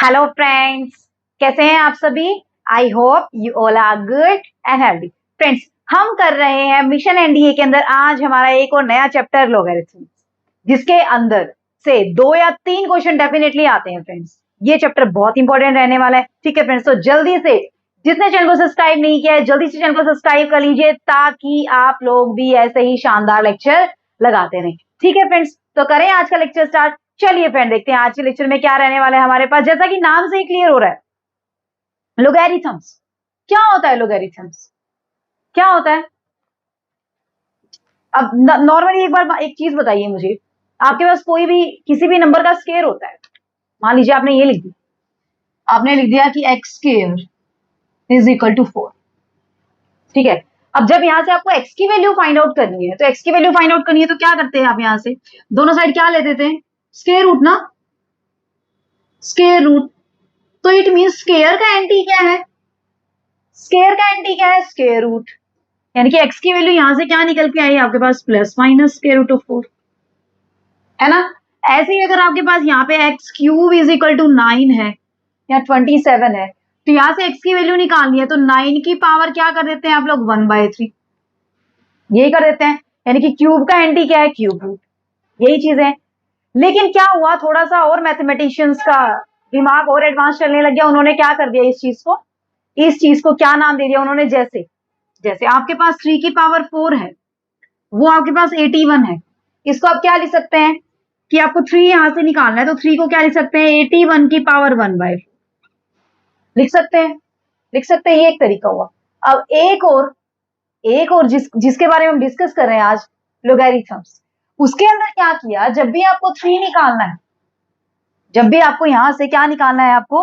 Hello friends, कैसे हैं आप सभी। I hope you all are good and healthy. Friends, हम कर रहे हैं मिशन एनडीए के अंदर आज हमारा एक और नया चैप्टर लॉगरिथम्स, जिसके अंदर से 2 या 3 क्वेश्चन डेफिनेटली आते हैं। फ्रेंड्स, ये चैप्टर बहुत इंपॉर्टेंट रहने वाला है। ठीक है फ्रेंड्स, तो जल्दी से जिसने चैनल को सब्सक्राइब नहीं किया है जल्दी से चैनल को सब्सक्राइब कर लीजिए, ताकि आप लोग भी ऐसे ही शानदार लेक्चर लगाते रहें। ठीक है फ्रेंड्स, तो करें आज का लेक्चर स्टार्ट। चलिए फ्रेंड, देखते हैं आज के लेक्चर में क्या रहने वाला है हमारे पास। जैसा कि नाम से ही क्लियर हो रहा है, लोगैरिथम्स। क्या होता है लोगैरिथम्स? क्या होता है? अब नॉर्मली एक बार एक चीज बताइए मुझे, आपके पास कोई भी किसी भी नंबर का स्क्वायर होता है। मान लीजिए आपने ये लिख दिया, आपने लिख दिया कि x square is equal to 4। ठीक है, अब जब यहां से आपको एक्स की वैल्यू फाइंड आउट करनी है, तो एक्स की वैल्यू फाइंड आउट करनी है तो क्या करते हैं आप यहां से दोनों साइड क्या ले देते हैं? स्क्वायर रूट ना, स्क्वायर रूट। तो इट मींस स्क्वायर का एंटी क्या है? स्क्वायर का एंटी क्या है? Square root. यानी कि एक्स की वैल्यू यहां से क्या निकल के आई आपके पास? Plus minus square root of 4, है ना। ऐसे ही अगर आपके पास यहाँ पे x cube is equal to 9 है या 27 है, तो यहां से एक्स की वैल्यू निकालनी है तो 9 की पावर क्या कर देते हैं आप लोग? 1/3, यही कर देते हैं। यानी कि क्यूब का एंटी क्या है? Cube root. यही चीज है। लेकिन क्या हुआ, थोड़ा सा और मैथमेटिशियंस का दिमाग और एडवांस चलने लग गया। उन्होंने क्या कर दिया, इस चीज को क्या नाम दे दिया उन्होंने? जैसे जैसे आपके पास 3 की पावर 4 है, वो आपके पास 81 है। इसको आप क्या लिख सकते हैं कि आपको 3 यहां से निकालना है, तो 3 को क्या लिख सकते हैं? 81 की पावर 1/4 लिख सकते हैं। लिख सकते हैं, ये एक तरीका हुआ। अब एक और जिसके बारे में हम डिस्कस कर रहे हैं आज, लोगैरिथम्स। उसके अंदर क्या किया, जब भी आपको 3 निकालना है, जब भी आपको यहां से क्या निकालना है? आपको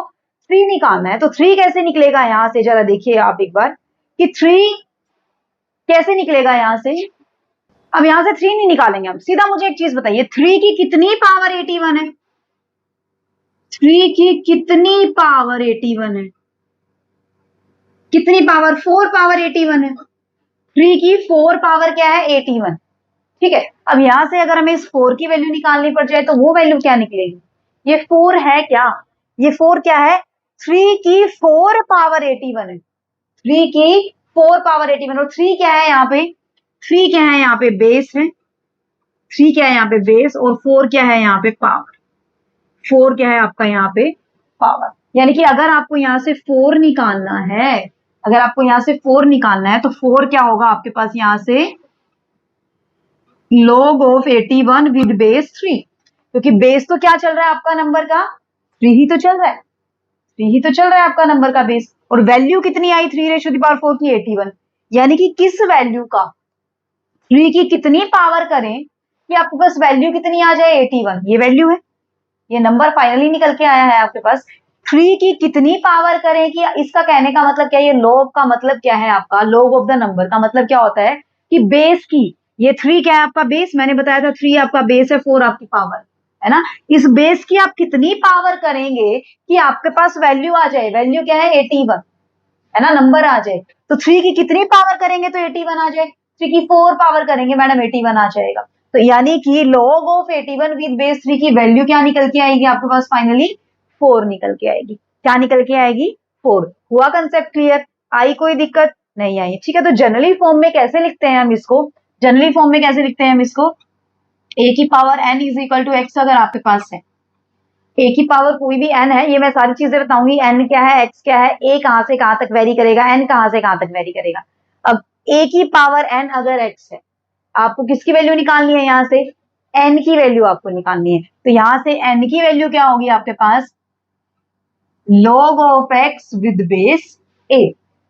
3 निकालना है, तो 3 कैसे निकलेगा यहां से? जरा देखिए आप एक बार कि 3 कैसे निकलेगा यहां से। अब यहां से 3 नहीं निकालेंगे हम, सीधा मुझे एक चीज बताइए, 3 की कितनी पावर 81 है? 3 की कितनी पावर 81 है? कितनी पावर? 4 पावर 81 है। 3 की 4 पावर क्या है? 81। ठीक है, अब यहां से अगर हमें इस 4 की वैल्यू निकालनी पड़ जाए तो वो वैल्यू क्या निकलेगी? ये 4 है क्या? ये 4 क्या है? 3 की 4 पावर 81 है। 3 की 4 पावर 81, और 3 क्या है यहाँ पे? 3 क्या है यहाँ पे? बेस है। 3 क्या है यहाँ पे? बेस। और 4 क्या है यहाँ पे? पावर। 4 क्या है आपका यहाँ पे? पावर। यानी कि अगर आपको यहाँ से 4 निकालना है, अगर आपको यहाँ से 4 निकालना है तो 4 क्या होगा आपके पास यहाँ से? log ऑफ 81 विद बेस 3, क्योंकि बेस तो क्या चल रहा है आपका नंबर का? 3 ही तो चल रहा है। 3 ही तो चल रहा है आपका नंबर का बेस। और वैल्यू कितनी आई 3⁴ की? 81। यानी कि किस वैल्यू का 3 की कितनी पावर करें कि आपके पास वैल्यू कितनी आ जाए? 81। ये वैल्यू है, ये नंबर फाइनली निकल के आया है आपके पास। 3 की कितनी पावर करें कि इसका कहने का मतलब क्या है? ये log का मतलब क्या है आपका? log ऑफ द नंबर का मतलब क्या होता है कि बेस की, ये 3 क्या है आपका? बेस। मैंने बताया था 3 आपका बेस है, 4 आपकी पावर है ना। इस बेस की आप कितनी पावर करेंगे कि आपके पास वैल्यू आ जाए? वैल्यू क्या है? 81, है ना, नंबर आ जाए। तो 3 की कितनी पावर करेंगे तो 81 आ जाए? 3 की 4 पावर करेंगे मैडम, 81 आ जाएगा। तो यानी कि log ऑफ 81 विद बेस 3 की वैल्यू क्या निकल के आएगी आपके पास? फाइनली 4 निकल के आएगी। क्या निकल के आएगी? 4। हुआ कंसेप्ट क्लियर? आई कोई दिक्कत नहीं आई? ठीक है, तो जनरली फॉर्म में कैसे लिखते हैं हम इसको? जनरली फॉर्म में कैसे लिखते हैं हम इसको? a की power n is equal to x अगर आपके पास है, a की पावर कोई भी n है, ये मैं सारी चीजें बताऊंगी। n क्या है, x क्या है, a कहां से कहां तक वेरी करेगा, n कहां से कहां तक वेरी करेगा। अब a की पावर n अगर x है, आपको किसकी वैल्यू निकालनी है? यहां से n की वैल्यू आपको निकालनी है। तो यहां से n की वैल्यू क्या होगी आपके पास? log of x with base a,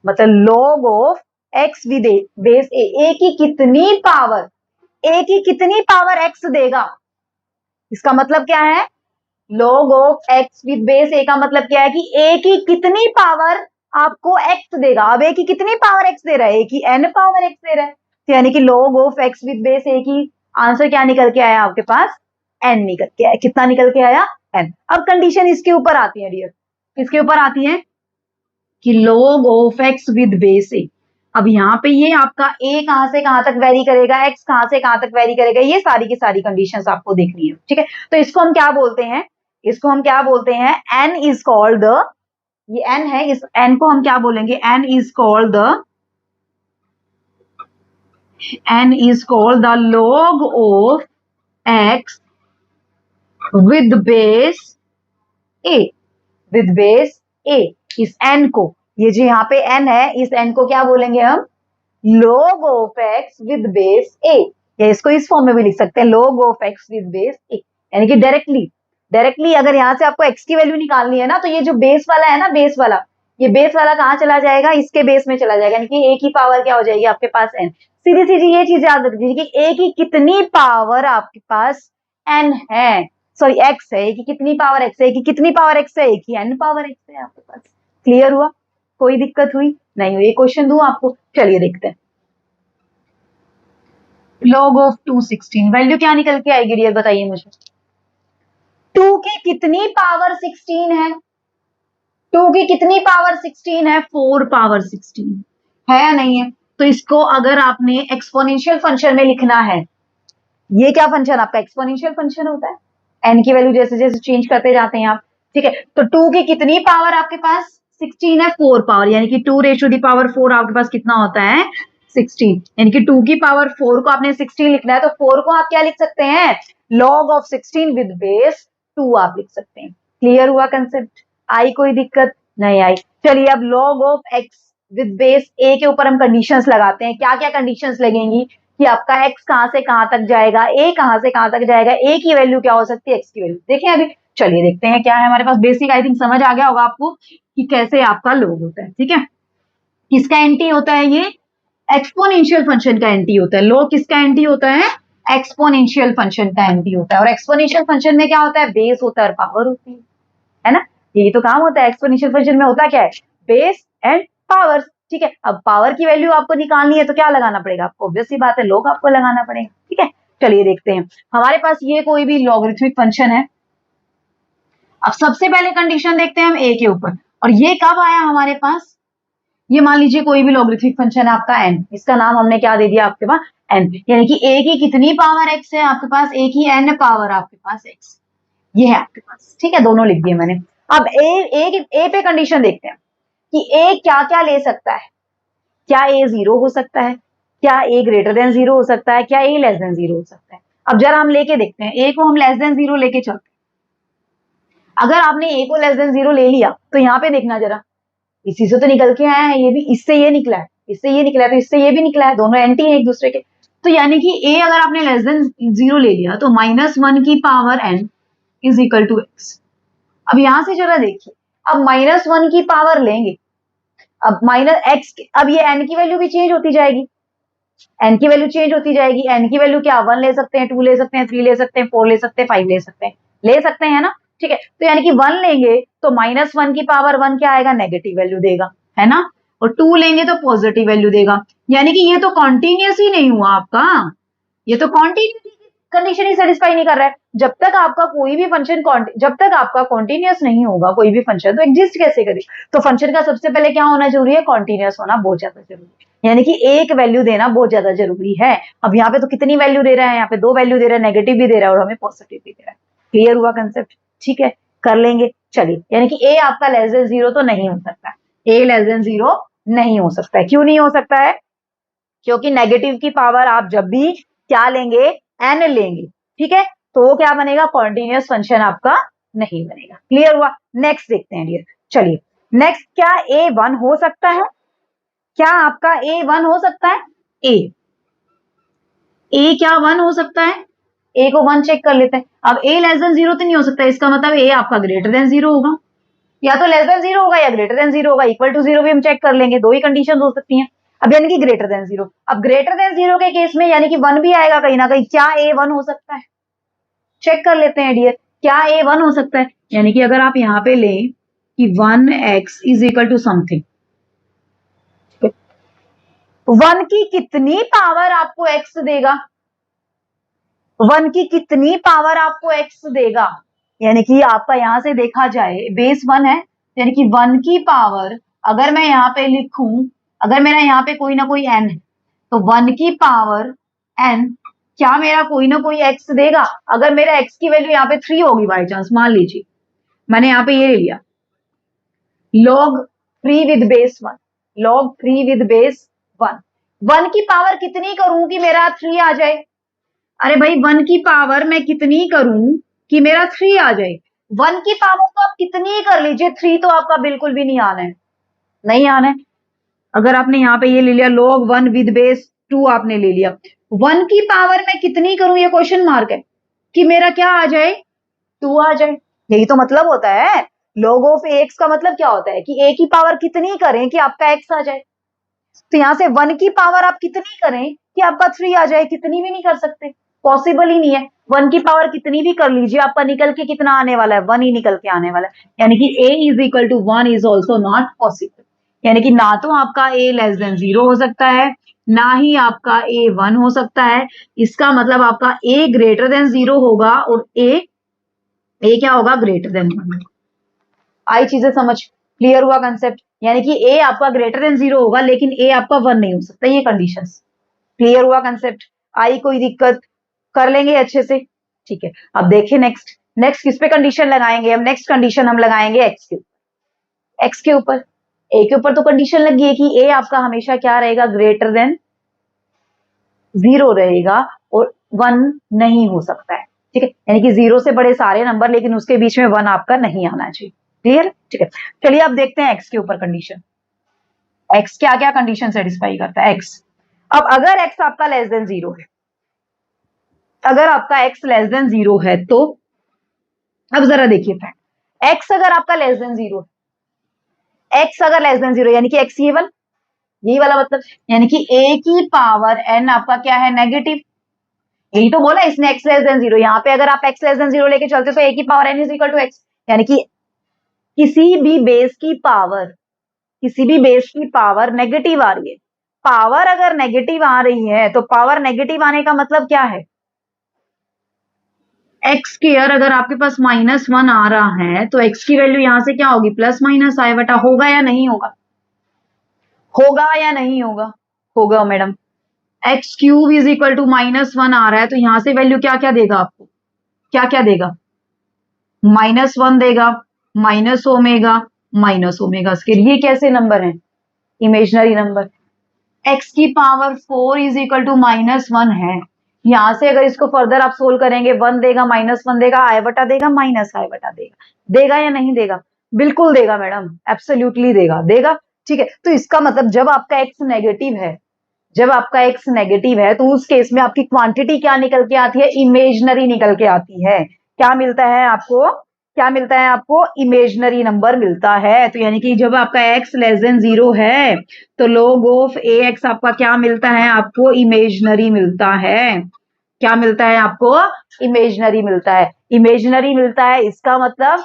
मतलब log of x with base a की कितनी पावर, a की कितनी पावर x देगा? इसका मतलब क्या है? log of x with base a का मतलब क्या है कि a की कितनी पावर आपको x देगा। अब a की कितनी पावर x दे रहा है? a की n पावर x दे रहा है, तो यानी कि log of x with base a की आंसर क्या निकल के आया आपके पास? n निकल के आया। कितना निकल के आया? n। अब कंडीशन इसके ऊपर आती है डियर, किसके ऊपर आती है? कि log of x with base a। अब यहाँ पे ये आपका a कहां से कहां तक वेरी करेगा, x कहां से कहां तक वेरी करेगा, ये सारी की सारी कंडीशंस आपको देखनी है। ठीक है, तो इसको हम क्या बोलते हैं? इसको हम क्या बोलते हैं, n इज कॉल्ड द, ये n है, इस n को हम क्या बोलेंगे, n is called the log of x with base a, with base a। इस n को, ये जो यहाँ पे n है, इस n को क्या बोलेंगे हम, log of x with base a, या इसको इस फॉर्म में भी लिख सकते हैं, log of x with base a, यानी कि डायरेक्टली अगर यहाँ से आपको x की वैल्यू निकालनी है ना, तो ये जो बेस वाला है ना, बेस वाला, ये बेस वाला कहाँ चला जाएगा, इसके बेस में चला जाएगा, यानी कि a की पावर क्या हो जाएगी आपके पास n। सीधी सीधी ये चीज याद रख दीजिए कि a की कितनी पावर आपके पास n है, सॉरी x है, a की कितनी पावर x है, a की कितनी पावर x है, a की n पावर x है आपके पास। क्लियर हुआ, कोई दिक्कत हुई नहीं हुई? क्वेश्चन दूं आपको, चलिए देखते हैं। log ऑफ 216, वैल्यू क्या निकल के आएगी डियर, बताइए मुझे। 2 की कितनी पावर 16 है, 2 की कितनी पावर 16 है, 4 पावर 16 है या नहीं है? तो इसको अगर आपने एक्सपोनेंशियल फंक्शन में लिखना है, ये क्या फंक्शन आपका एक्सपोनेंशियल फंक्शन होता है, n की वैल्यू जैसे जैसे चेंज करते जाते हैं आप, ठीक है। तो 2 की कितनी पावर आपके पास 16 है, 4 पावर, यानी कि 2 रेज़ टू द पावर 4 आपके पास कितना होता है 16, यानी कि 2 की पावर 4 को आपने 16 लिखना है, तो 4 को आप क्या लिख सकते हैं, log ऑफ 16 विद बेस 2 आप लिख सकते हैं। क्लियर हुआ कंसेप्ट, आई कोई दिक्कत नहीं आई? चलिए अब log of x with base a के ऊपर हम कंडीशंस लगाते हैं। क्या क्या कंडीशंस लगेंगी कि आपका x कहां से कहां तक जाएगा, a कहां से कहां तक जाएगा, a की वैल्यू क्या हो सकती है, x की वैल्यू देखें अभी। चलिए देखते हैं क्या है हमारे पास, बेसिक आई थिंक समझ आ गया होगा आपको कि कैसे आपका log होता है, ठीक है। किसका एंटी होता है ये, एक्सपोनेंशियल फंक्शन का एंटी होता है। log किसका एंटी होता है, एक्सपोनेंशियल फंक्शन का एंटी होता है। और एक्सपोनेंशियल फंक्शन में क्या होता है, बेस होता है और पावर होती है ना, यही तो काम होता है। एक्सपोनेंशियल फंक्शन में होता क्या है, बेस एंड पावर, ठीक है। अब पावर की वैल्यू आपको निकालनी है तो क्या लगाना पड़ेगा आपको, ऑब्वियस सी बात है, log आपको लगाना पड़ेगा, ठीक है। चलिए देखते हैं, हमारे पास ये कोई भी लॉगरिथमिक फंक्शन है। अब सबसे पहले कंडीशन देखते हैं हम a के ऊपर, और ये कब आया हमारे पास, ये मान लीजिए कोई भी लॉगरिथमिक फंक्शन है आपका n, इसका नाम हमने क्या दे दिया आपके पास n, यानी कि a की कितनी पावर x है आपके पास, a की n पावर आपके पास x, ये है आपके पास, ठीक है, दोनों लिख दिए मैंने। अब a पे कंडीशन देखते हैं कि a क्या क्या ले सकता है, क्या a 0 हो सकता है, क्या a ग्रेटर देन 0 हो सकता है, क्या a लेस देन 0 हो सकता है। अब जरा हम लेके देखते हैं, a को हम लेस देन 0 लेके चलते हैं। अगर आपने a को लेस देन 0 ले लिया तो यहाँ पे देखना जरा, इसी से तो निकल के आया है, ये भी इससे ये निकला है, इससे ये निकला है, तो इससे ये भी निकला है, दोनों एंटी है एक दूसरे के। तो यानी कि a अगर आपने लेस देन 0 ले लिया तो -1 की power n is equal to x। अब यहां से जरा देखिए, अब -1 की पावर लेंगे, अब माइनस एक्स, अब ये n की वैल्यू भी चेंज होती जाएगी, n की वैल्यू चेंज होती जाएगी। n की वैल्यू क्या 1 ले सकते हैं, 2 ले सकते हैं, 3 ले सकते हैं, 4 ले सकते हैं, 5 ले सकते हैं ना, ठीक है। तो यानी कि 1 लेंगे तो -1 की पावर 1 क्या आएगा, नेगेटिव वैल्यू देगा, है ना। और 2 लेंगे तो पॉजिटिव वैल्यू देगा, यानी कि ये तो कॉन्टिन्यूस ही नहीं हुआ आपका, ये तो कॉन्टिन्यूस कंडीशन ही सेटिस्फाई नहीं कर रहा है। जब तक आपका कोई भी फंक्शन, जब तक आपका कॉन्टिन्यूस नहीं होगा कोई भी फंक्शन, तो एग्जिस्ट कैसे करे। तो फंक्शन का सबसे पहले क्या होना जरूरी है, कॉन्टिन्यूस होना बहुत ज्यादा जरूरी है, यानी कि एक वैल्यू देना बहुत ज्यादा जरूरी है। अब यहाँ पे तो कितनी वैल्यू दे रहा है, यहाँ पे 2 वैल्यू दे रहा है, नेगेटिव भी दे रहा है और हमें पॉजिटिव भी दे रहा है। क्लियर हुआ कंसेप्ट, ठीक है, कर लेंगे। चलिए, यानी कि a आपका लेस देन 0 तो नहीं हो सकता, a लेस देन 0 नहीं हो सकता है। क्यों नहीं हो सकता है, क्योंकि नेगेटिव की पावर आप जब भी क्या लेंगे, n लेंगे, ठीक है, तो वो क्या बनेगा, कॉन्टिन्यूस फंक्शन आपका नहीं बनेगा। क्लियर हुआ, नेक्स्ट देखते हैं डियर। चलिए नेक्स्ट, क्या a 1 हो सकता है, क्या आपका a 1 हो सकता है, a क्या 1 हो सकता है, a को 1 चेक कर लेते हैं। अब a लेस देन 0 तो नहीं हो सकता, इसका मतलब a आपका ग्रेटर देन 0 होगा, या तो लेस देन 0 होगा या ग्रेटर देन 0 होगा, इक्वल टू 0 भी हम चेक कर लेंगे, दो ही कंडीशन हो सकती हैं। अब यानी कि ग्रेटर देन 0, अब ग्रेटर देन 0 के केस में यानी कि 1 भी आएगा कहीं ना कहीं, क्या a 1 हो सकता है, चेक कर लेते हैं डियर, क्या a 1 हो सकता है। यानी कि अगर आप यहाँ पे लें कि 1x is equal to something, 1 की कितनी पावर आपको x देगा, 1 की कितनी पावर आपको x देगा, यानी कि आपका यहां से देखा जाए बेस 1 है, यानी कि 1 की पावर अगर मैं यहाँ पे लिखूं, अगर मेरा यहाँ पे कोई ना कोई n है, तो 1 की पावर n क्या मेरा कोई ना कोई x देगा। अगर मेरा x की वैल्यू यहाँ पे 3 होगी बाई चांस, मान लीजिए मैंने यहाँ पे ये ले लिया log 3 with base 1, log 3 with base 1। 1 की पावर कितनी करूं कि मेरा 3 आ जाए? अरे भाई 1 की पावर मैं कितनी करूं कि मेरा 3 आ जाए? 1 की पावर तो आप कितनी कर लीजिए, 3 तो आपका बिल्कुल भी नहीं आना है, नहीं आना है। अगर आपने यहाँ पे ये ले लिया log 1 विद बेस 2 आपने ले लिया, 1 की पावर मैं कितनी करूं ये क्वेश्चन मार्क है कि मेरा क्या आ जाए, 2 आ जाए। यही तो मतलब होता है log ऑफ x का मतलब क्या होता है कि a की पावर कितनी करें कि आपका x आ जाए। तो यहां से 1 की पावर आप कितनी करें कि आपका 3 आ जाए, कितनी भी नहीं कर सकते, पॉसिबल ही नहीं है। 1 की पावर कितनी भी कर लीजिए, आपका निकल के कितना आने वाला है, 1 ही निकल के आने वाला है। यानी कि a is equal to 1 is also not possible. यानी कि ना तो आपका a लेस देन 0 हो सकता है, ना ही आपका a 1 हो सकता है। इसका मतलब आपका a ग्रेटर देन 0 होगा और a क्या होगा, ग्रेटर देन 1। आई चीजें समझ, क्लियर हुआ कंसेप्ट? यानी कि a आपका ग्रेटर देन 0 होगा लेकिन a आपका 1 नहीं हो सकता, ये कंडीशंस। क्लियर हुआ कंसेप्ट? आई कोई दिक्कत? कर लेंगे अच्छे से, ठीक है। अब देखिए नेक्स्ट, नेक्स्ट किस पे कंडीशन लगाएंगे हम? नेक्स्ट कंडीशन हम लगाएंगे x के ऊपर। x के ऊपर, a के ऊपर तो कंडीशन लगी है कि a आपका हमेशा क्या रहेगा, ग्रेटर देन 0 रहेगा और 1 नहीं हो सकता है, ठीक है। यानी कि 0 से बड़े सारे नंबर लेकिन उसके बीच में 1 आपका नहीं आना चाहिए। क्लियर, ठीक है। चलिए अब देखते हैं x के ऊपर कंडीशन, x क्या क्या कंडीशन सेटिस्फाई करता है x। अब अगर x आपका लेस देन 0 है, अगर आपका x लेस देन 0 है तो अब जरा देखिए फ्रेंड, x अगर आपका लेस देन 0 है, x अगर लेस देन 0 यानी कि x ये वाला, यही वाला मतलब, यानी कि a की पावर n आपका क्या है, नेगेटिव। यही तो बोला इसने x लेस देन 0, यहाँ पे अगर आप x लेस देन 0 लेके चलते तो a की power n is equal to x। यानी कि किसी भी बेस की पावर, किसी भी बेस की पावर नेगेटिव आ रही है, पावर अगर नेगेटिव आ रही है तो पावर नेगेटिव आने का मतलब क्या है, एक्स स्क्वायर अगर आपके पास -1 आ रहा है तो x की वैल्यू यहां से क्या होगी, प्लस माइनस आई बटा, होगा या नहीं होगा, होगा या नहीं होगा, होगा madam. X cube is equal to -1 आ रहा है तो यहां से वैल्यू क्या क्या देगा आपको, क्या क्या देगा, -1 देगा, minus omega, minus omega square. ये कैसे नंबर है, इमेजनरी नंबर। x की पावर 4 इज इक्वल टू -1 है, यहां से अगर इसको फर्दर आप सोल्व करेंगे 1 देगा, -1 देगा, आई बटा देगा, माइनस आई बटा देगा, देगा या नहीं देगा, बिल्कुल देगा मैडम, एब्सोल्युटली देगा, देगा, ठीक है। तो इसका मतलब जब आपका x नेगेटिव है, जब आपका x नेगेटिव है तो उस केस में आपकी क्वांटिटी क्या निकल के आती है, इमेजनरी निकल के आती है। क्या मिलता है आपको, क्या मिलता है आपको, इमेजनरी नंबर मिलता है। तो यानी कि जब आपका x लेस देन 0 है तो log ऑफ ax आपका क्या मिलता है, आपको इमेजनरी मिलता है। क्या मिलता है आपको, इमेजनरी मिलता है, इमेजनरी मिलता है। इसका मतलब,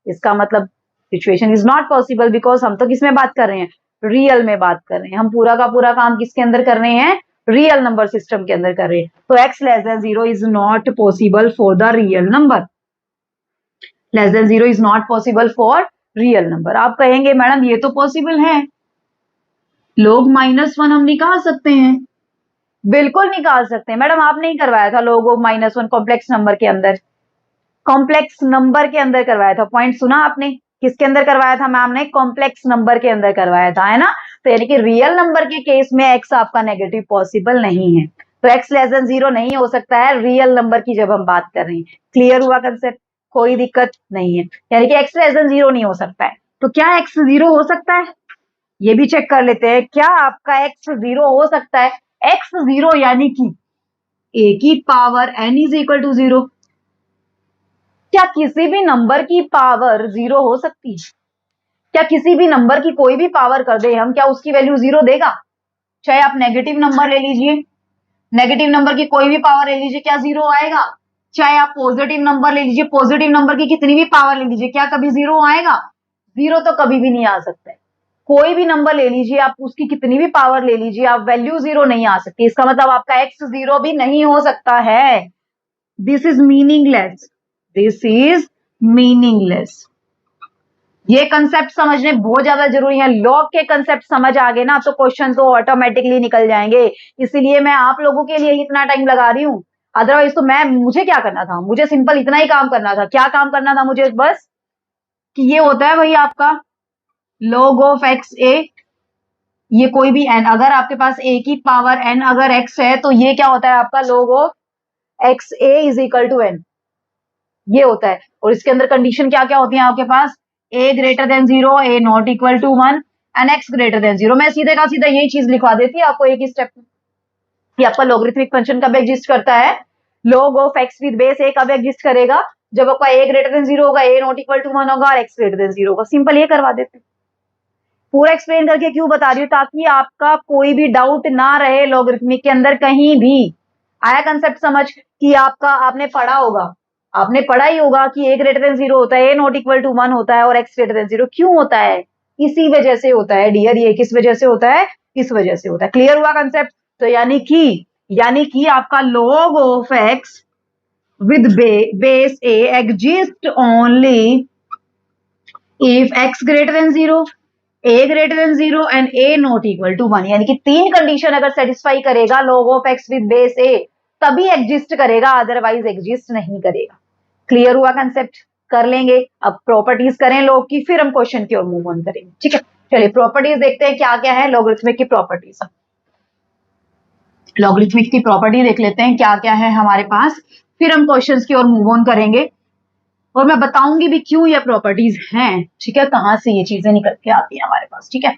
इसका मतलब situation is not possible, because हम तो किस में बात कर रहे हैं, रियल में बात कर रहे हैं। हम पूरा का पूरा काम किसके अंदर कर रहे हैं, रियल नंबर सिस्टम के अंदर कर रहे हैं। तो x less than 0 is not possible for the real number, less than 0 is not possible for real number. आप कहेंगे मैडम ये तो पॉसिबल है, log -1 हम निकाल सकते हैं, बिल्कुल निकाल सकते हैं मैडम। आप नहीं करवाया था log ऑफ -1 कॉम्प्लेक्स नंबर के अंदर, कॉम्प्लेक्स नंबर के अंदर करवाया था, पॉइंट सुना आपने, किसके अंदर करवाया था मैम ने, कॉम्प्लेक्स नंबर के अंदर करवाया था, है ना। तो यानी कि रियल नंबर के केस में x आपका नेगेटिव पॉसिबल नहीं है, तो x लेस देन 0 नहीं हो सकता है रियल नंबर की जब हम बात कर रहे हैं। क्लियर हुआ कंसेप्ट, कोई दिक्कत नहीं है, यानी कि x लेस देन 0 नहीं हो सकता है। तो क्या x 0 हो सकता है, ये भी चेक कर लेते हैं, क्या आपका x 0 हो सकता है। x 0 यानी कि a की power n is equal to 0, क्या किसी भी नंबर की पावर 0 हो सकती है, क्या किसी भी नंबर की कोई भी पावर कर दे हम, क्या उसकी वैल्यू 0 देगा। चाहे आप नेगेटिव नंबर ले लीजिए, नेगेटिव नंबर की कोई भी पावर ले लीजिए, क्या 0 आएगा। चाहे आप पॉजिटिव नंबर ले लीजिए, पॉजिटिव नंबर की कितनी भी पावर ले लीजिए, क्या कभी 0 आएगा, 0 तो कभी भी नहीं आ सकता है। कोई भी नंबर ले लीजिए आप, उसकी कितनी भी पावर ले लीजिए आप, वैल्यू 0 नहीं आ सकती। इसका मतलब आपका x 0 भी नहीं हो सकता है। This is meaningless, this is meaningless. ये कंसेप्ट समझने बहुत ज्यादा जरूरी है। लॉग के कंसेप्ट समझ आ गए ना तो क्वेश्चन तो ऑटोमेटिकली निकल जाएंगे, इसीलिए मैं आप लोगों के लिए इतना टाइम लगा रही हूँ। अदरवाइज तो मैं, मुझे क्या करना था, मुझे सिंपल इतना ही काम करना था। क्या काम करना था मुझे, बस कि ये होता है भाई आपका log ऑफ एक्स ए, ये कोई भी n, अगर आपके पास a की पावर n अगर x है तो ये क्या होता है आपका log of x a is equal to n, ये होता है। और इसके अंदर कंडीशन क्या क्या होती है आपके पास, a greater than 0, a not equal to 1 and x greater than 0। मैं सीधे का सीधा यही चीज लिखवा देती है आपको एक ही स्टेप में कि आपका लॉगरिथमिक फंक्शन कब एग्जिस्ट करता है, log of x with base a कब एग्जिस्ट करेगा, जब आपका a ग्रेटर देन 0 होगा, a नॉट इक्वल टू 1 होगा और x ग्रेटर देन 0 होगा। सिंपल ये करवा देते हैं। पूरा एक्सप्लेन करके क्यों बता रही हूँ, ताकि आपका कोई भी डाउट ना रहे लॉगरिथमिक के अंदर कहीं भी। आया कंसेप्ट समझ कि आपका आपने पढ़ा होगा, आपने पढ़ा ही होगा कि a ग्रेटर देन 0 होता है, a नॉट इक्वल टू 1 होता है और x ग्रेटर देन 0 क्यों होता है, इसी वजह से होता है डियर। ये किस वजह से होता है, इस वजह से होता है। क्लियर हुआ कंसेप्ट। तो यानी कि आपका log of x with base a exist only if x greater than 0, a greater than 0 and a not equal to 1। यानी कि तीन कंडीशन अगर सेटिस्फाई करेगा log of x with base a तभी एग्जिस्ट करेगा, अदरवाइज एग्जिस्ट नहीं करेगा। Clear हुआ कंसेप्ट। कर लेंगे अब प्रॉपर्टीज करें log की, फिर हम क्वेश्चन की ओर मूव ऑन करेंगे। ठीक है, चलिए प्रॉपर्टीज देखते हैं क्या क्या है लॉगरिथमिक की प्रॉपर्टीज। लॉगरिथमिक की प्रॉपर्टी देख लेते हैं क्या क्या है हमारे पास, फिर हम क्वेश्चंस की ओर मूव ऑन करेंगे और मैं बताऊंगी भी क्यों ये प्रॉपर्टीज हैं। ठीक है, कहां से ये चीजें निकल के आती है हमारे पास। ठीक है,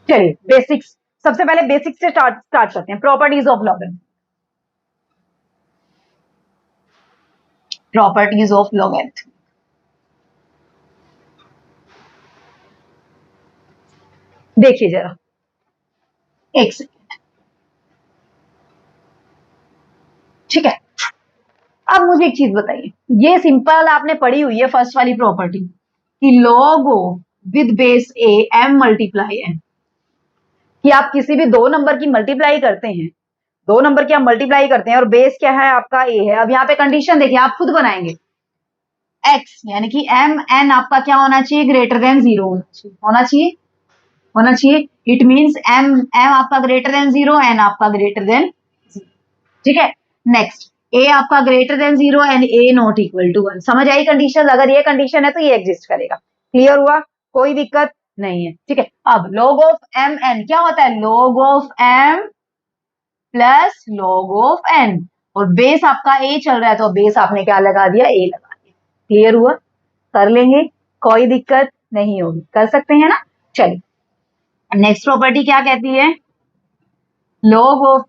चलिए बेसिक्स, सबसे पहले बेसिक्स से स्टार्ट करते हैं। Properties of logarithm, properties of logarithm. देखिए जरा एक सेकेंड। ठीक है, अब मुझे एक चीज बताइए, ये सिंपल आपने पढ़ी हुई है फर्स्ट वाली प्रॉपर्टी कि log with base A m multiply n, कि आप किसी भी दो नंबर की मल्टीप्लाई करते हैं, दो नंबर की आप मल्टीप्लाई करते हैं और बेस क्या है आपका a है। अब यहाँ पे कंडीशन देखिए, आप खुद बनाएंगे x यानी कि m n आपका क्या होना चाहिए, ग्रेटर देन 0 होना चाहिए। इट मींस m आपका ग्रेटर देन 0, n आपका ग्रेटर देन 0। ठीक है, नेक्स्ट a आपका greater than 0 and a not equal to 1। समझ आई कंडीशन, अगर ये कंडीशन है तो ये एग्जिस्ट करेगा। क्लियर हुआ, कोई दिक्कत नहीं है। ठीक है, अब log ऑफ m n क्या होता है, log of m plus log of n, और बेस आपका a चल रहा है तो बेस आपने क्या लगा दिया, a लगा दिया। क्लियर हुआ, कर लेंगे, कोई दिक्कत नहीं होगी, कर सकते हैं ना। चलिए नेक्स्ट प्रॉपर्टी क्या कहती है, log of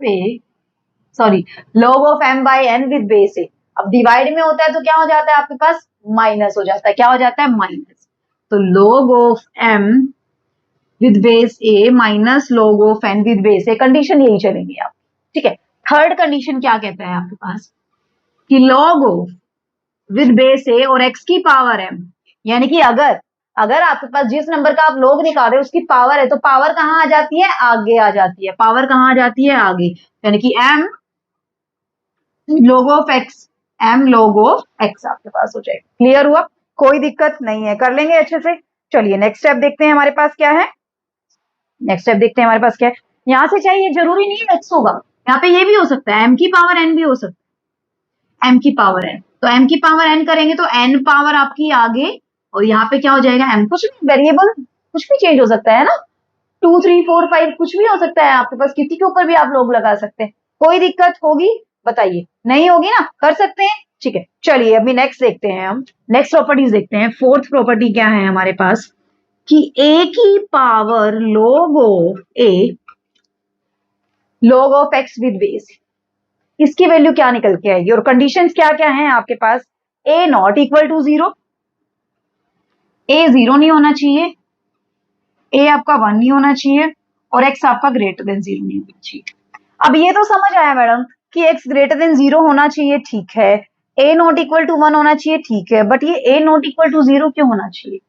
m by n with base ए। अब डिवाइड में होता है तो क्या हो जाता है आपके पास, माइनस हो जाता है। क्या हो जाता है, माइनस। तो log of m with base A minus log of n with base A, condition यही चलेंगी आप। ठीक है, थर्ड कंडीशन क्या कहता है आपके पास कि log ऑफ विद बेस ए और x की पावर m, यानी कि अगर आपके पास जिस नंबर का आप log निकाल रहे हो उसकी पावर है तो पावर कहां आ जाती है, आगे आ जाती है। पावर कहां आ जाती है, आगे, यानी कि m log of x, m log of x आपके पास हो जाएगा। क्लियर हुआ, कोई दिक्कत नहीं है, कर लेंगे अच्छे से। चलिए नेक्स्ट स्टेप देखते हैं हमारे पास क्या है। नेक्स्ट स्टेप देखते हैं हमारे पास क्या है। यहां से चाहिए, जरूरी नहीं है x होगा, यहाँ पे ये भी हो सकता है, m की पावर n भी हो सकता है, m की पावर n। तो m की पावर n करेंगे तो n पावर आपकी आगे, और यहाँ पे क्या हो जाएगा m, कुछ भी वेरिएबल कुछ भी चेंज हो सकता है ना, 2 3 4 5 कुछ भी हो सकता है आपके पास, किसी के ऊपर भी आप लोग लगा सकते हैं। कोई दिक्कत होगी बताइए, नहीं होगी ना, कर सकते हैं। ठीक है, चलिए अभी नेक्स्ट देखते हैं, हम नेक्स्ट प्रॉपर्टीज देखते हैं। फोर्थ प्रॉपर्टी क्या है हमारे पास कि a की power log of x with base, इसकी वैल्यू क्या निकल के आएगी, और कंडीशंस क्या क्या हैं आपके पास, a not equal to 0, a 0 नहीं होना चाहिए, a आपका 1 नहीं होना चाहिए और x आपका ग्रेटर देन 0 नहीं होना चाहिए। अब ये तो समझ आया मैडम कि x ग्रेटर देन 0 होना चाहिए, ठीक है, a नॉट इक्वल टू 1 होना चाहिए, ठीक है, बट ये a नॉट इक्वल टू 0 क्यों होना चाहिए,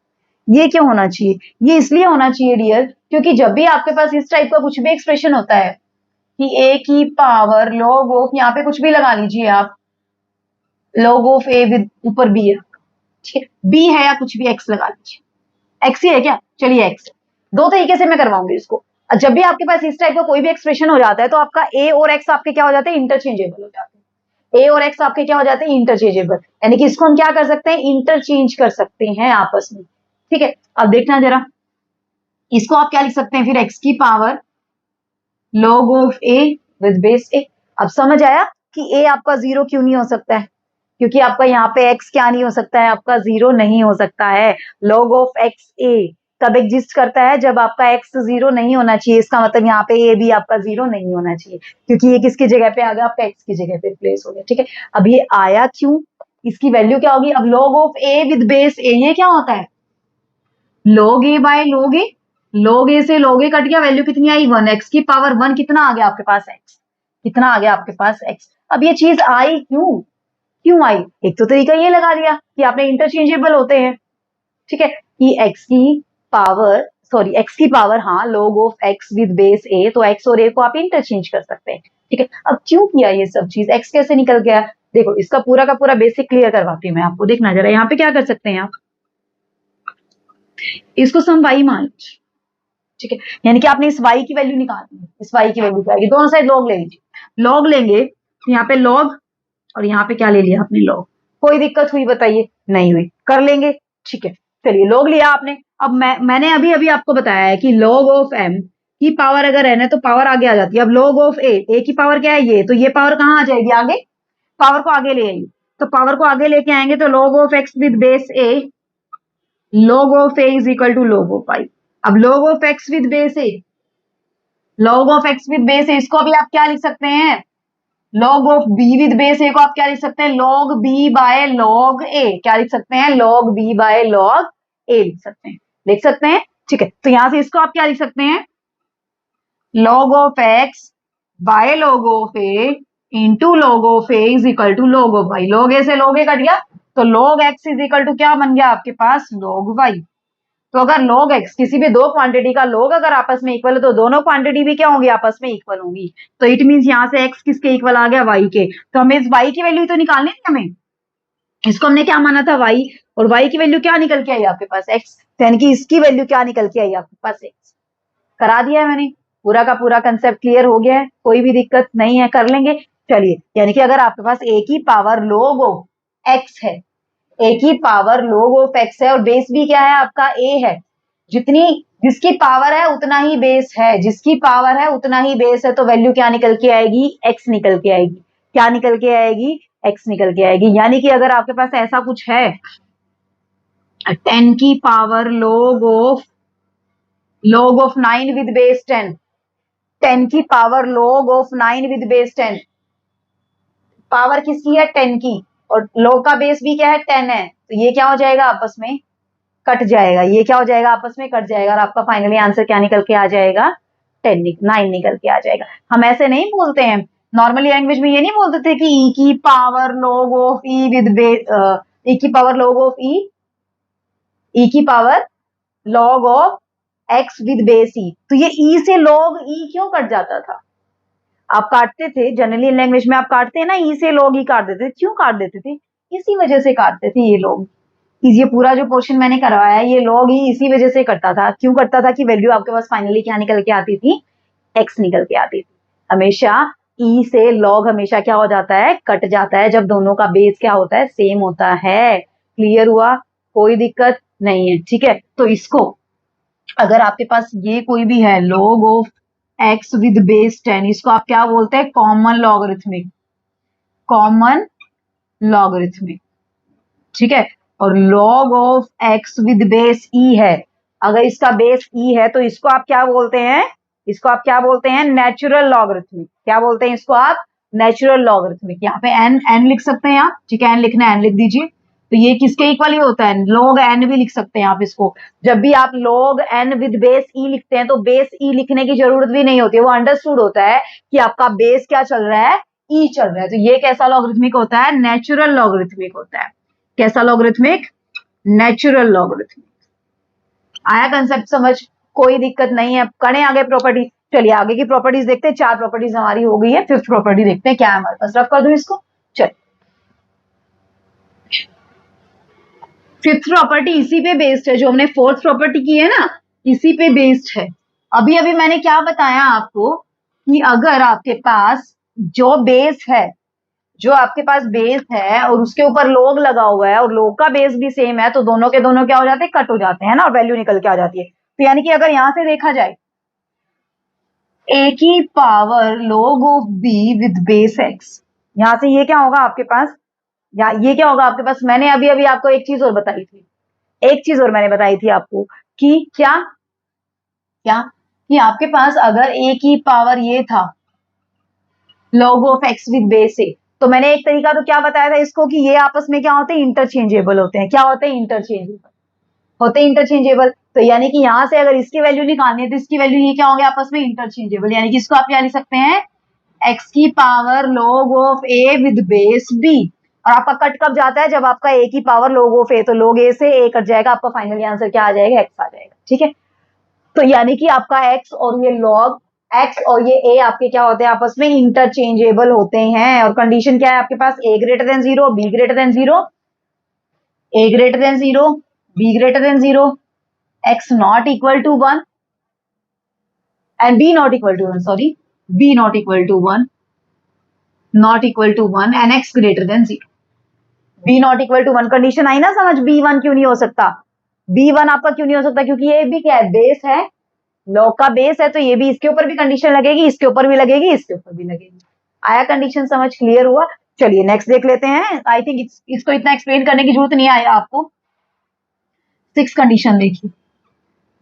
ये क्यों होना चाहिए, ये इसलिए होना चाहिए डियर, क्योंकि जब भी आपके पास इस टाइप का कुछ भी एक्सप्रेशन होता है कि a की पावर log ऑफ, यहाँ पे कुछ भी लगा लीजिए आप, log ऑफ a विद ऊपर b है, ठीक है, b है या कुछ भी x लगा लीजिए, x ही है क्या, चलिए x, दो तरीके से मैं करवाऊंगी इसको। जब भी आपके पास इस टाइप का कोई भी एक्सप्रेशन हो जाता है तो आपका a और x आपके क्या हो जाते हैं, इंटरचेंजेबल हो जाते हैं। ए और एक्स आपके क्या हो जाते हैं, इंटरचेंजेबल, यानी कि इसको हम क्या कर सकते हैं, इंटरचेंज कर सकते हैं आपस में। ठीक है, अब देखना जरा, इसको आप क्या लिख सकते हैं फिर, एक्स की power log of A with base ए। अब समझ आया कि ए आपका जीरो क्यों नहीं हो सकता है, क्योंकि आपका यहाँ पे x क्या नहीं हो सकता है, आपका जीरो नहीं हो सकता है। log ऑफ एक्स ए कब एग्जिस्ट करता है, जब आपका x जीरो नहीं होना चाहिए, इसका मतलब यहाँ पे a भी आपका जीरो नहीं होना चाहिए, क्योंकि ये किसकी जगह पे आ गया, आपका x की जगह पे प्लेस हो गया। ठीक है, अब ये आया क्यों, इसकी वैल्यू क्या होगी, अब log of a with base a, ये क्या होता है, log a by log a, log a से log a कट गया, वैल्यू कितनी आई 1, x की पावर 1 कितना आ गया आपके पास x, कितना आ गया आपके पास x। अब ये चीज आई क्यों, क्यों आई, एक तो तरीका ये लगा दिया कि आपने इंटरचेंजेबल होते हैं। ठीक है, कि x की पावर, सॉरी x की पावर, हाँ, log of x with base a, तो x और a को आप इंटरचेंज कर सकते हैं। ठीक है, अब क्यों किया ये सब चीज, x कैसे निकल गया, देखो इसका पूरा का पूरा बेसिक क्लियर करवाती हूँ मैं आपको, देखना जरा, यहाँ पे क्या कर सकते हैं आप, इसको सम y मान लीजिए। ठीक है, यानी कि आपने इस y की वैल्यू निकालनी है, इस y की वैल्यू क्या आएगी, दोनों साइड log ले लीजिए, log लेंगे तो यहाँ पे log, और यहाँ पे क्या ले लिया आपने, log, कोई दिक्कत हुई बताइए, नहीं हुई, कर लेंगे। ठीक है, चलिए log लिया आपने, अब मैंने अभी अभी आपको बताया है कि log ऑफ m की पावर अगर n है तो पावर आगे आ जाती है। अब log ऑफ a की पावर क्या है, ये, तो ये पावर कहाँ आ जाएगी, आगे, पावर को आगे ले आएंगे, तो पावर को आगे लेके आएंगे तो log of x with base a, log of a is equal to log of y। अब log of x with base a, log of x with base a, इसको अभी आप क्या लिख सकते हैं, log of b with base a को आप क्या लिख सकते हैं, log b by log a, क्या लिख सकते हैं, log b by log a लिख सकते हैं, लिख सकते हैं। ठीक है, तो यहां से इसको आप क्या लिख सकते हैं, log of x by log of a into log of a is equal to log of y, log a से log a कट गया, तो log x is equal to क्या बन गया आपके पास, log y। तो अगर log x, किसी भी दो क्वांटिटी का log अगर आपस में इक्वल है तो दोनों क्वांटिटी भी क्या होंगी, आपस में इक्वल होंगी, तो इट मींस यहाँ से x किसके इक्वल आ गया, y के, तो हमें इस y की वैल्यू तो निकालनी थी हमें, इसको हमने क्या माना था, y, और y की वैल्यू क्या निकल के आई आपके पास, x, यानी कि इसकी वैल्यू क्या निकल के आई आपके पास, x। करा दिया है मैंने, पूरा का पूरा कंसेप्ट क्लियर हो गया है, कोई भी दिक्कत नहीं है, कर लेंगे। चलिए, यानी कि अगर आपके पास a की पावर log ऑफ x है, a की पावर log ऑफ x है, और बेस भी क्या है आपका, a है, जितनी, जिसकी पावर है उतना ही बेस है, जिसकी पावर है उतना ही बेस है, तो वैल्यू क्या निकल के आएगी, x निकल के आएगी, क्या निकल के आएगी, x निकल के आएगी। यानी कि अगर आपके पास ऐसा कुछ है, 10 की power log of 9 with base 10, 10 की power log of 9 with base 10, power किसकी है, 10 की, और log का बेस भी क्या है, 10 है, तो ये क्या हो जाएगा, आपस में कट जाएगा, ये क्या हो जाएगा, आपस में कट जाएगा, और आपका फाइनली आंसर क्या निकल के आ जाएगा, 9 निकल के आ जाएगा। हम ऐसे नहीं बोलते हैं, नॉर्मली लैंग्वेज में ये नहीं बोलते थे कि e की power log of e with base, e की पावर log ऑफ e की power log of x with base e, तो ये e से log e क्यों कट जाता था, आप काटते थे जनरली लैंग्वेज में, आप काटते हैं ना, ई से log ही काट देते, क्यों काट देते थे, इसी वजह से काटते थे ये लोग, ये पूरा जो पोर्शन मैंने करवाया ये log ही इसी वजह से करता था, क्यों करता था, कि वैल्यू आपके पास फाइनली क्या निकल के आती थी, x निकल के आती थी। हमेशा e से log हमेशा क्या हो जाता है, कट जाता है, जब दोनों का बेस क्या होता है, सेम होता है। क्लियर हुआ, कोई दिक्कत नहीं है। ठीक है, तो इसको अगर आपके पास ये कोई भी है log of x with base 10, इसको आप क्या बोलते हैं, कॉमन लॉगरिथमिक, कॉमन लॉगरिथमिक। ठीक है, और log of x with base e है, अगर इसका बेस e है तो इसको आप क्या बोलते हैं, इसको आप क्या बोलते हैं, नेचुरल लॉगरिथमिक, क्या बोलते हैं इसको आप, नेचुरल लॉगरिथमिक। यहाँ पे n लिख सकते हैं आप, ठीक है, n लिखना है n लिख दीजिए, तो ये किसके इक्वल ही होता है, log n भी लिख सकते हैं आप इसको, जब भी आप log n with base e लिखते हैं तो बेस e लिखने की जरूरत भी नहीं होती है, वो अंडरस्टूड होता है कि आपका बेस क्या चल रहा है, e चल रहा है, तो ये कैसा लॉगरिथमिक होता है, नेचुरल लॉगरिथमिक होता है। कैसा लॉगरिथमिक, नेचुरल लॉगरिथमिक। आया कंसेप्ट समझ, कोई दिक्कत नहीं है, करें आगे प्रॉपर्टी। चलिए आगे की प्रॉपर्टीज देखते हैं, 4 प्रॉपर्टीज हमारी हो गई है, 5th प्रॉपर्टी देखते हैं क्या है हमारे पास, रफ कर दूं इसको, चल 5th प्रॉपर्टी इसी पे बेस्ड है, जो हमने 4th प्रॉपर्टी की है ना, इसी पे बेस्ड है। अभी अभी मैंने क्या बताया आपको, कि अगर आपके पास जो बेस है जो आपके पास बेस है और उसके ऊपर log लगा हुआ है और log का बेस भी सेम है, तो दोनों के दोनों क्या हो जाते हैं, कट हो जाते हैं ना, और वैल्यू निकल के आ जाती है। तो यानी कि अगर यहां से देखा जाए a की power log of b with base x, यहां से ये क्या होगा आपके पास, या ये क्या होगा आपके पास, मैंने अभी अभी आपको एक चीज और बताई थी, एक चीज और मैंने बताई थी आपको कि क्या क्या कि आपके पास अगर a की पावर ये था log of x with base a, तो मैंने एक तरीका तो क्या बताया था इसको कि ये आपस में क्या होते हैं, इंटरचेंजेबल होते हैं। क्या होते हैं, इंटरचेंजेबल होते हैं, इंटरचेंजेबल। तो यानी कि यहां से अगर इसकी वैल्यू निकालनी है तो इसकी वैल्यू ये क्या होंगे आपस में, इंटरचेंजेबल। यानी कि इसको आप क्या लिख सकते हैं, x की power log of a with base b। और आपका कट कब जाता है, जब आपका a की पावर log ऑफ a, तो log a से a कट जाएगा, आपका फाइनली आंसर क्या आ जाएगा, x आ जाएगा। ठीक है, तो यानी कि आपका x और ये log x और ये a आपके क्या होते हैं, आपस में इंटरचेंजेबल होते हैं। और कंडीशन क्या है आपके पास, a greater than 0, b greater than 0, a greater than 0, b greater than 0, x not equal to 1 and b not equal to 1, sorry, b not equal to 1, not equal to 1 and x greater than 0। b not equal to 1 condition आई ना समझ, b1 क्यों नहीं हो सकता, b1 आपका क्यों नहीं हो सकता, क्योंकि ये भी क्या है, बेस है, log का बेस है, तो ये भी इसके ऊपर भी कंडीशन लगेगी, इसके ऊपर भी लगेगी, इसके ऊपर भी लगेगी। आया कंडीशन समझ, क्लियर हुआ। चलिए नेक्स्ट देख लेते हैं। आई थिंक इसको इतना एक्सप्लेन करने की जरूरत नहीं है आपको। 6 कंडीशन देखिए,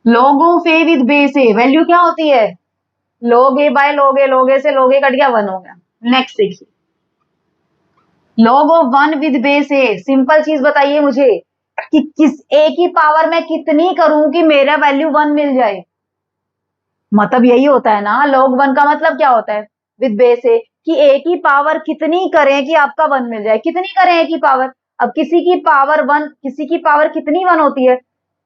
log of a with base a, value क्या होती है, log a by log a, log a से log a कट गया, 1 हो गया। नेक्स्ट देखिए, log of 1 with base a, simple चीज बताइए मुझे कि किस a की पावर में कितनी करूं कि मेरा वैल्यू 1 मिल जाए। मतलब यही होता है ना, log 1 का मतलब क्या होता है विद बेस a, कि a की पावर कितनी करें कि आपका 1 मिल जाए। कितनी करें a की पावर, अब किसी की पावर 1, किसी की पावर कितनी 1 होती है,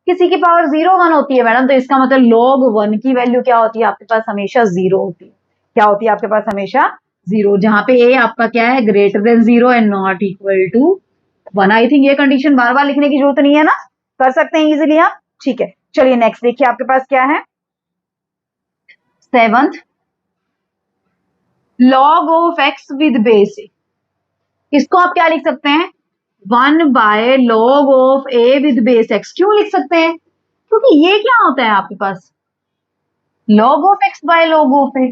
किसी की पावर 0 1 होती है मैडम, तो इसका मतलब log 1 की वैल्यू क्या होती है आपके पास, हमेशा 0 होती है। क्या होती है आपके पास, हमेशा 0, जहां पे a आपका क्या है, greater than 0 and not equal to 1। I think ये कंडीशन बार बार लिखने की जरूरत नहीं है ना, कर सकते हैं इजीली आप। ठीक है, चलिए नेक्स्ट देखिए आपके पास क्या है, 7th, log of x with base a, इसको आप क्या लिख सकते हैं, 1 by log of a with base x। क्यों लिख सकते हैं, क्योंकि ये क्या होता है आपके पास, log of x by log of a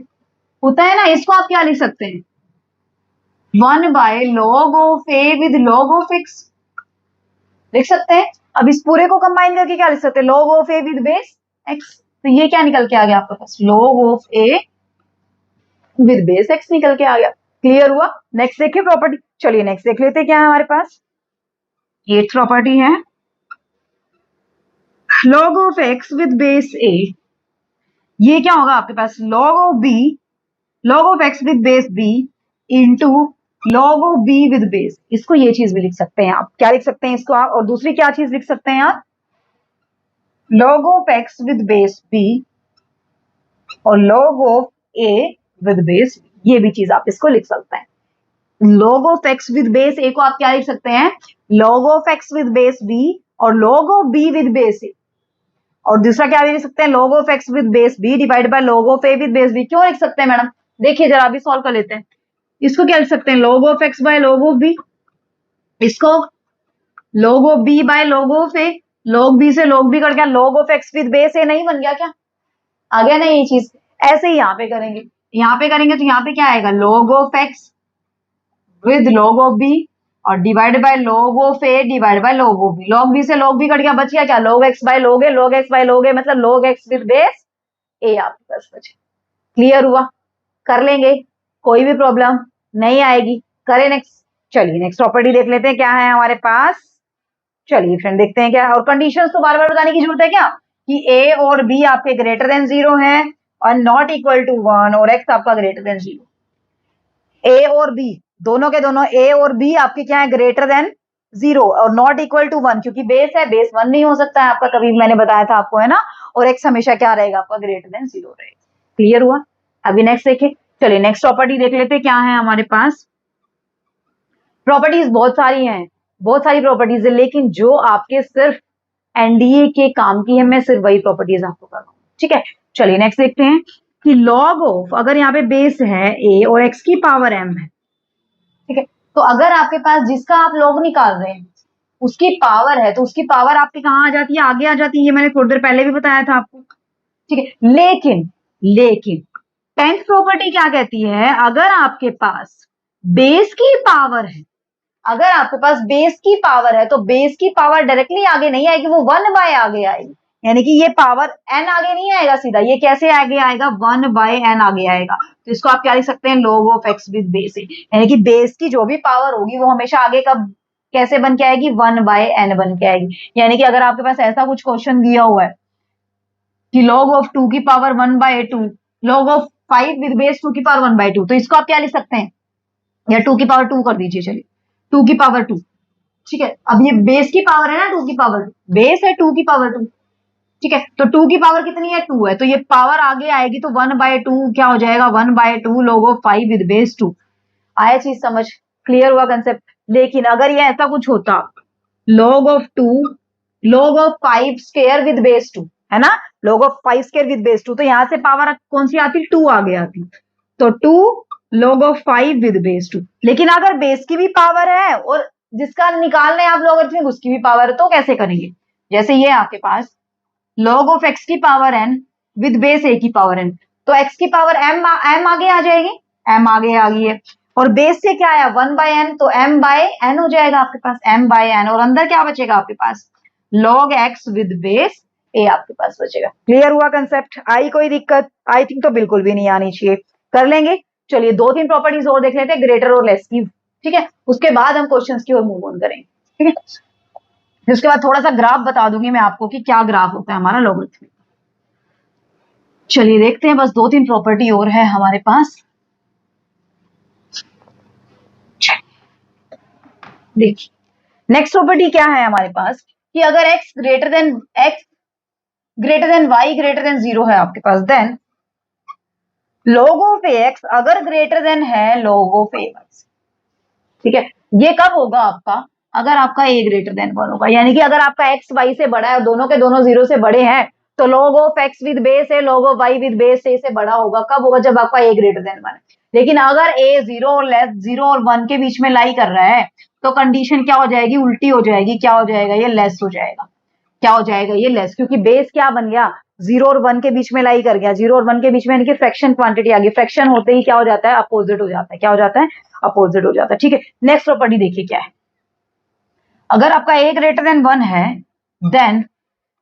होता है ना, इसको आप क्या लिख सकते हैं, 1 by log of a with log of x लिख सकते हैं। अब इस पूरे को कंबाइन करके क्या लिख सकते हैं, log of a with base x, तो ये क्या निकल के आ गया आपके पास, log of a with base x निकल के आ गया। क्लियर हुआ। नेक्स्ट देखिए प्रॉपर्टी, चलिए नेक्स्ट देख लेते हैं क्या है हमारे पास। 8th प्रॉपर्टी है, log of x with base a, ये क्या होगा आपके पास, log of b, log of x with base b into log of b with base. इसको ये चीज भी लिख सकते हैं आप, क्या लिख सकते हैं इसको आप, और दूसरी क्या चीज लिख सकते हैं आप, log of x with base b और log of a with base, ये भी चीज आप इसको लिख सकते हैं। log of x with base a को आप क्या लिख सकते हैं, log of x with base b और log of b with base a, और दूसरा क्या भी लिख सकते हैं, log of x with base b divide by log of a with base b। क्यों लिख सकते हैं मैडम, देखिए जरा अभी सॉल्व कर लेते हैं। इसको क्या लिख सकते हैं, log of x by log of b, इसको log of b by log of a, log b से log b कट गया, log of x with base a नहीं बन गया क्या, आ गया ना ये चीज। ऐसे ही यहाँ पे करेंगे, यहाँ पे करेंगे तो यहाँ पे क्या आएगा, log of x with log of b और divide by log of a divide by log of b, log b से log b कट गया, बच गया क्या, log x by log a, log x by log a मतलब log x with base a आपके पास बचे। क्लियर हुआ, कर लेंगे, कोई भी प्रॉब्लम नहीं आएगी, करें नेक्स्ट। चलिए नेक्स्ट प्रॉपर्टी देख लेते हैं क्या है हमारे पास। चलिए फ्रेंड देखते हैं क्या, और कंडीशंस तो बार बार बताने की जरूरत है क्या, कि a और b आपके ग्रेटर देन 0 है और नॉट इक्वल टू 1 और x आपका ग्रेटर देन 0। a और b दोनों के दोनों, a और b आपके क्या है, ग्रेटर देन 0 और नॉट इक्वल टू 1, क्योंकि बेस है, बेस 1 नहीं हो सकता है आपका, कभी मैंने बताया था आपको, है ना, और x हमेशा क्या रहेगा आपका, ग्रेटर देन 0 रहेगा। क्लियर हुआ। अभी नेक्स्ट देखिए, चलिए नेक्स्ट प्रॉपर्टी देख लेते हैं क्या है हमारे पास। प्रॉपर्टीज बहुत सारी हैं, बहुत सारी प्रॉपर्टीज है, लेकिन जो आपके सिर्फ एनडीए के काम की है, मैं सिर्फ वही प्रॉपर्टीज आपको कर रहा हूँ। ठीक है, चलिए नेक्स्ट देखते हैं कि log ऑफ, अगर यहाँ पे बेस है a और x की पावर m है, ठीक है, तो अगर आपके पास जिसका आप log निकाल रहे हैं उसकी पावर है तो उसकी पावर आपकी कहाँ आ जाती है, आगे आ जाती है। ये मैंने थोड़ी देर पहले भी बताया था आपको, ठीक है। लेकिन लेकिन 10th प्रॉपर्टी क्या कहती है, अगर आपके पास बेस की पावर है, अगर आपके पास बेस की पावर है तो बेस की पावर डायरेक्टली आगे नहीं आएगी, वो 1 बाय आगे आएगी। यानी कि ये पावर n आगे नहीं आएगा सीधा, ये कैसे आगे आएगा, 1 बाय n आगे आएगा। तो इसको आप क्या लिख सकते हैं, log of x with base है। यानी कि बेस की जो भी पावर होगी वो हमेशा आगे कब कैसे बन के आएगी, 1 बाय n बन के आएगी। यानी कि अगर आपके पास ऐसा कुछ क्वेश्चन दिया हुआ है कि log ऑफ 2 की power 1 by 2, log of 5 with base 2 की पावर 1 बाय 2, तो इसको आप क्या लिख सकते हैं, या 2 की पावर 2 कर दीजिए, चलिए 2 की पावर 2, ठीक है। अब ये बेस की पावर है ना 2 की पावर 2, बेस है 2 की पावर 2, ठीक है। तो 2 की पावर कितनी है, 2 है, तो ये पावर आगे आएगी तो 1 बाय 2 क्या हो जाएगा, 1 by 2 log of 5 with base 2। आया चीज समझ, क्लियर हुआ कंसेप्ट। लेकिन अगर ये ऐसा कुछ होता, log of 2 log of 5 square with base 2, है ना, log of 5 square with base 2, तो यहां से पावर कौन सी आती, 2 आगे आती, तो 2 log ऑफ 5 विद बेस 2। लेकिन अगर बेस की भी पावर है और जिसका निकाल रहे हैं आप लॉगरिथमिक उसकी भी पावर है, तो कैसे करेंगे, जैसे ये आपके पास log ऑफ x की power n with base a की पावर n, तो x की पावर m आगे आ जाएगी, m आगे आ गई है, और बेस से क्या आया 1 बाय n, तो m बाय n हो जाएगा आपके पास, m बाय n, और अंदर क्या बचेगा आपके पास, log x with base a आपके पास बचेगा। क्लियर हुआ कंसेप्ट, आई कोई दिक्कत, आई थिंक तो बिल्कुल भी नहीं आनी चाहिए, कर लेंगे। चलिए 2-3 प्रॉपर्टीज और देख लेते हैं, ग्रेटर और लेस की, ठीक है, उसके बाद हम क्वेश्चंस की ओर मूव ऑन करेंगे, ठीक है। फिर उसके बाद थोड़ा सा ग्राफ बता दूंगी मैं आपको कि क्या ग्राफ होता है हमारा लॉगरिथमिक। चलिए देखते हैं, बस 2-3 प्रॉपर्टी और है हमारे पास। देखिए नेक्स्ट प्रॉपर्टी क्या है हमारे पास, कि अगर x greater then y greater than 0 है आपके पास, देन log ऑफ ax अगर ग्रेटर देन है log ऑफ ay, ठीक है। ये कब होगा आपका, अगर आपका a ग्रेटर देन 1 होगा, यानी कि अगर आपका x y से बड़ा है, दोनों के दोनों 0 से बड़े हैं, तो log of x with base है log of y with base a से बड़ा होगा, कब होगा, जब आपका a ग्रेटर देन 1 है। लेकिन अगर a 0 और लेस 0 और 1 के बीच में लाई कर रहा है, तो कंडीशन क्या हो जाएगी, उल्टी हो जाएगी, क्या हो जाएगा, ये लेस हो जाएगा, क्या हो जाएगा, ये लेस, क्योंकि बेस क्या बन गया, 0 और 1 के बीच में लाई कर गया, 0 और 1 के बीच में, यानी कि फ्रैक्शन क्वांटिटी आ गई, फ्रैक्शन होते ही क्या हो जाता है, अपोजिट हो जाता है, क्या हो जाता है, अपोजिट हो जाता है, ठीक है। नेक्स्ट प्रॉपर्टी देखिए क्या है, अगर आपका a ग्रेटर देन 1 है, then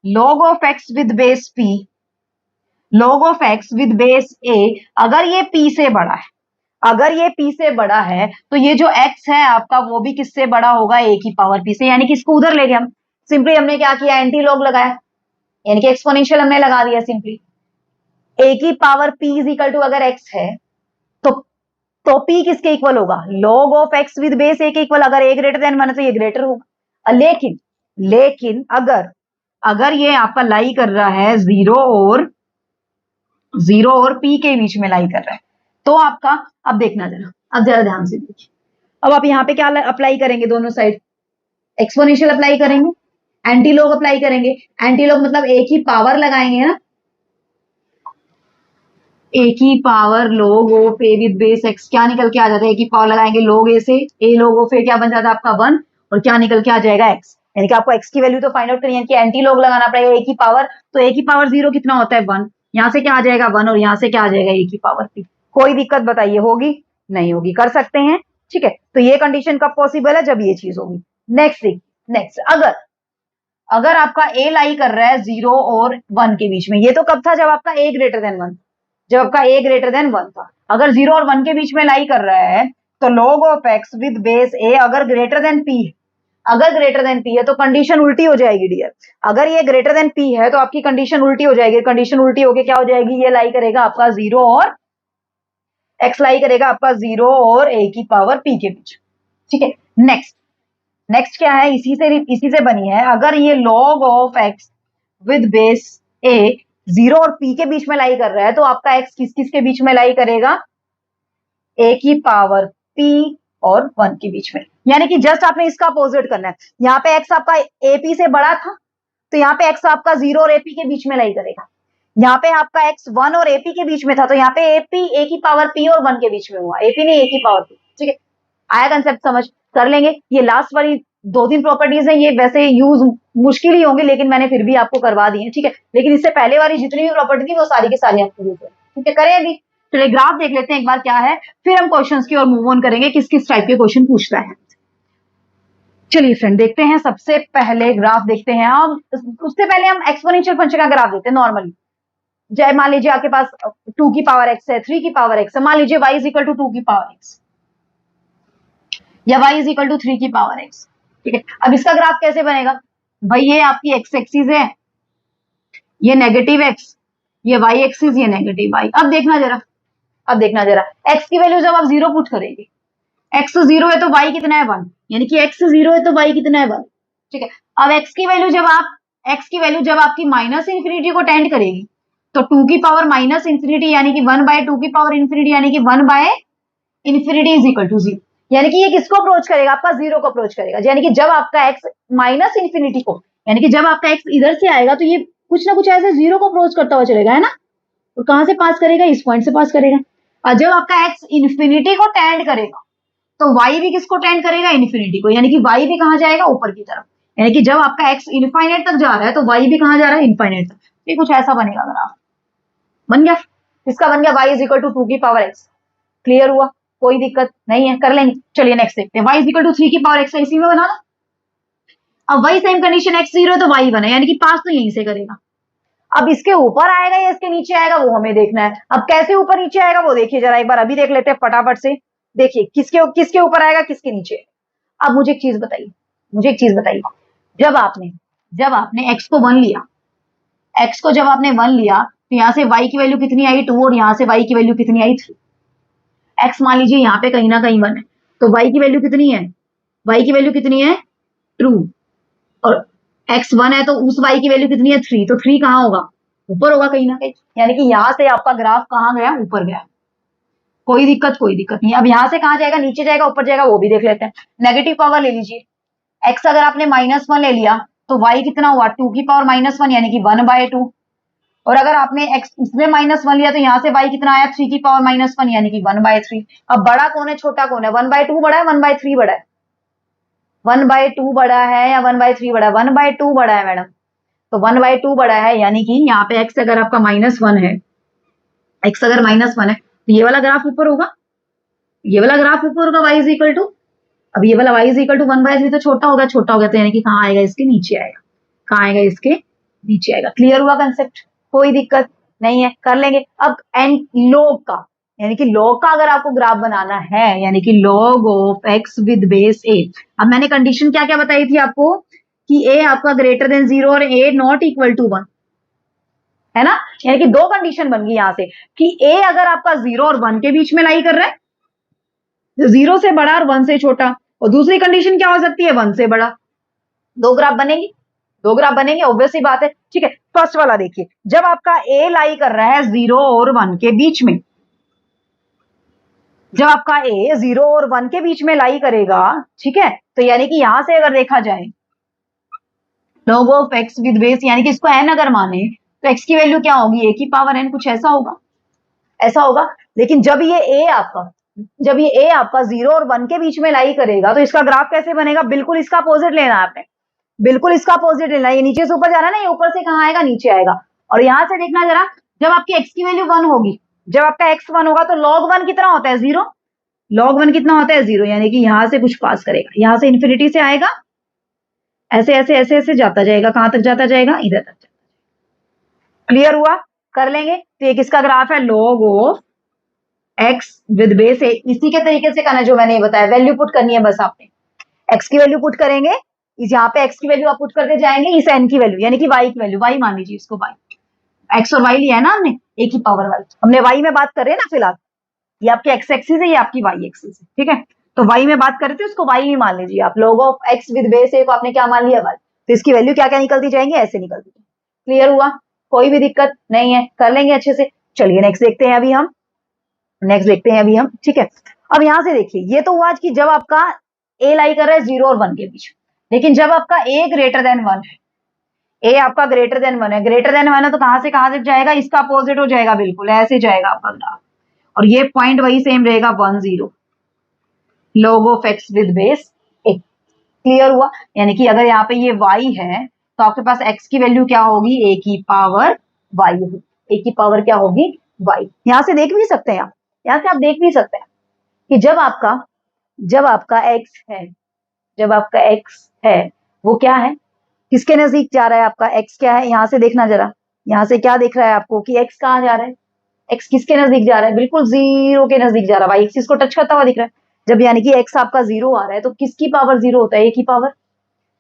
log of x with base p, log of x with base a, अगर ये p से बड़ा है, अगर ये p से बड़ा है, तो ये जो x है आपका वो भी किससे बड़ा होगा, a की पावर p से, यानी कि इसको उधर ले गए हम, सिंपली हमने क्या किया, एंटी लॉग लगाया, यानी कि एक्सपोनेंशियल हमने लगा दिया सिंपली, a की power p is equal to अगर x है, तो p किसके इक्वल होगा, log of x with base a के इक्वल, अगर a ग्रेटर देन 1 है तो ये ग्रेटर होगा। लेकिन अगर ये आपका लाई कर रहा है 0 और p के बीच में लाई कर रहा है, तो आपका, अब देखना जरा, अब जरा ध्यान से देखिए, अब आप यहाँ पे क्या अप्लाई करेंगे, दोनों साइड एक्सपोनेंशियल अप्लाई करेंगे, एंटी लॉग अप्लाई करेंगे, एंटी लॉग मतलब a की पावर लगाएंगे ना, a की power log of a with base x, क्या निकल के आ जाता है, a की पावर लगाएंगे log a से, a log ऑफ a क्या बन जाता है आपका 1, और क्या निकल के आ जाएगा x, यानी कि आपको x की वैल्यू तो फाइंड आउट करनी है, कि एंटी लॉग लगाना पड़ेगा a की पावर, तो a की पावर 0 कितना होता है 1, यहां से क्या आ जाएगा 1, और यहां से क्या आ जाएगा a की पावर p। कोई दिक्कत बताइए, होगी नहीं होगी, कर सकते हैं, ठीक है। तो ये कंडीशन कब पॉसिबल है, जब ये चीज होगी। नेक्स्ट अगर आपका a लाई कर रहा है 0 और 1 के बीच में, ये तो कब था, जब आपका a ग्रेटर देन 1, जब आपका a ग्रेटर देन 1 था, अगर 0 और 1 के बीच में लाई कर रहा है, तो log of x with base a अगर ग्रेटर देन p, अगर ग्रेटर देन p है तो कंडीशन उल्टी हो जाएगी डियर, अगर ये ग्रेटर देन p है तो आपकी कंडीशन उल्टी हो जाएगी, कंडीशन उल्टी होके क्या हो जाएगी, ये लाई करेगा आपका 0 और x लाई करेगा आपका 0 और a की पावर p के बीच, ठीक है। नेक्स्ट क्या है, इसी से बनी है, अगर ये log of x with base a 0 और p के बीच में लाई कर रहा है, तो आपका x किस किस के बीच में लाई करेगा, a की पावर p और 1 के बीच में, यानी कि जस्ट आपने इसका अपोजिट करना है, यहाँ पे x आपका ap से बड़ा था, तो यहाँ पे x आपका 0 और ap के बीच में लाई करेगा, यहाँ पे आपका x 1 और ap के बीच में था, तो यहाँ पे ap a की पावर p और 1 के बीच में हुआ, ap नहीं a की पावर p, ठीक है। आया कंसेप्ट समझ? कर लेंगे। ये लास्ट वाली 2-3 प्रॉपर्टीज हैं, ये वैसे यूज मुश्किल ही होंगे, लेकिन मैंने फिर भी आपको करवा दी है, ठीक है। लेकिन इससे पहले वाली जितनी भी प्रॉपर्टी थी वो सारी की सारी आपको यूज है, ठीक है। करें अभी, चलिए ग्राफ देख लेते हैं एक बार क्या है, फिर हम क्वेश्चंस की ओर मूव ऑन करेंगे, किस किस टाइप के क्वेश्चन पूछता है। चलिए फ्रेंड देखते हैं, सबसे पहले ग्राफ देखते हैं हम। उससे पहले हम एक्सपोनेंशियल फंक्शन का ग्राफ देखते हैं नॉर्मली। जय मान लीजिए आपके पास 2 की पावर x है, 3 की पावर x है, मान लीजिए y इज इक्वल टू 2 की पावर x या y इज इक्वल टू 3 की पावर x, ठीक है। अब इसका ग्राफ कैसे बनेगा भाई, ये आपकी x एक्सिस है, ये नेगेटिव x, ये y एक्सिस, ये नेगेटिव y। अब देखना जरा, अब देखना जरा, x की वैल्यू जब आप 0 पुट करेंगे, x 0 है तो y कितना है 1, यानी कि x 0 है तो y कितना है 1, ठीक है। अब x की वैल्यू जब आपकी माइनस इंफिनिटी को टेंड करेगी, तो 2 की पावर माइनस इंफिनिटी यानी कि 1/2 की पावर इंफिनिटी यानी कि 1/इंफिनिटी इज इक्वल टू 0, यानी कि ये किसको अप्रोच करेगा, आपका 0 को अप्रोच करेगा। यानी कि जब आपका x माइनस इंफिनिटी को, यानी कि जब आपका x इधर से आएगा तो ये कुछ ना कुछ ऐसे 0 को अप्रोच करता हुआ चलेगा, है ना। और कहां से पास करेगा, इस पॉइंट से पास करेगा। और जब आपका x इंफिनिटी को टेंड करेगा तो y भी किसको टेंड करेगा, इंफिनिटी को, यानी कि y भी कहां जाएगा, ऊपर की तरफ। यानी कि जब आपका x इनफाइनाइट तक जा रहा है तो y भी कहां जा रहा है, इनफाइनाइट तक। ये कुछ ऐसा बनेगा ग्राफ, बन गया। इसका बन गया y इज इक्वल टू 2 की पावर x। क्लियर हुआ, कोई दिक्कत नहीं है, कर लेंगे। चलिए नेक्स्ट देखते हैं, y इज इक्वल टू 3 की पावर x, इसी में बनाना। अब वही सेम कंडीशन, x 0 है तो y 1 है, यानी कि पास तो यहीं से करेगा। अब इसके ऊपर आएगा या इसके नीचे आएगा वो हमें देखना है। अब कैसे ऊपर नीचे आएगा वो देखिए जरा एक बार, अभी देख लेते हैं फटाफट से। देखिए किसके ऊपर आएगा, किसके नीचे। अब मुझे एक चीज बताइए, जब आपने x को 1 लिया, x को जब आपने 1 लिया तो यहां से y की वैल्यू कितनी आई 2, और यहां से y की वैल्यू कितनी आई 3। x मान लीजिए यहाँ पे कहीं ना कहीं 1 है, तो y की वैल्यू कितनी है, y की वैल्यू कितनी है 2, और x 1 है तो उस y की वैल्यू कितनी है 3, तो 3 कहाँ होगा, ऊपर होगा कहीं ना कहीं। यानी कि यहां से आपका ग्राफ कहाँ गया, ऊपर गया। कोई दिक्कत नहीं। अब यहां से कहाँ जाएगा, नीचे जाएगा ऊपर जाएगा, वो भी देख लेते हैं। नेगेटिव पावर ले लीजिए, x अगर आपने -1 ले लिया तो y कितना हुआ 2 की पावर -1 यानी कि 1/2, और अगर आपने x इसमें -1 लिया तो यहाँ से y कितना आया 3 की पावर -1 यानी कि 1/3। अब बड़ा कौन है छोटा कौन है, 1/2 बड़ा है 1/3 बड़ा है, 1/2 बड़ा है या 1/3 बड़ा है, 1/2 बड़ा है मैडम। तो 1/2 बड़ा है, यानी कि यहाँ पे x अगर आपका -1 है, x अगर -1 है तो ये वाला ग्राफ ऊपर होगा, ये वाला ग्राफ ऊपर होगा, y इज इक्वल टू, अब ये वाला y इज इक्वल टू 1/3 तो छोटा होगा तो यानी कि कहाँ आएगा, इसके नीचे आएगा। कहाँ आएगा, इसके नीचे आएगा। क्लियर हुआ कंसेप्ट, कोई दिक्कत नहीं है, कर लेंगे। अब एंड लॉग का, यानी कि लॉग का अगर आपको ग्राफ बनाना है, यानी कि log of x with base a। अब मैंने कंडीशन क्या क्या बताई थी आपको, कि a आपका ग्रेटर देन 0 और a नॉट इक्वल टू 1, है ना। यानी कि दो कंडीशन बन गई यहां से, कि a अगर आपका 0 और 1 के बीच में लाई कर रहा है, 0 से बड़ा और 1 से छोटा, और दूसरी कंडीशन क्या हो सकती है, 1 से बड़ा। दो ग्राफ बनेंगे, ऑब्वियसली बात है, ठीक है। फर्स्ट वाला देखिए, जब आपका a लाई कर रहा है 0 और 1 के बीच में, जब आपका a 0 और 1 के बीच में लाई करेगा, ठीक है, तो यानी कि यहां से अगर देखा जाए log of x with base, यानी कि इसको n अगर माने तो x की वैल्यू क्या होगी, a की पावर n, कुछ ऐसा होगा। लेकिन जब ये a आपका 0 और 1 के बीच में लाई करेगा तो इसका ग्राफ कैसे बनेगा, बिल्कुल इसका अपोजिट लेना है आपने, बिल्कुल इसका अपोजिट लेना है। ये नीचे से ऊपर जा रहा है ना, ये ऊपर से कहाँ आएगा, नीचे आएगा। और यहां से देखना जरा, जब आपकी x की वैल्यू 1 होगी, जब आपका x 1 होगा तो log 1 कितना होता है 0, log 1 कितना होता है 0, यानी कि यहां से कुछ पास करेगा, यहां से इंफिनिटी से आएगा, ऐसे जाता जाएगा, कहां तक जाता जाएगा, इधर तक जाता। क्लियर हुआ, कर लेंगे। तो ये किसका ग्राफ है, log of x with base a। इसी के तरीके से करना जो मैंने बताया, वैल्यू पुट करनी है बस आपने, x की वैल्यू पुट करेंगे, इस यहाँ पे x की वैल्यू आप पुट करते जाएंगे, इस n की वैल्यू यानी कि y की वैल्यू, y मान लीजिए इसको, y x और y लिया है ना हमने, a की पावर y, हमने y में बात कर रहे हैं ना फिलहाल, ये आपकी x एक्सिस है, ये आपकी y एक्सिस है, ठीक है। तो y में बात कर रहे थे, उसको y ही मान लीजिए आप। log of x with base a को आपने क्या मान लिया, y। तो इसकी वैल्यू क्या क्या निकलती जाएंगी, ऐसे निकलती जाएंगी। क्लियर हुआ, कोई भी दिक्कत नहीं है, कर लेंगे अच्छे से। चलिए नेक्स्ट देखते हैं अभी हम, ठीक है। अब यहां से देखिए, ये तो हुआ कि जब आपका a लाई कर रहा है 0 और 1 के बीच, लेकिन जब आपका a ग्रेटर देन 1 है, a आपका ग्रेटर देन 1 है, तो कहां से कहां तक जाएगा, इसका अपोजिट हो जाएगा, बिल्कुल ऐसे जाएगा आपका ग्राफ, और ये पॉइंट वही सेम रहेगा 1 0, log of x with base a। Clear हुआ? यानी कि अगर यहाँ पे ये y है तो आपके पास x की वैल्यू क्या होगी, a की पावर y होगी। a की पावर क्या होगी, y। यहां से देख भी सकते हैं आप, यहां से आप देख भी सकते हैं कि जब आपका x है, जब आपका x है वो क्या है, किसके नजदीक जा रहा है आपका x, क्या है, यहां से देखना जरा, यहां से क्या दिख रहा है आपको कि x कहां जा रहा है, x किसके नजदीक जा रहा है, बिल्कुल जीरो के नजदीक जा रहा है, y एक्सिस को टच करता हुआ दिख रहा है। जब यानी कि x आपका जीरो आ रहा है तो किसकी पावर जीरो होता है, a की पावर।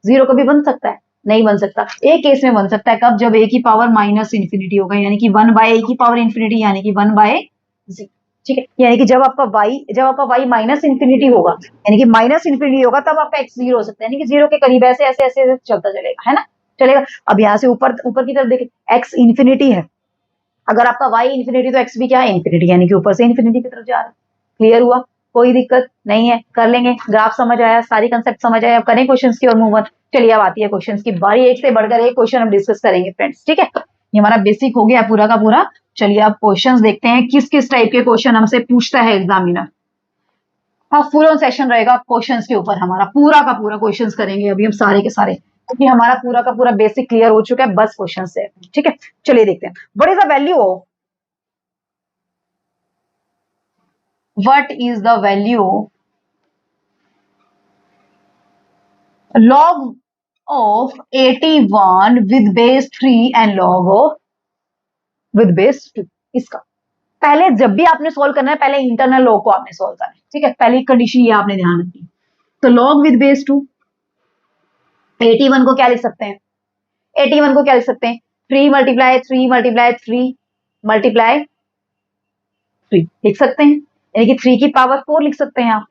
जीरो कभी बन सकता है, नहीं बन सकता। एक केस में बन सकता है, कब, जब a की पावर माइनस इन्फिनिटी होगा, यानी कि 1/a की पावर इन्फिनिटी, यानी कि 1/0। ठीक है, यानी कि जब आपका y माइनस इन्फिनिटी होगा, यानी कि माइनस इन्फिनिटी होगा, तब आपका x जीरो हो सकता है, यानी कि जीरो के करीब ऐसे ऐसे ऐसे ऐसे चलता चलेगा, है ना, चलेगा। अब यहाँ से ऊपर ऊपर की तरफ देखिए, x इन्फिनिटी है, अगर आपका y इन्फिनिटी तो x भी क्या है, इन्फिनिटी, यानी कि ऊपर से इन्फिनिटी की तरफ जा रहा है। क्लियर हुआ? कोई दिक्कत नहीं है, कर लेंगे। ग्राफ समझ आया, सारी कंसेप्ट समझ आया, अब करें क्वेश्चंस की और मूव ऑन। चलिए अब आती है क्वेश्चंस की बारी, एक से बढ़कर एक क्वेश्चन हम डिस्कस करेंगे फ्रेंड्स, ठीक है। ये हमारा बेसिक हो गया पूरा का पूरा। चलिए अब क्वेश्चंस देखते हैं, किस किस टाइप के क्वेश्चन हमसे पूछता है एग्जामिनर। हाँ, फुल ऑन सेशन रहेगा क्वेश्चंस के ऊपर, हमारा पूरा का पूरा क्वेश्चंस करेंगे अभी हम सारे के सारे, क्योंकि हमारा पूरा का पूरा बेसिक क्लियर हो चुका है, बस क्वेश्चन से, ठीक है। चलिए देखते हैं, what is the value of, what is the value log of 81 with base 3 and log of with base 2। इसका पहले जब भी आपने सॉल्व करना है, पहले इंटरनल लॉग को आपने सॉल्व करना है, ठीक है। पहली कंडीशन ये आपने ध्यान रखनी। तो log with base 2, 81 को क्या लिख सकते हैं, 81 को क्या लिख सकते हैं, 3 मल्टीप्लाई 3 मल्टीप्लाई 3 मल्टीप्लाई 3 लिख सकते हैं, यानी कि 3 की पावर 4 लिख सकते हैं आप।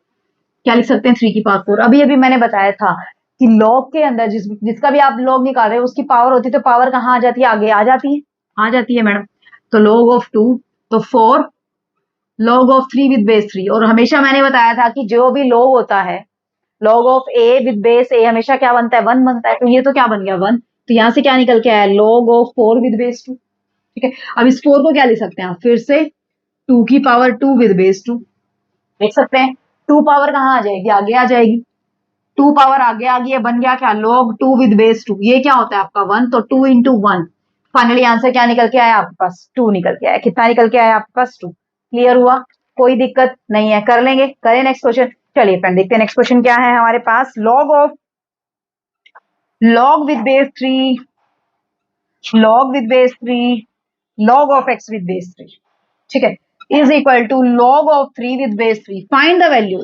क्या लिख सकते हैं, 3 की पावर 4। अभी अभी मैंने बताया था कि लॉग के अंदर जिसका भी आप लॉग निकाल रहे हो उसकी पावर होती है, तो पावर कहाँ आ जाती है, आगे आ जाती है, आ जाती है मैडम। तो लॉग ऑफ 2 तो 4, लॉग ऑफ 3 विद बेस 3। और हमेशा मैंने बताया था कि जो भी लॉग होता है, log of a with base a हमेशा क्या बनता है, 1 बनता है। तो ये तो क्या बन गया, 1। तो यहां से क्या निकल के आया, लॉग ऑफ 4 विद बेस 2। ठीक है, अब इस 4 को क्या लिख सकते हैं आप, फिर से 2 की पावर 2 विद बेस 2 लिख सकते हैं। 2 पावर कहाँ आ जाएगी, आगे आ जाएगी, 2 पावर आगे आ गई है, बन गया क्या, log 2 विद बेस 2। ये क्या होता है आपका 1, तो 2 इंटू 1। फाइनली आंसर क्या निकल के आया आपके पास, 2 निकल के आया। कितना निकल के आया आपके पास, 2। क्लियर हुआ? कोई दिक्कत नहीं है, कर लेंगे। करें नेक्स्ट क्वेश्चन। चलिए फ्रेंड देखते हैं नेक्स्ट क्वेश्चन क्या है हमारे पास। log with base 3, log with base 3, log of x with base 3, ठीक है, is equal to log of 3 with base 3। Find the value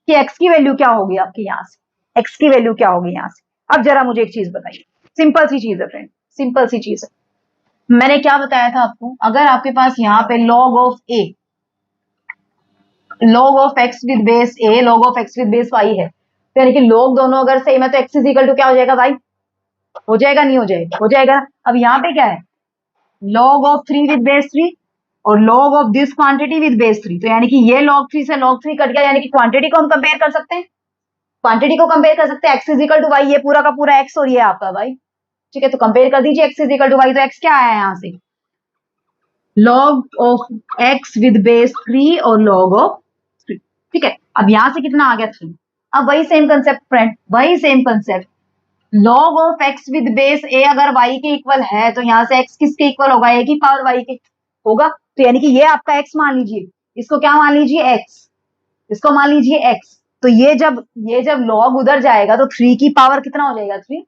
कि x की वैल्यू क्या होगी आपकी, यहां से x की वैल्यू क्या होगी यहां से। अब जरा मुझे एक चीज बताइए, सिंपल सी चीज है फ्रेंड, सिंपल सी चीज है। मैंने क्या बताया था आपको, अगर आपके पास यहाँ पे log of a, log of x with base a, log of x with base y है, तो यानी कि log दोनों अगर सेम है तो x इज इक्वल टू क्या हो जाएगा, y। हो जाएगा, नहीं हो जाएगा, हो जाएगा। अब यहाँ पे क्या है, log ऑफ 3 विद बेस 3 और log of this quantity with base 3। तो यानी कि ये log 3 से log 3 कट गया, यानी कि क्वांटिटी को हम कंपेयर कर सकते हैं, क्वांटिटी को कंपेयर कर सकते हैं। x is equal to y, ये पूरा का पूरा x और ये आपका y, ठीक है। तो कंपेयर कर दीजिए, x is equal to y, तो x क्या आया यहाँ से, log of x with base 3 और log ऑफ 3, ठीक है। अब यहां से कितना आ गया, 3। अब वही सेम कंसेप्ट फ्रेंड, वही same concept, log of x with base a अगर y के इक्वल है तो यहाँ से x किसके इक्वल होगा, a की पावर y के होगा। तो यानी कि ये आपका x मान लीजिए, इसको क्या मान लीजिए, x, इसको मान लीजिए x। तो ये जब लॉग उधर जाएगा तो 3 की पावर कितना हो जाएगा, 3।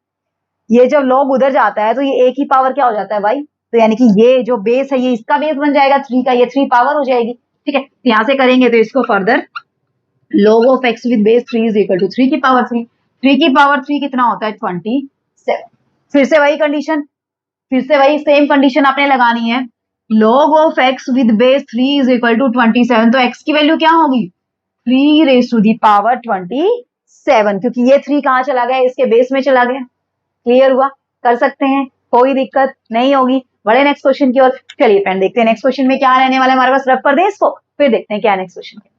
ये जब लॉग उधर जाता है तो ये a की पावर क्या हो जाता है, y। तो यानी कि ये जो बेस है ये इसका बेस बन जाएगा 3 का, ये 3 पावर हो जाएगी, ठीक है। तो यहां से करेंगे तो इसको further, log of x with base 3 is equal to 3 की पावर 3। 3 की पावर 3 कितना होता है, 27। फिर से वही कंडीशन, फिर से वही सेम कंडीशन आपने लगानी है, log of x with base 3 is equal to 27। तो x की वैल्यू क्या होगी, 3 रेज टू दी पावर 27, क्योंकि ये 3 कहां चला गया, इसके बेस में चला गया। क्लियर हुआ? कर सकते हैं, कोई दिक्कत नहीं होगी। बड़े नेक्स्ट क्वेश्चन की ओर। चलिए फ्रेंड देखते हैं नेक्स्ट क्वेश्चन में क्या रहने वाला है हमारे पास, रब कर दे इसको, फिर देखते हैं क्या नेक्स्ट क्वेश्चन है।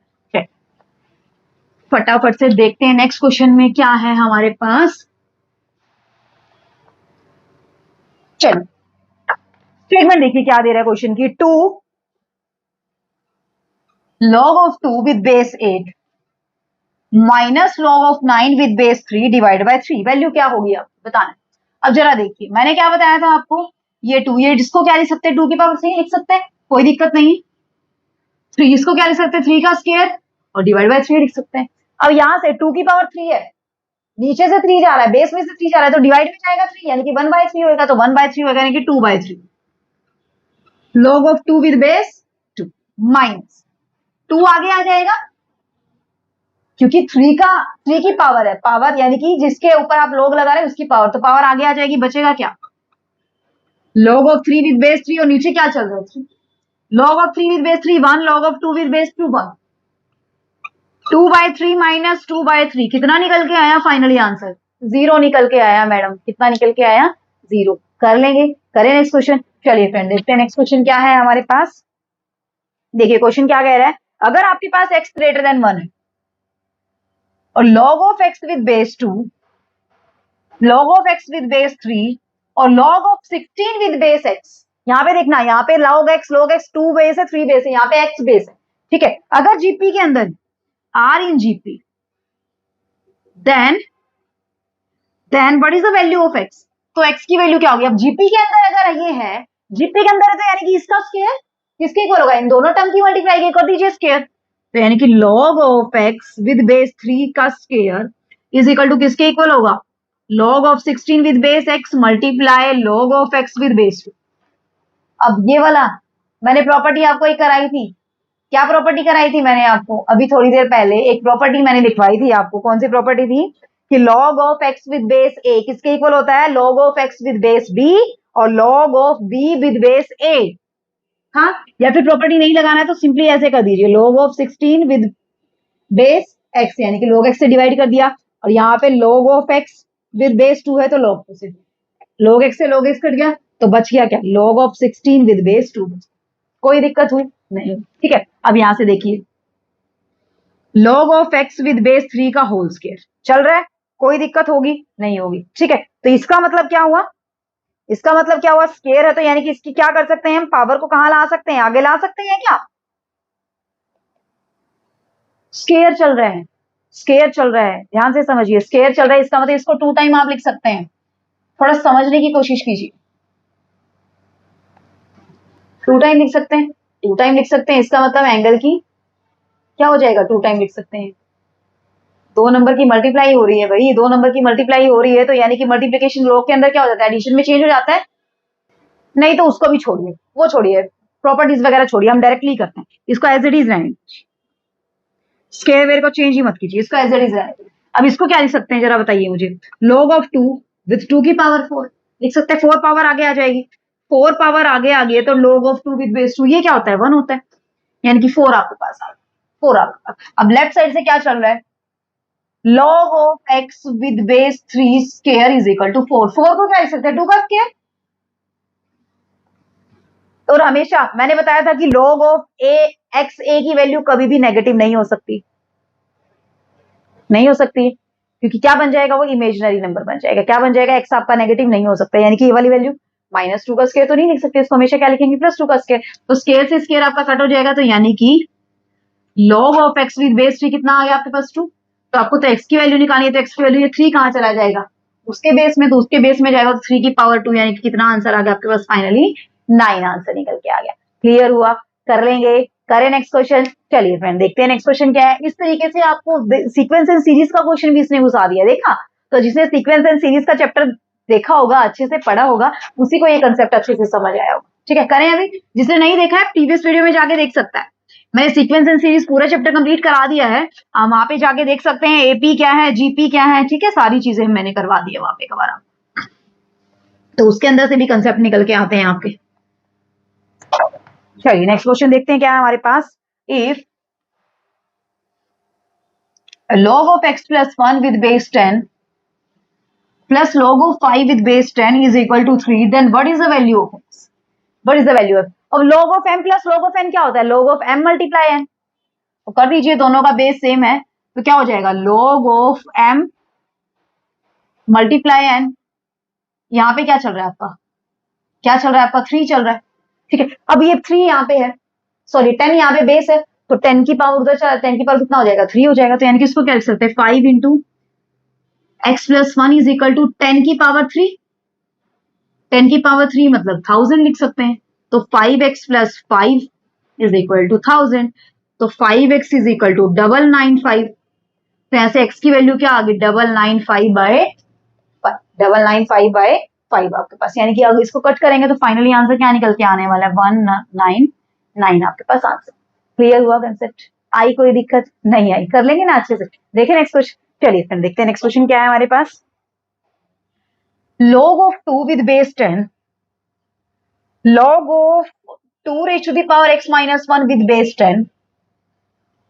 फटाफट से देखते हैं नेक्स्ट क्वेश्चन में क्या है हमारे पास। चलो स्टेटमेंट देखिए क्या दे रहा है क्वेश्चन की, 2 log of 2 with base 8 minus log of 9 with base 3 divide by 3। Value क्या होगी आप बताना। अब जरा देखिए, मैंने क्या बताया था आपको, ये 2, ये जिसको क्या लिख सकते हैं 2 की पावर 3 लिख सकते हैं, कोई दिक्कत नहीं। 3 इसको क्या लिख सकते हैं 3 का स्क्वायर और डिवाइड बाय 3 लिख सकते हैं। अब यहां से 2 की पावर 3 है, नीचे से 3 जा रहा है, बेस में से 3 जा रहा है, तो डिवाइड में जाएगा 3, यानी कि 1/3 होगा, तो 1/3 होगा, यानी कि 2/3। log of 2 with base 2 minus 2 आगे आ जाएगा, क्योंकि 3 की पावर है, पावर यानी कि जिसके ऊपर आप log लगा रहे हैं उसकी पावर, तो पावर आगे आ जाएगी, बचेगा क्या, log ऑफ 3 विद बेस 3, और नीचे क्या चल रहा है 3, log of 3 with base 3 1, log of 2 with base 2 1। 2/3 minus 2/3 कितना निकल के आया फाइनली आंसर, 0 निकल के आया मैडम, कितना निकल के आया 0। कर लेंगे, करें नेक्स्ट क्वेश्चन। चलिए फ्रेंड देखते हैं नेक्स्ट क्वेश्चन क्या है हमारे पास। देखिए क्वेश्चन क्या कह रहा है, अगर आपके पास x ग्रेटर देन 1 है और log of x with base 2, log of x with base 3 और log of 16 with base x, यहाँ पे देखना, यहाँ पे log x 2 बेस है 3 बेस है, यहाँ पे x बेस है, ठीक है। अगर जीपी के अंदर r in GP, then what is the value of x, तो x की वैल्यू क्या होगी। अब जीपी के अंदर अगर ये है, जीपी के अंदर है तो यानी कि इसका स्क्वायर किसके इक्वल होगा, इन दोनों टर्म की मल्टीप्लाई कर दीजिए स्क्वायर, तो यानी कि log of x with base 3 का स्क्वायर इज इक्वल टू किसके इक्वल होगा, log of 16 with base x multiply log of x with base 2। अब ये वाला मैंने प्रॉपर्टी आपको एक कराई थी, क्या प्रॉपर्टी कराई थी मैंने आपको अभी थोड़ी देर पहले, एक प्रॉपर्टी मैंने लिखवाई थी आपको, कौन सी प्रॉपर्टी थी कि log of x with base a किसके इक्वल होता है, log of x with base b और log of b with base a। हाँ, या फिर प्रॉपर्टी नहीं लगाना है तो सिंपली ऐसे कर दीजिए, log of 16 with base x यानी कि log x से डिवाइड कर दिया, और यहाँ पे log of x with base 2 है तो log 2 से, log x से log x कट गया तो बच गया क्या, log ऑफ 16 विद बेस 2। कोई दिक्कत हुई नहीं, ठीक है। अब यहां से देखिए log of x with base 3 का होल स्क्वायर चल रहा है, कोई दिक्कत होगी नहीं होगी, ठीक है। तो इसका मतलब क्या हुआ, इसका मतलब क्या हुआ, स्क्वायर है तो यानी कि इसकी क्या कर सकते हैं हम, पावर को कहां ला सकते हैं, आगे ला सकते हैं क्या, स्क्वायर चल रहा है, स्क्वायर चल रहा है, ध्यान से समझिए, स्क्वायर चल रहा है, इसका मतलब इसको 2 टाइम आप लिख सकते हैं, थोड़ा समझने की कोशिश कीजिए, 2 टाइम लिख सकते हैं, 2 टाइम लिख सकते हैं, इसका मतलब एंगल की क्या हो जाएगा, 2 टाइम लिख सकते हैं, 2 नंबर की मल्टीप्लाई हो रही है भाई, 2 नंबर की मल्टीप्लाई हो रही है तो यानी कि मल्टीप्लिकेशन लॉग के अंदर क्या हो जाता है, एडिशन में चेंज हो जाता है। नहीं तो उसको भी छोड़िए, वो छोड़िए, प्रॉपर्टीज वगैरह छोड़िए, हम डायरेक्टली करते हैं, इसको एज इट इज रहने, स्क्वायर वेयर को चेंज ही मत कीजिए, इसको एज इट इज रहने। अब इसको क्या लिख सकते हैं जरा बताइए मुझे, log ऑफ 2 विद 2 की पावर 4 लिख सकते हैं, 4 पावर आगे आ जाएगी, 4 पावर आगे आ गई तो log ऑफ 2 विद बेस 2 ये क्या होता है 1 होता है, यानी कि 4 आपके पास आ गया, 4 आपके पास। अब लेफ्ट साइड से क्या चल रहा है, log of x with base 3 square is equal to 4, 4 को क्या लिख सकते हैं 2 का स्क्वायर, और हमेशा मैंने बताया था कि log ऑफ x a की वैल्यू कभी भी नेगेटिव नहीं हो सकती, नहीं हो सकती, क्योंकि क्या बन जाएगा, वो इमेजिनरी नंबर बन जाएगा, क्या बन जाएगा, x आपका नेगेटिव नहीं हो सकता, यानी कि ये वाली वैल्यू -2 का स्क्वायर तो नहीं लिख सकते, इसको हमेशा क्या लिखेंगे +2 का स्क्वायर, तो स्क्वायर से स्क्वायर आपका कट हो जाएगा, तो यानी कि log of x with base 3 कितना आ गया आपके पास 2, तो आपको तो x की वैल्यू निकालनी है, तो x की वैल्यू ये 3 कहां चला जाएगा, उसके बेस में, तो उसके बेस में जाएगा तो 3 की पावर 2, यानी कि कितना आंसर आ गया आपके पास फाइनली 9 आंसर निकल के आ गया। क्लियर हुआ, कर लेंगे, करें नेक्स्ट क्वेश्चन। चलिए फ्रेंड देखते हैं नेक्स्ट क्वेश्चन क्या है। इस तरीके से आपको सीक्वेंस एंड सीरीज का क्वेश्चन भी इसने घुसा दिया, देखा, तो जिसने सीक्वेंस एंड सीरीज का चैप्टर देखा होगा, अच्छे से पढ़ा होगा, उसी को ये कंसेप्ट अच्छे से समझ आया होगा, ठीक है। करें, अभी जिसने नहीं देखा है प्रीवियस वीडियो में जाके देख सकता है, मैंने सीक्वेंस एंड सीरीज पूरा चैप्टर कंप्लीट करा दिया है, आप वहां पे जाके देख सकते हैं, एपी क्या है, जीपी क्या है, ठीक है, सारी चीजें मैंने करवा दी है वहां पे कवर, तो उसके अंदर से भी कंसेप्ट निकल के आते हैं आपके। चलिए नेक्स्ट क्वेश्चन देखते हैं क्या है हमारे पास, if log of x plus 1 with base 10 plus log of 5 with base 10 is equal to 3, then what is the value of x, what is the value of, अब log of m plus log of n क्या होता है, log of m multiply n, तो कर दीजिए, दोनों का base same है तो क्या हो जाएगा log of m multiply n, यहाँ पे क्या चल रहा है आपका, क्या चल रहा है आपका 3 चल रहा है, ठीक है। अब ये 3 यहाँ पे है, सॉरी 10 यहाँ पे बेस है, तो 10 की पावर उधर चला, 10 की पावर कितना हो जाएगा 3 हो जाएगा। तो यानी कि इसको क्या लिख सकते हैं 5 into x plus 1 is equal to 10 की पावर 3। 10 की पावर 3 मतलब 1000 लिख सकते हैं। तो 5x plus 5 is equal to 1000। तो 5x इज इक्वल टू 995। तो यहाँ से x की वैल्यू क्या आ गई 995 बाय 995 बाय 5 आपके पास। यानी कि अगर इसको कट करेंगे तो फाइनली आंसर क्या निकल के आने वाला है 199 आपके पास आंसर। क्लियर हुआ कंसेप्ट? आई कोई दिक्कत नहीं आई? कर लेंगे ना अच्छे से। देखें नेक्स्ट क्वेश्चन। चलिए फिर देखते हैं नेक्स्ट क्वेश्चन क्या है हमारे पास। log of 2 with base 10, log of 2 raised to the power x minus 1 with base 10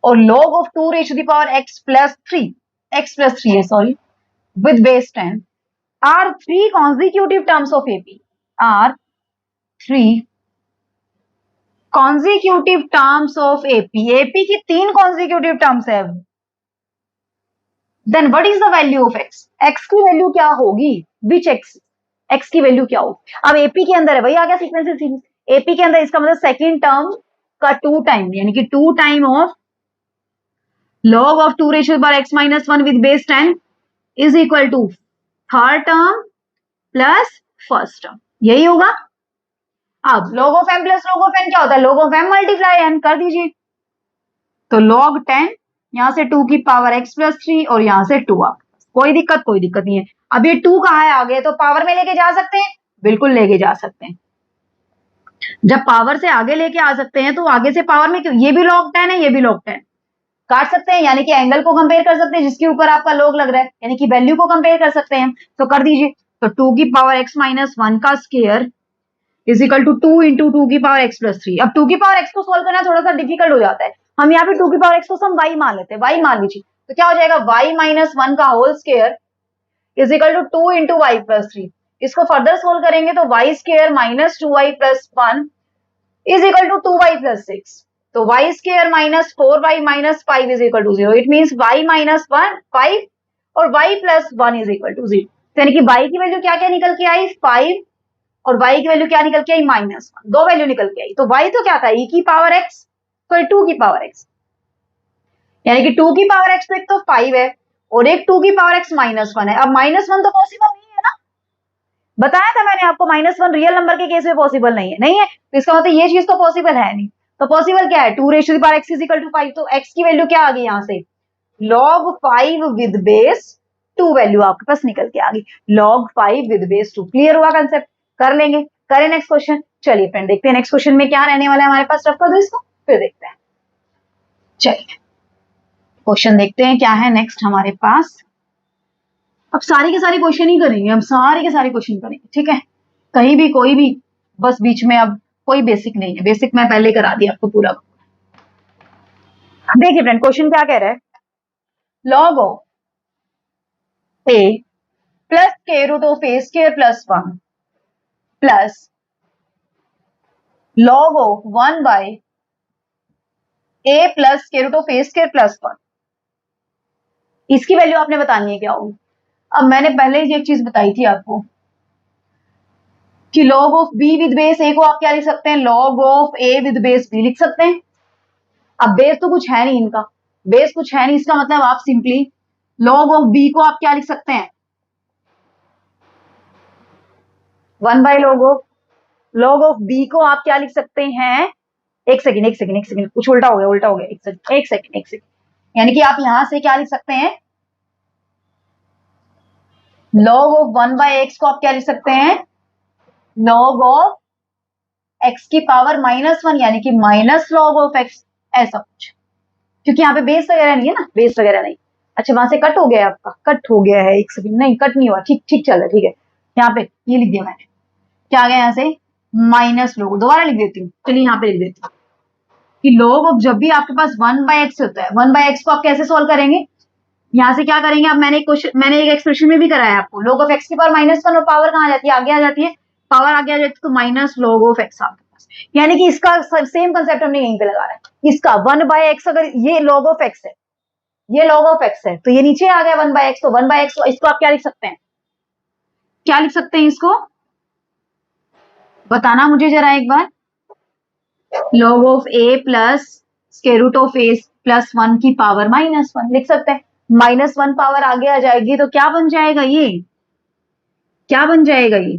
और log of 2 raised to the power x plus 3 है sorry with base 10 are three consecutive terms of AP, are three consecutive terms of AP। AP की 3 consecutive terms है। Then what is the value of x? x की value क्या होगी? Which x? x की value क्या होगी? अब AP के अंदर है, वही आ गया सीक्वेंशियल सीरीज। AP के अंदर इसका मतलब सेकेंड टर्म का 2 टाइम, यानी कि 2 time of log of 2 raised to the power x minus 1 with base 10 is equal to third term plus first term, यही होगा। अब log of m plus log of n क्या होता है? log of m multiply n कर दीजिए। तो log 10 यहां से 2 की पावर x प्लस 3 और यहां से 2 आप कोई दिक्कत नहीं है। अब ये 2 कहाँ है आगे, तो पावर में लेके जा सकते हैं, बिल्कुल लेके जा सकते हैं। जब पावर से आगे लेके आ सकते हैं तो आगे से पावर में क्यों, ये भी log 10 है, ये भी log 10 काट सकते हैं, यानी कि एंगल को कंपेयर कर सकते हैं जिसके ऊपर आपका log लग रहा है, यानी कि वैल्यू को कंपेयर कर सकते हैं। तो कर दीजिए। तो 2 की पावर x माइनस 1 का square is equal to 2 into 2 की पावर x प्लस 3। अब 2 की पावर x को सोल्व करना थोड़ा सा डिफिकल्ट हो जाता है। हम यहाँ पे 2 की पावर x को हम y मान लेते हैं, y मान लीजिए। तो क्या हो जाएगा y माइनस 1 का whole square is equal to 2 into y plus 3। इसको फर्दर सोल्व करेंगे तो y square minus 2y plus 1 is equal to 2y plus 6। तो y square minus 4y minus 5 is equal to 0। It means y minus 1 5 और y plus 1 is equal to 0। यानी कि y की value क्या क्या निकल के आई 5 और y की वैल्यू क्या निकल के आई माइनस 1, दो वैल्यू निकल के आई। तो y तो क्या था e की पावर x, तो 2 की पावर x, यानी कि 2 की पावर x तो एक तो 5 है और एक 2 की पावर x माइनस 1 है। अब माइनस 1 तो पॉसिबल नहीं है ना, बताया था मैंने आपको माइनस 1 रियल नंबर के केस में पॉसिबल नहीं है, नहीं है। तो इसका मतलब ये चीज तो पॉसिबल है नहीं। तो पॉसिबल क्या है 2 raise to the power x is equal to 5। तो x की वैल्यू क्या आ गई यहाँ से log 5 विद बेस 2 वैल्यू आपके पास निकल के आ गई log 5 विद बेस 2। क्लियर हुआ कंसेप्ट? कर लेंगे। करें नेक्स्ट क्वेश्चन। चलिए फ्रेंड देखते हैं नेक्स्ट क्वेश्चन में क्या रहने वाला है हमारे पास। रफ कर दो इसको फिर देखते हैं। चलिए क्वेश्चन देखते हैं क्या है नेक्स्ट हमारे पास। अब सारे के सारे क्वेश्चन ही करेंगे, हम सारे के सारे क्वेश्चन करेंगे, ठीक है। कहीं भी कोई भी बस बीच में अब कोई बेसिक नहीं है, बेसिक मैं पहले करा दिया आपको पूरा। देखिए फ्रेंड क्वेश्चन क्या कह रहा है log ऑफ a प्लस के root of a square plus 1 plus log of 1 by a plus के root of a square plus 1, इसकी वैल्यू आपने बतानी है क्या होगी। अब मैंने पहले ही एक चीज बताई थी आपको कि log of b with base a को आप क्या लिख सकते हैं log of a with base b लिख सकते हैं। अब बेस तो कुछ है नहीं, इनका बेस कुछ है नहीं, इसका मतलब आप सिंपली log ऑफ b को आप क्या लिख सकते हैं 1 बाय log ऑफ b को आप क्या लिख सकते हैं, एक सेकंड कुछ उल्टा हो गया एक सेकंड यानी कि आप यहां से क्या लिख सकते हैं log ऑफ 1 बाय x को आप क्या लिख सकते हैं log ऑफ x की पावर माइनस 1, यानी कि माइनस log ऑफ x, ऐसा कुछ। क्योंकि यहाँ पे बेस वगैरह नहीं है ना, बेस वगैरह नहीं। अच्छा वहां से कट हो गया है आपका, कट हो गया है, एक सेकंड, नहीं कट नहीं हुआ, ठीक चल रहा है, ठीक है। यहाँ पे ये लिख दिया मैंने, क्या आ गया यहाँ से माइनस log, दोबारा लिख देती हूँ, चलिए यहाँ पे लिख देती हूँ कि log ऑफ जब भी आपके पास 1 बाय x होता है, 1 बाय x को आप कैसे सोल्व करेंगे, यहाँ से क्या करेंगे। अब मैंने एक एक्सप्रेशन में भी कराया आपको log ऑफ x की पावर माइनस 1 और पावर कहाँ जाती है आगे आ जाती है, पावर आगे आ जाती है तो माइनस log ऑफ x आपके पास, यानी कि इसका सेम कंसेप्ट हमने यहीं पे लगा रहा है। इसका 1 बाय x, अगर ये log ऑफ x है, ये log ऑफ x है, तो ये नीचे आ गया 1 बाय x, तो 1 बाय x इसको आप क्या लिख सकते हैं, क्या लिख सकते हैं इसको बताना मुझे जरा एक बार। log of a plus square root of A plus 1 की पावर -1 लिख सकते हैं। -1 पावर आगे आ जाएगी तो क्या बन जाएगा ये, क्या बन जाएगा ये?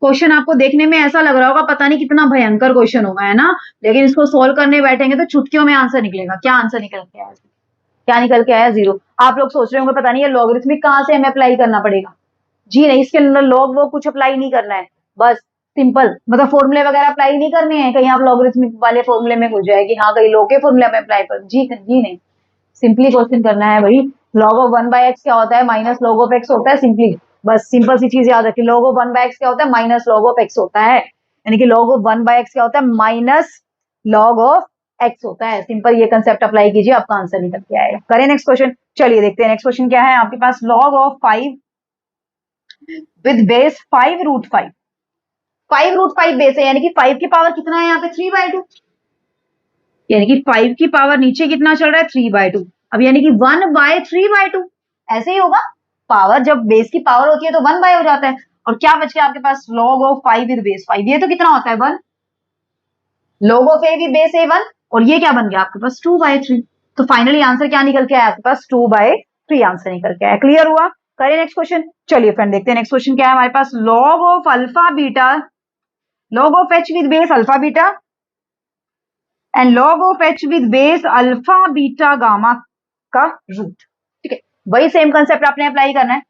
क्वेश्चन आपको देखने में ऐसा लग रहा होगा पता नहीं कितना भयंकर क्वेश्चन होगा, है ना, लेकिन इसको सोल्व करने बैठेंगे तो चुटकियों में आंसर निकलेगा। क्या आंसर निकल के आया, क्या निकल के आया? 0। आप लोग सोच रहे होंगे पता नहीं ये लॉगरिथमिक कहां से हमें अप्लाई करना पड़ेगा। जी नहीं, इसके अंदर लॉग वो कुछ अप्लाई नहीं करना है, बस सिंपल मतलब फॉर्मूले वगैरह अप्लाई नहीं करने हैं। कहीं आप लॉगरिथमिक वाले फॉर्मूले में हो जाएगी, हाँ कहीं लॉग के फॉर्मूले में अप्लाई कर, जी नहीं, सिंपली क्वेश्चन करना है भाई। लॉग ऑफ 1/x क्या होता है? माइनस लॉग ऑफ x होता है, सिंपली बस सिंपल सी चीज याद रखिए। लॉग ऑफ 1/x क्या होता है? माइनस लॉग ऑफ x होता है, यानी कि लॉग ऑफ 1/x क्या होता है? माइनस लॉग ऑफ x होता है। सिंपल ये कंसेप्ट अप्लाई कीजिए, आपका आंसर निकल के आएगा। करें नेक्स्ट क्वेश्चन, चलिए देखते हैं नेक्स्ट क्वेश्चन क्या है आपके पास। Log of 5 with base 5√5, 5√5 base है, यानी कि 5 की पावर कितना है यहाँ पे? 3/2, यानी कि 5 की पावर नीचे कितना चल रहा है? 3/2। अब यानी कि 1/3/2 ऐसे ही होगा, पावर जब बेस की पावर होती है तो 1 हो जाता है। और क्या बच गया आपके पास? लॉग ऑफ 5 विद बेस 5, ये तो कितना होता है? 1। Log of A with base A1, और ये क्या बन गया आपके पास? 2/3। तो फाइनली आंसर क्या निकल के आया आपके पास? 2/3 आंसर निकल के आया। क्लियर हुआ? करिए नेक्स्ट क्वेश्चन। चलिए फ्रेंड देखते हैं नेक्स्ट क्वेश्चन क्या है हमारे पास। Log of alpha beta, log of h with base alpha beta and log of h with base alpha beta gamma का रूट। ठीक है, वही सेम कंसेप्ट आपने अप्लाई करना है।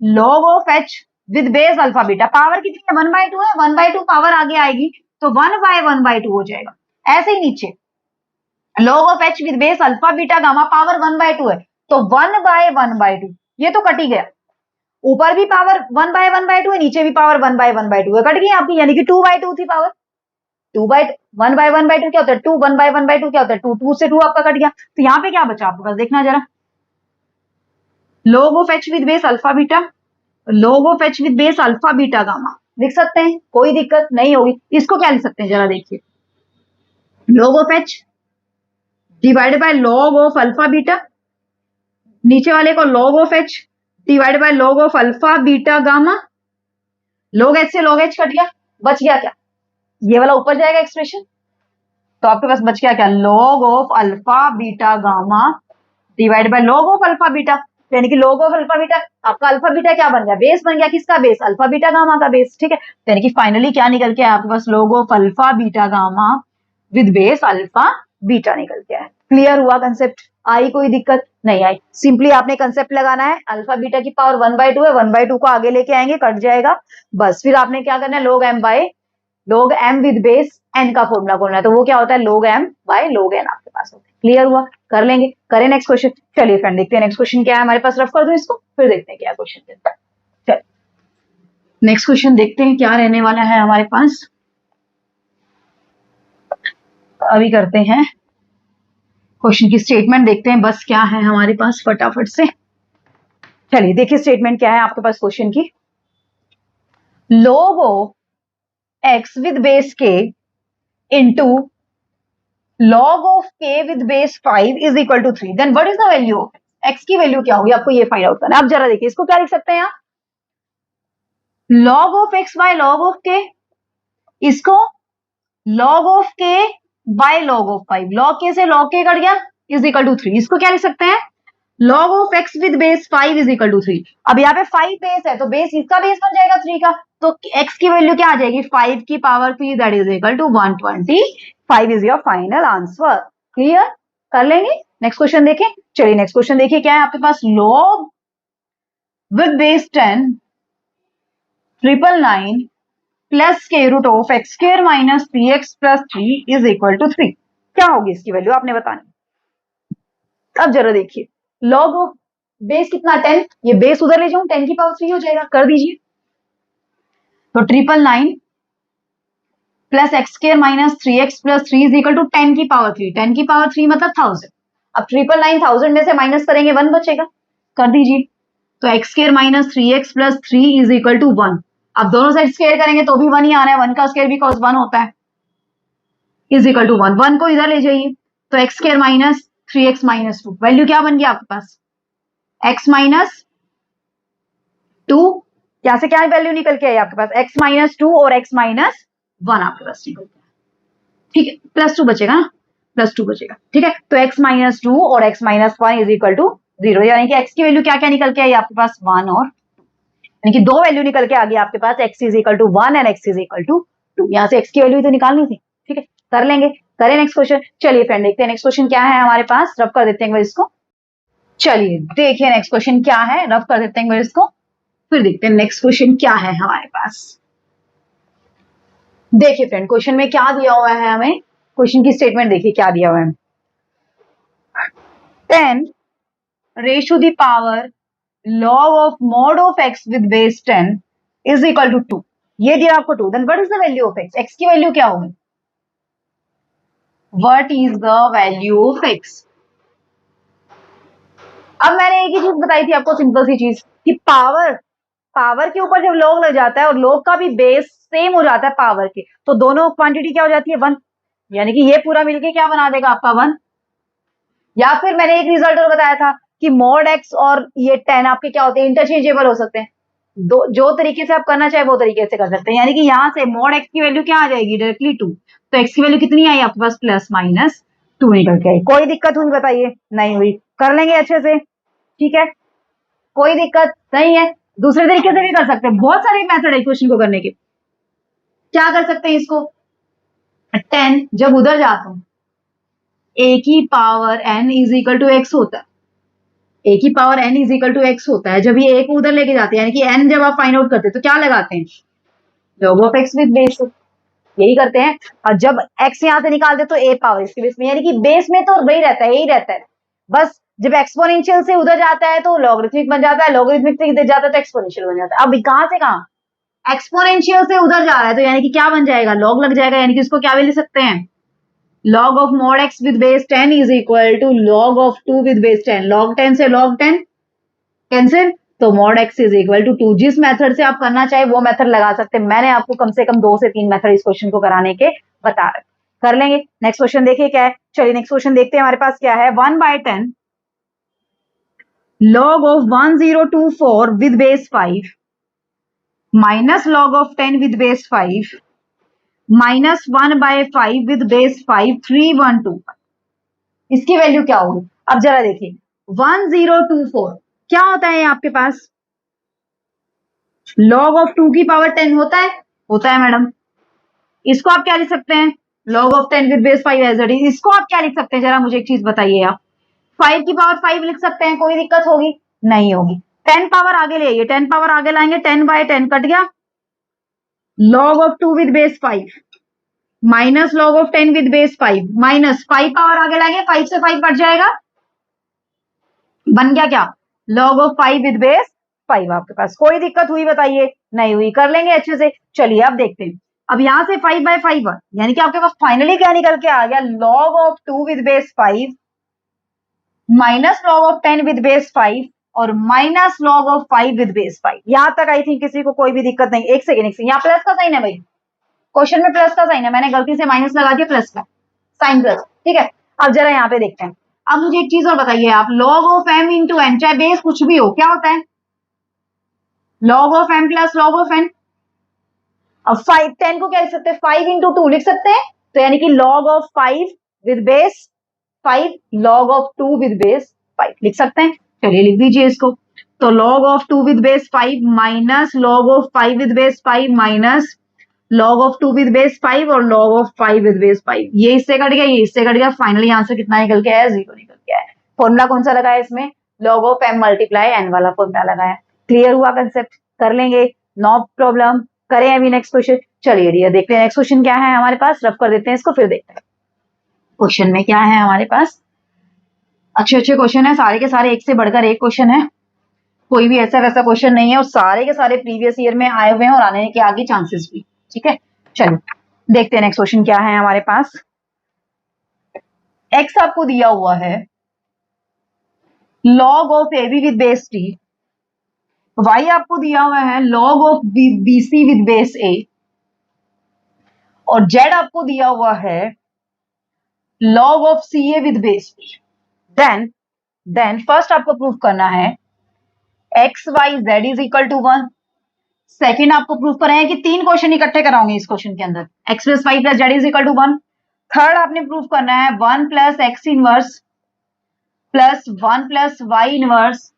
Log of h with base alpha beta, power कितनी है? 1/2 है, 1/2 पावर आगे आएगी तो 1/1/2 हो जाएगा। ऐसे ही नीचे log of h with base alpha beta gamma, power 1/2 है तो 1/1/2, ये तो कट ही गया। ऊपर भी पावर 1/1/2 है, नीचे भी पावर 1/1/2 है, कट गई आपकी, यानी कि 2/2 थी पावर। 1/1/2 क्या होता है? 2, 1/1/2 क्या होता है? 2, 2 से 2 आपका कट गया, तो यहाँ पे क्या बचा आपके पास? देखना जरा, log of h with base alpha beta, log of h with base alpha beta gamma लिख सकते हैं, कोई दिक्कत नहीं होगी। इसको क्या लिख सकते हैं जरा देखिए, log of h divided by log of alpha beta, नीचे वाले को log of h divided by log of alpha beta gamma. log h से log h कट गया, बच गया क्या? ये वाला ऊपर जाएगा एक्सप्रेशन, तो आपके पास बच गया क्या? log of alpha beta gamma divide by log of alpha beta, यानी कि log of अल्फा बीटा, आपका अल्फा बीटा क्या बन गया? बेस बन गया। किसका बेस? अल्फा बीटा गामा का बेस। ठीक है, यानी कि फाइनली क्या निकल के आया आपके पास? log of alpha beta gamma with base alpha beta निकल के आया। क्लियर हुआ कंसेप्ट? आई कोई दिक्कत नहीं आई? सिंपली आपने कंसेप्ट लगाना है, अल्फा बीटा की पावर 1/2 है, 1/2 को आगे लेके आएंगे, कट जाएगा, बस फिर आपने क्या करना है? log m with base n का फॉर्मूला खोलना है, तो वो क्या होता है? log m by log n आपके पास होता है। क्लियर हुआ? कर लेंगे, करें नेक्स्ट क्वेश्चन। चलिए फ्रेंड देखते हैं नेक्स्ट क्वेश्चन क्या है हमारे पास, रफ कर दो इसको, फिर देखते हैं क्या क्वेश्चन देता है। चलिए नेक्स्ट क्वेश्चन देखते हैं क्या रहने वाला है हमारे पास। अभी करते हैं क्वेश्चन की स्टेटमेंट, देखते हैं बस क्या है हमारे पास फटाफट से। चलिए देखिए स्टेटमेंट क्या है आपके पास क्वेश्चन की। log of x with base k into log of k with base 5 is equal to 3, then what is the value of x की वैल्यू क्या होगी? आपको ये फाइंड आउट करना है। अब जरा देखिए इसको क्या लिख सकते हैं आप? log of x by log of k, इसको log of k by log of 5, log k से log k कट गया is equal to 3, इसको क्या लिख सकते हैं? log of x with base 5 is equal to 3। अब यहाँ पे 5 बेस है तो बेस इसका बेस बन जाएगा 3 का, तो x की वैल्यू क्या आ जाएगी? 5 की power 3 that is equal to 125 is your final answer. Clear? कर लेंगे, नेक्स्ट क्वेश्चन देखें। चलिए नेक्स्ट क्वेश्चन देखिए क्या है आपके पास। log with base 10 999 plus square root of x square minus 3x plus 3 is equal to 3, क्या होगी इसकी वैल्यू? आपने बतानी। अब जरा देखिए, log ऑफ बेस कितना? 10, ये बेस उधर ले जाऊं, 10 की पावर 3 हो जाएगा, कर दीजिए। तो 999 plus x square minus 3x plus 3 is equal to 10 की पावर 3, 10 की पावर 3 मतलब 1000। अब 999 1000 में से माइनस करेंगे 1 बचेगा, कर दीजिए। तो x square minus 3x plus 3 is equal to 1। अब दोनों साइड स्क्वायर करेंगे तो भी 1 ही आना है, 1 का स्क्वायर भी cos 1 होता है, इज इक्वल टू 1, 1 को इधर ले जाइए, तो x square minus 3x minus 2, value क्या बन गया आपके पास? x माइनस 2, यहां से क्या वैल्यू निकल के आई आपके पास? x माइनस 2 और x माइनस 1 आपके पास निकल गया। ठीक है, प्लस 2 बचेगा ना, +2 बचेगा। ठीक है, तो x माइनस 2 और x minus 1 is equal to 0, यानी कि x की वैल्यू क्या क्या निकल के आई आपके पास 1 और, यानी कि दो वैल्यू निकल के आ गई आपके पास, x is equal to 1 and x is equal to 2। यहाँ से x की वैल्यू तो निकालनी थी। ठीक है, कर लेंगे, करें नेक्स्ट क्वेश्चन। चलिए फ्रेंड देखते हैं नेक्स्ट क्वेश्चन क्या है हमारे पास, रब कर देते हैं इसको। चलिए देखिए नेक्स्ट क्वेश्चन क्या है, रब कर देते हैं इसको, फिर देखते हैं नेक्स्ट क्वेश्चन क्या है हमारे पास। देखिए फ्रेंड क्वेश्चन में क्या दिया हुआ है हमें, क्वेश्चन की स्टेटमेंट देखिए क्या दिया हुआ है। 10 raised to the power log of mod of x with base 10 is equal to 2। ये दिया आपको 2, then what is the value of x? x की वैल्यू क्या होगी? What is the value of x? अब मैंने एक ही चीज बताई थी आपको, सिंपल सी चीज, कि पावर के ऊपर जब log लग जाता है और log का भी बेस सेम हो जाता है पावर के, तो दोनों क्वांटिटी क्या हो जाती है 1, यानी कि ये पूरा मिलके क्या बना देगा आपका 1। या फिर मैंने एक रिजल्ट और बताया था कि मॉड एक्स और ये 10 आपके क्या होते हैं, इंटरचेंजेबल हो सकते हैं। जो तरीके से आप करना चाहे वो तरीके से कर सकते हैं, यानी कि यहाँ से मॉड एक्स की वैल्यू क्या आ जाएगी डायरेक्टली 2, तो एक्स की वैल्यू कितनी आई आपके पास प्लस माइनस 2 निकल के आई। कोई दिक्कत हुई बताइए? नहीं हुई, कर लेंगे अच्छे से। ठीक है, कोई दिक्कत नहीं है। दूसरे तरीके से भी कर सकते हैं, बहुत सारे मेथड है क्वेश्चन को करने के। क्या कर सकते हैं इसको, 10 जब उधर जाता हूं a की power n is equal to x होता है, a की power n is equal to x होता है। जब ये a को उधर लेके जाते हैं, यानी कि n जब आप फाइंड आउट करते हैं तो क्या लगाते हैं, log of x with base, यही करते हैं। और जब x यहाँ से निकालते तो a पावर इसके बेस में, यानी कि बेस में तो वही रहता है, यही रहता है। बस जब एक्सपोनेंशियल से उधर जाता है तो लॉगरिथमिक बन जाता है, लॉगरिथमिक से इधर जाता है तो एक्सपोनेंशियल बन जाता है। अब कहां से कहां, एक्सपोनेंशियल से उधर जा रहा है तो यानी कि क्या बन जाएगा, लॉग लग जाएगा, यानी कि इसको क्या भी लिख सकते हैं, log of mod x with base 10 is equal to log of 2 with base 10। log 10 से log 10 कैंसिल, तो mod x is equal to 2। जिस मेथड से आप करना चाहे वो मेथड लगा सकते हैं। मैंने आपको कम से कम 2 से 3 मेथड इस क्वेश्चन को कराने के बता रहे, कर लेंगे। नेक्स्ट क्वेश्चन देखिए क्या है। चलिए नेक्स्ट क्वेश्चन देखते हैं हमारे पास क्या है। 1/10 log of 1024 with base 5 minus log of 10 with base 5 minus 1/5 with base 5 3125, इसकी वैल्यू क्या होगी? अब जरा देखिए 1024 क्या होता है आपके पास, log ऑफ 2 की पावर 10 होता है मैडम। इसको आप क्या लिख सकते हैं, log of 10 with base 5 as it is. इसको आप क्या लिख सकते हैं, जरा मुझे एक चीज बताइए आप। 5 की पावर 5 लिख सकते हैं, कोई दिक्कत होगी? नहीं होगी। 10 पावर आगे ले आइए, 10 पावर आगे लाएंगे, 10/10 कट गया, log of 2 with base 5 minus log of 10 with base 5 minus 5 power आगे लाएंगे, 5 से 5 कट जाएगा, बन गया क्या, log ऑफ 5 विद बेस 5 आपके पास। कोई दिक्कत हुई बताइए? नहीं हुई, कर लेंगे अच्छे से। चलिए अब देखते हैं। अब यहां से 5/5 यानी कि आपके पास फाइनली क्या निकल के आ गया, log of 2 with base 5 minus log of 10 with base 5 और minus log of 5 with base 5। यहां तक आई थिंक किसी को कोई भी दिक्कत नहीं। एक सेकेंड, यहाँ प्लस का साइन है भाई, क्वेश्चन में प्लस का साइन है, मैंने गलती से माइनस लगा दिया, प्लस का साइन प्लस। ठीक है, अब जरा यहाँ पे देखते हैं। अब मुझे एक चीज और बताइए आप, log of m into n, चाहे बेस कुछ भी हो, क्या होता है, log of m plus log of n। अब 10 को क्या लिख सकते हैं, 5 इंटू 2 लिख सकते हैं, तो यानी कि log of 5 with base 5 log of 2 with base 5 लिख सकते हैं। चलिए लिख दीजिए इसको, तो log of 2 with base 5 minus log of 5 with base 5 minus log of 2 with base 5 और log ऑफ 5 विद बेस 5। ये इससे कट गया, ये इससे कट गया, फाइनली आंसर कितना निकल के आया, 0 निकल के आया। फॉर्मूला कौन सा लगाया इसमें, log of m multiply n वाला फॉर्मूला लगाया। क्लियर हुआ कंसेप्ट, कर लेंगे, नो प्रॉब्लम। करें अभी नेक्स्ट क्वेश्चन। चलिए डियर देखते हैं नेक्स्ट क्वेश्चन क्या है हमारे पास, रफ कर देते हैं इसको, फिर देखते हैं क्वेश्चन में क्या है हमारे पास। अच्छे अच्छे क्वेश्चन है, सारे के सारे एक से बढ़कर एक क्वेश्चन है, कोई भी ऐसा वैसा क्वेश्चन नहीं है, और सारे के सारे प्रीवियस ईयर में आए हुए हैं और आने के आगे चांसेस भी। ठीक है, चलो देखते हैं नेक्स्ट क्वेश्चन क्या है हमारे पास। x आपको दिया हुआ है log of ab with base t, y आपको दिया हुआ है log of bc with base a, और z आपको दिया हुआ है log of ca with base b। Then first आपको प्रूफ करना है x y z is equal to 1। Second आपको प्रूफ करना है कि 3 क्वेश्चन इकट्ठे कराओगे इस क्वेश्चन के अंदर, x plus 5 plus z is equal to 1। Third आपने प्रूफ करना है 1 plus x inverse plus 1 plus y inverse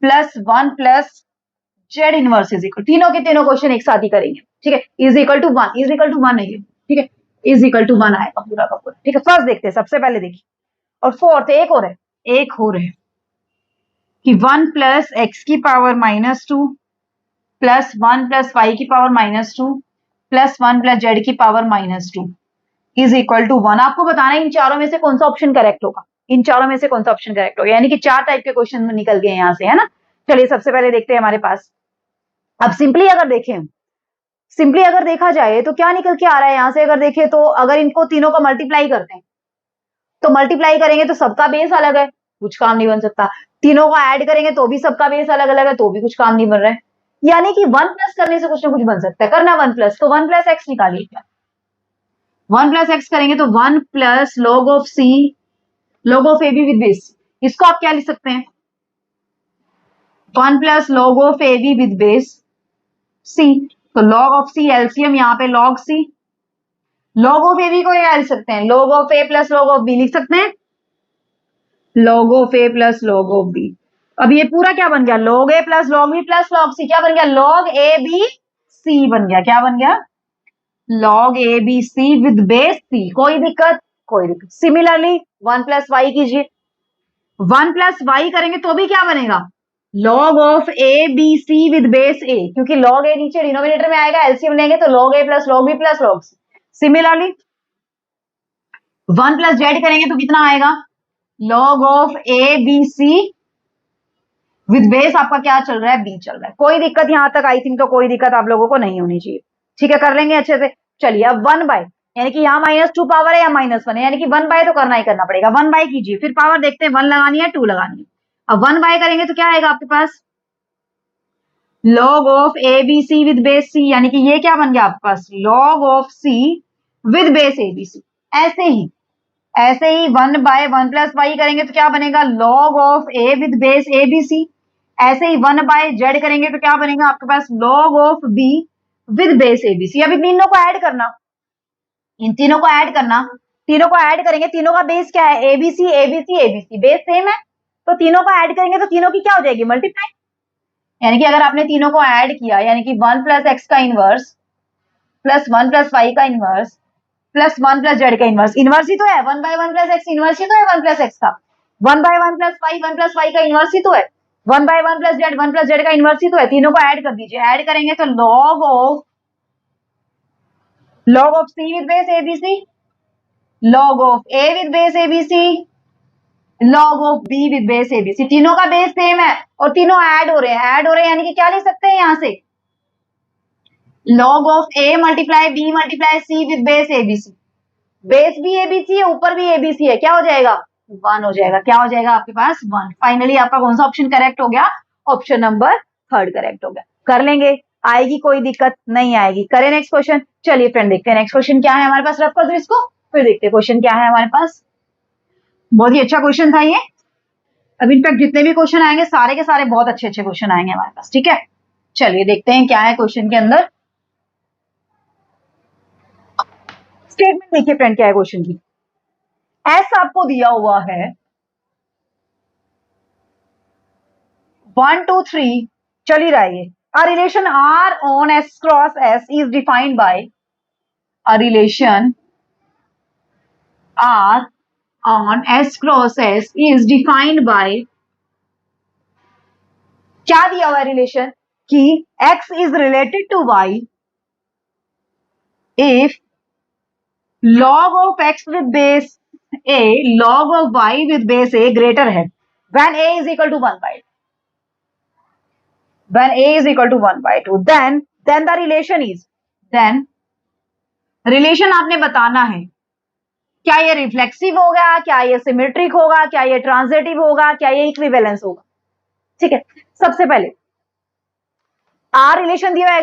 plus 1 plus z inverse is equal, तीनों के तीनों क्वेश्चन एक साथ ही करेंगे, ठीक है। Is equal to 1, is equal to 1 नहीं है, ठीक है, इज इक्वल टू 1 आएगा पूरा का पूरा, ठीक है। फर्स्ट देखते हैं, सबसे पहले देखिए, और फोर्थ एक और है, एक हो रहे कि 1 प्लस एक्स की पावर -2 प्लस 1 प्लस वाई की पावर -2 प्लस 1 प्लस जेड की पावर -2 इज इक्वल टू 1। आपको बताना है इन चारों में से कौन सा ऑप्शन करेक्ट होगा, इन चारों में से कौन सा ऑप्शन करेक्ट होगा, यानी कि 4 टाइप के क्वेश्चन निकल गए यहाँ से, है ना। चलिए सबसे पहले देखते हैं हमारे पास, अब सिंपली अगर देखें, सिंपली अगर देखा जाए तो क्या निकल के आ रहा है यहां से, अगर देखें तो अगर इनको तीनों को मल्टीप्लाई करते हैं तो मल्टीप्लाई करेंगे तो सबका बेस अलग है, कुछ काम नहीं बन सकता। तीनों को ऐड करेंगे तो भी सबका बेस अलग अलग है, तो भी कुछ काम नहीं बन रहा है। यानी कि 1 प्लस करने से कुछ ना कुछ बन सकता है, करना 1 प्लस, तो 1 प्लस एक्स निकालिए, 1 प्लस एक्स करेंगे तो 1 plus log of C log of A B with base, इसको आप क्या लिख सकते हैं, 1 plus log of A B with base C, तो लॉग ऑफ सी एलसीएम यहाँ पे log C, log of A B को क्या लिख सकते हैं, log of A plus log of B लिख सकते हैं, log of A plus log of B. अब ये पूरा क्या बन गया, log A plus log B plus log C, क्या बन गया, लॉग ए बी सी बन गया, क्या बन गया, log A B C with base C. कोई दिक्कत, कोई दिक्कत। सिमिलरली 1 प्लस वाई कीजिए, 1 प्लस वाई करेंगे तो भी क्या बनेगा, log of A B C with base A, क्योंकि लॉग ए नीचे डिनोमिनेटर में आएगा, एलसीएम लेंगे तो log A plus log B plus log C. Similarly 1 plus Z करेंगे तो कितना आएगा, log of A B C with base आपका क्या चल रहा है, बी चल रहा है। कोई दिक्कत यहां तक, आई थिंक तो कोई दिक्कत आप लोगों को नहीं होनी चाहिए, ठीक है, कर लेंगे अच्छे से। चलिए अब 1 बाय, यानी कि यहाँ -2 पावर है या -1 है, यानी कि 1 बाय तो करना ही करना पड़ेगा, 1 बाय कीजिए, फिर पावर देखते हैं 1 लगानी है 2 लगानी है। अब 1 बाय करेंगे तो क्या आएगा आपके पास, log of A B C with base C, यानी कि ये क्या बन गया आपके पास, log of C with base A B C. ऐसे ही 1 बाय 1 प्लस वाई करेंगे तो क्या बनेगा, log of A with base A B C. ऐसे ही 1 बाय जेड करेंगे तो क्या बनेगा आपके पास, log of B with base A B C. अभी तीनों को ऐड करना, इन तीनों को ऐड करना, तीनों को ऐड करेंगे, तीनों का बेस क्या है, ABC ABC ABC, base same है, तो तीनों को ऐड करेंगे तो तीनों की क्या हो जाएगी, मल्टीप्लाई। यानी कि अगर आपने तीनों को ऐड किया, यानी कि 1 प्लस एक्स का इनवर्स प्लस 1 प्लस वाई का इनवर्स प्लस 1 प्लस जेड का इनवर्स, इनवर्स ही तो है, 1 बाय 1 प्लस एक्स इनवर्स ही तो है 1 प्लस एक्स का, 1 by 1 plus y 1 plus y का इनवर्स ही तो है, 1 by 1 plus z 1 plus z का इनवर्स ही तो है। तीनों को ऐड कर दीजिए, ऐड करेंगे तो log of C with base ABC, log of A with base ABC, log of B with base ABC. तीनों का बेस सेम है और तीनों ऐड हो रहे हैं, ऐड हो रहे हैं, यानी कि क्या लिख सकते हैं यहां से, log of a multiply b multiply c with base ABC. Base भी एबीसी है, ऊपर भी एबीसी है, क्या हो जाएगा, 1 हो जाएगा, क्या हो जाएगा आपके पास 1। फाइनली आपका कौन सा ऑप्शन करेक्ट हो गया, ऑप्शन नंबर 3 करेक्ट हो गया। कर लेंगे, आएगी कोई दिक्कत नहीं आएगी। करें नेक्स्ट क्वेश्चन, चलिए फ्रेंड देखते हैं नेक्स्ट क्वेश्चन क्या है हमारे पास, रफ कर दो इसको, फिर देखते हैं क्वेश्चन क्या है हमारे पास। बहुत ही अच्छा क्वेश्चन था ये, अब इनफैक्ट जितने भी क्वेश्चन आएंगे सारे के सारे बहुत अच्छे अच्छे क्वेश्चन आएंगे हमारे पास, ठीक है। चलिए देखते हैं क्या है क्वेश्चन के अंदर। स्टेटमेंट देखिए फ्रेंड क्या है क्वेश्चन की, एस आपको दिया हुआ है 1 2 3 चल ही रहा है ये। A relation R on S cross S is defined by, a relation R on S cross S is defined by, क्या दिया हुआ है रिलेशन कि X is related to Y if log of X with base A log of Y with base A greater है when A is equal to 1/2, when A is equal to 1/2, then the relation is, then relation आपने बताना है, क्या ये reflexive होगा, क्या ये symmetric होगा, क्या ये ट्रांजिटिव होगा, क्या ये इक्विवेलेंस होगा, ठीक है। सबसे पहले आर रिलेशन दिया है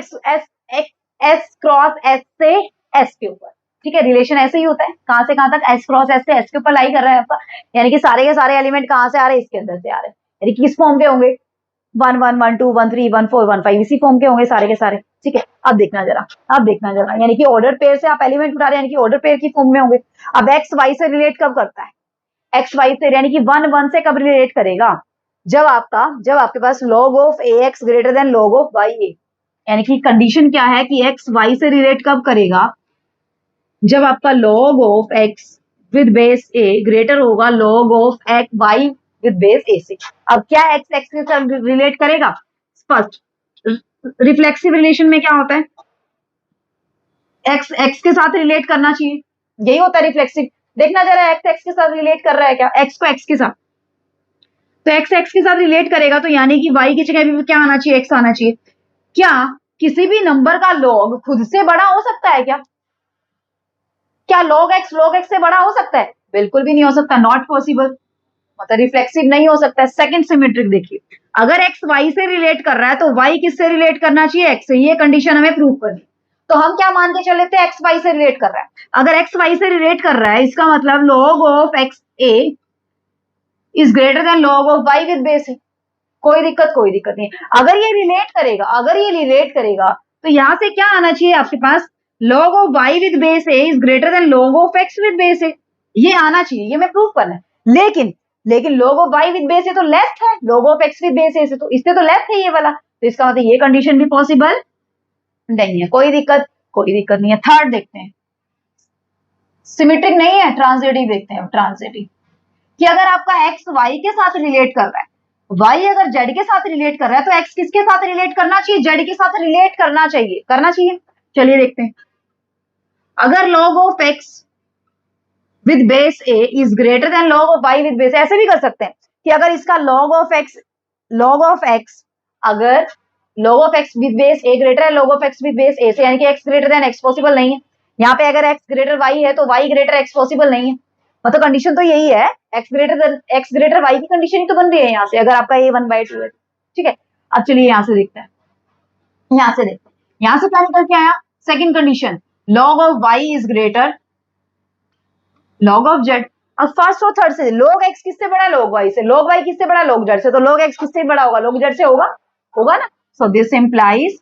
एस क्रॉस एस से एस के ऊपर, ठीक है, रिलेशन ऐसे ही होता है, कहां से कहां तक, एस क्रॉस एस से एस के ऊपर लाई कर रहा है आपका, यानी कि सारे के सारे एलिमेंट कहां से आ रहे हैं, इसके अंदर से आ रहे हैं, यानी कि किस फॉर्म के होंगे, 1 1 1 2 1 3 1 4 1 5, इसी फॉर्म के होंगे सारे के सारे, ठीक है, अब देखना जरा, यानी कि ऑर्डर पेयर से आप एलिमेंट उठा रहे हैं, यानी कि ऑर्डर पेयर की फॉर्म में होंगे। अब एक्स वाई से रिलेट कब करता है? एक्स वाई से यानी कि 1 1 से कब रिलेट करेगा? जब आपके पास log of A X greater than log of Y A, यानी कि कंडीशन क्या है कि एक्स वाई से रिलेट कब करेगा? जब आपका log of X with base A greater होगा log of X Y with base A से। अब क्या एक्स एक्स के साथ रिलेट करेगा? स्पष्ट रिफ्लेक्सिव रिलेशन में क्या होता है? एक्स एक्स के साथ रिलेट करना चाहिए, यही होता है रिफ्लेक्सिव। देखना जरा एक्स एक्स के साथ रिलेट कर रहा है क्या? एक्स को एक्स के साथ, तो एक्स एक्स के साथ रिलेट करेगा तो यानी कि वाई की जगह भी क्या आना चाहिए? एक्स आना चाहिए। क्या किसी भी नंबर का लॉग खुद से बड़ा हो सकता है क्या? क्या log x से बड़ा हो सकता है? बिल्कुल भी नहीं हो सकता, नॉट पॉसिबल, मतलब रिफ्लेक्सिव नहीं हो सकता है। सेकंड सिमेट्रिक देखिए, अगर x y से रिलेट कर रहा है तो y किससे रिलेट करना चाहिए? x से। ये कंडीशन हमें प्रूव करनी, तो हम क्या मान के चल लेते हैं? x y से रिलेट कर रहा है। अगर x y से रिलेट कर रहा है इसका मतलब log of x a is greater than log of y with base है। कोई दिक्कत नहीं। अगर ये रिलेट करेगा तो यहां से क्या आना चाहिए आपके पास? log of y with base a is greater than log of x with base a। ये आना चाहिए, ये मैं प्रूव करना है। लेकिन log of y with base a तो लेफ्ट है log of x with base a से, तो इससे तो लेफ्ट है ये वाला, तो इसका मतलब ये कंडीशन भी पॉसिबल नहीं है। कोई दिक्कत नहीं है। थर्ड देखते हैं, सिमेट्रिक नहीं है, ट्रांजिटिव देखते हैं। ट्रांजिटिव कि अगर आपका x y के साथ रिलेट कर रहा है, y अगर z के साथ रिलेट कर रहा है तो x किसके साथ रिलेट करना चाहिए? z के साथ रिलेट करना चाहिए। चलिए देखते हैं, अगर log of x with base a is greater than log of y with base, ऐसे भी कर सकते हैं कि अगर इसका log ऑफ x अगर log of x with base a greater है log of x with base a से, यानी कि x greater then x possible नहीं है। यहाँ पे अगर x ग्रेटर y है तो y ग्रेटर x पॉसिबल नहीं है, मतलब कंडीशन तो यही है, x ग्रेटर y की कंडीशन ही तो बन रही है यहाँ से, अगर आपका a 1/2 है। ठीक है, अब चलिए यहाँ से देखते हैं, यहाँ से क्या निकल के आया? Second condition, log of y is greater log of z। अब फर्स्ट और थर्ड से log x किससे बड़ा? log y से। log y किससे बड़ा? log z से। तो log x किससे बड़ा होगा? log z से होगा ना। So this implies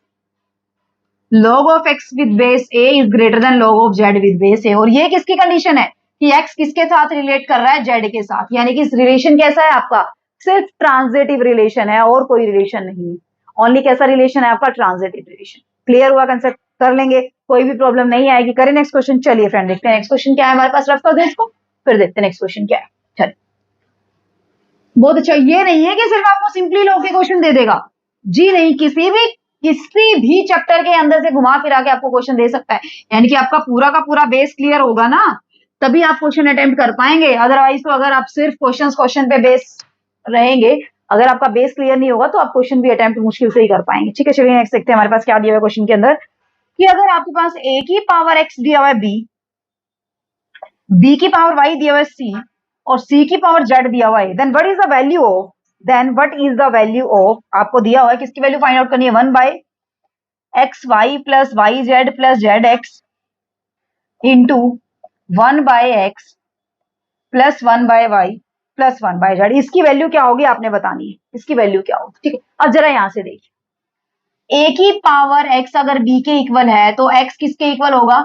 log of x with base a is greater than log of z with base a। और ये किसकी कंडीशन है कि x किसके साथ रिलेट कर रहा है? z के साथ, यानी कि इस रिलेशन कैसा है आपका? सिर्फ ट्रांजिटिव रिलेशन है और कोई रिलेशन नहीं है। ओनली कैसा रिलेशन है आपका? Transitive relation. क्लियर हुआ कंसेप्ट? कर लेंगे, कोई भी प्रॉब्लम नहीं आएगी। करें नेक्स्ट क्वेश्चन। चलिए फ्रेंड देखते हैं नेक्स्ट क्वेश्चन क्या है हमारे पास। रफ कर दें इसको, फिर देखते हैं नेक्स्ट क्वेश्चन क्या है। चलिए, बहुत अच्छा। ये नहीं है कि सिर्फ आपको सिंपली लॉ के क्वेश्चन दे देगा, जी नहीं, किसी भी चैप्टर के अंदर से घुमा फिरा के आपको क्वेश्चन दे सकता है, यानी कि आपका पूरा का पूरा बेस क्लियर होगा ना, तभी आप क्वेश्चन अटेम्प्ट कर पाएंगे। अदरवाइज तो अगर आप सिर्फ क्वेश्चन पे बेस रहेंगे, अगर आपका बेस क्लियर नहीं होगा तो आप क्वेश्चन भी अटेम्प्ट मुश्किल से ही कर पाएंगे। ठीक है, चलिए नेक्स्ट देखते हैं हमारे पास क्या दिया हुआ क्वेश्चन के अंदर, कि अगर आपके पास a की पावर x दिया हुआ है b की पावर y दिया हुआ है c और c की पावर z दिया हुआ है, then what is the value of आपको दिया हुआ है, किसकी वैल्यू फाइंड आउट करनी है? 1/xy plus yz plus zx into 1/x plus 1/y plus 1/z। इसकी वैल्यू क्या होगी आपने बतानी है, इसकी वैल्यू क्या होगी। ठीक है, अब जरा यहां से देखिए, a की पावर x अगर b के इक्वल है तो x किसके इक्वल होगा?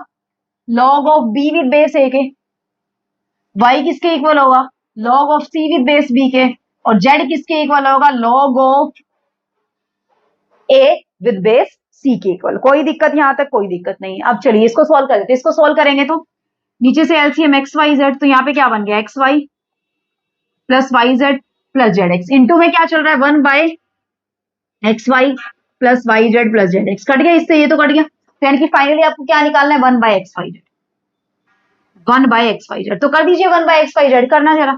log of b with base a के। y किसके इक्वल होगा? log of c with base b के। और z किसके इक्वल होगा? log of a with base c के इक्वल। कोई दिक्कत यहां तक? कोई दिक्कत नहीं। अब चलिए इसको सॉल्व कर देते हैं। इसको सॉल्व करेंगे तो नीचे से एलसीएम एक्स वाई जेड, तो यहाँ पे क्या बन गया? X y plus y z plus z x into में क्या चल रहा है? 1/xy plus y z plus z x. Cut गया इससे, ये तो कट गया, तो यानी कि फाइनली आपको क्या निकालना है? 1/xy Z. 1/xy जेड तो कर दीजिए 1/xy जेड। करना जरा,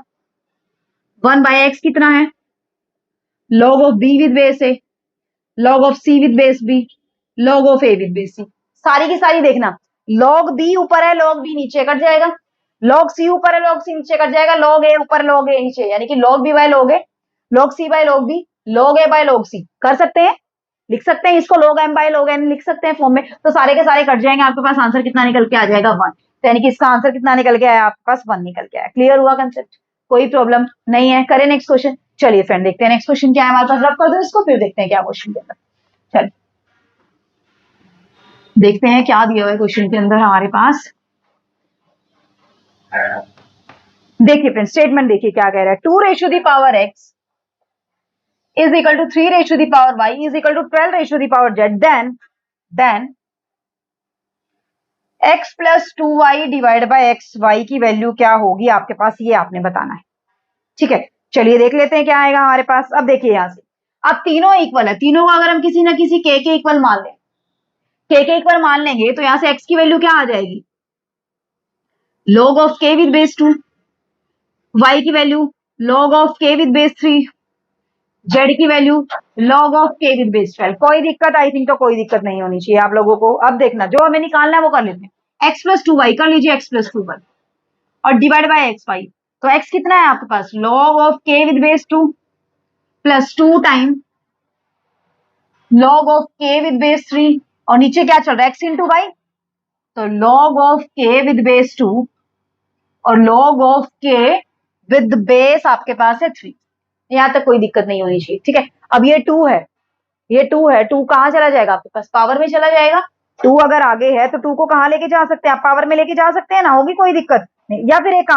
1/x कितना है? log of b with base a, log of c with base b, log of a with base c। सारी की सारी देखना, log b ऊपर है log b नीचे, कट जाएगा। log c ऊपर है log c नीचे, कट जाएगा। log a ऊपर log a नीचे, यानी कि log b by log a, log c by log b, log a by log c। कर सकते हैं, लिख सकते हैं इसको log m by log n लिख सकते हैं फॉर्म में, तो सारे के सारे कट जाएंगे। आपके पास आंसर कितना निकल के आ जाएगा? 1। तो यानी कि इसका आंसर कितना निकल के आया? आपके पास 1 निकल के आया। क्लियर हुआ कंसेप्ट? कोई प्रॉब्लम नहीं है। करें नेक्स्ट क्वेश्चन। चलिए फ्रेंड देखते हैं नेक्स्ट क्वेश्चन क्या है हमारे पास। रफ कर दो इसको, फिर देखते हैं क्या क्वेश्चन देता है। चलिए देखते हैं क्या दिया हुआ है क्वेश्चन के अंदर हमारे पास। देखिए फ्रेंड, स्टेटमेंट देखिए क्या कह रहा है। 2 ratio the power x is equal to 3 ratio the power y is equal to 12 ratio the power z, then x plus 2y divide by x, y की वैल्यू क्या होगी आपके पास, ये आपने बताना है। ठीक है, चलिए देख लेते हैं क्या आएगा हमारे पास। अब देखिए यहां से, अब तीनों इक्वल है, तीनों को अगर हम किसी ना किसी k के इक्वल मान लें, k के इक्वल मान लेंगे तो यहां से x की वैल्यू क्या आ जाएगी, log of k with base 2, y की value log of k with base 3, z की value log of k with base 12। कोई दिक्कत, आई थिंक तो कोई दिक्कत नहीं होनी चाहिए आप लोगों को। अब देखना, जो हमें निकालना है वो कर लेते हैं। x प्लस 2y कर लीजिए, x प्लस 2y और डिवाइड बाय एक्स वाई। तो x कितना है आपके पास, log of k with base 2 plus 2 time log of k with base 3, और नीचे क्या चल रहा है, x इंटू वाई, तो log of k with base 2 और log of k with base आपके पास है 3। यहां तक कोई दिक्कत नहीं होनी चाहिए। ठीक है, अब ये 2 है, ये 2 है, 2 कहां चला जाएगा आपके पास, पावर में चला जाएगा। 2 अगर आगे है तो 2 को कहां लेके जा सकते हैं आप, पावर में लेके जा सकते हैं ना, होगी कोई दिक्कत नहीं। या फिर एक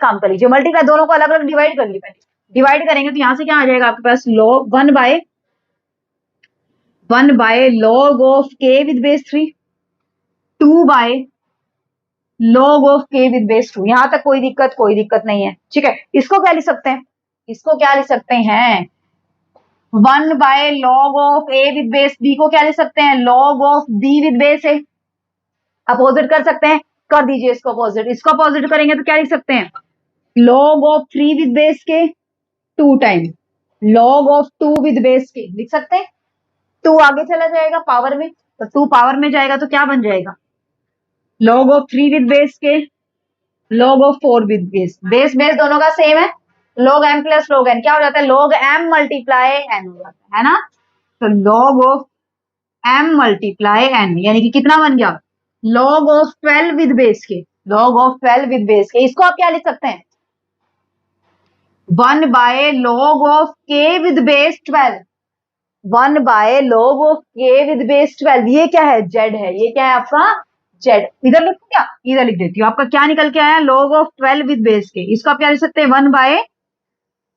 काम कर लीजिए, मल्टीप्लाई दोनों को अलग अलग डिवाइड कर लीजिए। पहले डिवाइड करेंगे तो यहां से क्या आ जाएगा आपके पास, log 1 by log of k with base 3, 2 by log of k with base 2। यहां तक कोई दिक्कत नहीं है। ठीक है, इसको क्या लिख सकते हैं, इसको क्या लिख सकते हैं, 1 by log of a with base b को क्या लिख सकते हैं, log of b with base a। Opposite कर सकते हैं, कर दीजिए इसको अपोजिट। इसको अपोजिट करेंगे तो क्या लिख सकते हैं, log ऑफ 3 विद बेस के 2 time log of 2 with base के, लिख सकते हैं। 2 आगे चला जाएगा पावर में, तो 2 पावर में जाएगा तो क्या बन जाएगा, log of 3 with base k log of 4 with base, base दोनों का सेम है, log m plus log n क्या हो जाता है, log m मल्टीप्लाई n हो जाता है ना। तो log of m multiply n यानी कि कितना बन गया, log of 12 with base k, log of 12 with base k. इसको आप क्या लिख सकते हैं, 1 by log of k with base 12, 1 by log of k with base 12। ये क्या है, z है, ये क्या है आपका z। इधर लिखो क्या, इधर लिख देती हूँ। आपका क्या निकल के आया, log of 12 with base k, इसको आप क्या लिख सकते हैं, 1 by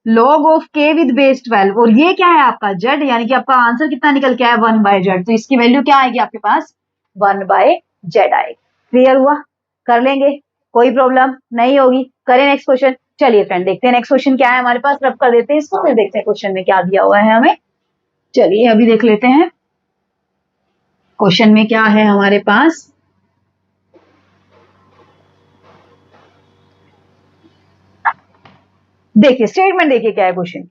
log of k with base 12, और ये क्या है आपका z, यानी कि आपका आंसर कितना निकल के आया, 1 बाय z। तो इसकी वैल्यू क्या आएगी आपके पास, 1 बाय z आएगी। क्लियर हुआ, कर लेंगे, कोई प्रॉब्लम नहीं होगी। करें नेक्स्ट क्वेश्चन। चलिए फ्रेंड देखते हैं नेक्स्ट क्वेश्चन क्या है हमारे पास, रब कर देते हैं इसको, फिर देखते हैं क्वेश्चन में क्या दिया हुआ है हमें। चलिए अभी देख लेते हैं क्वेश्चन में क्या है हमारे पास। देखिए स्टेटमेंट देखिए क्या है question,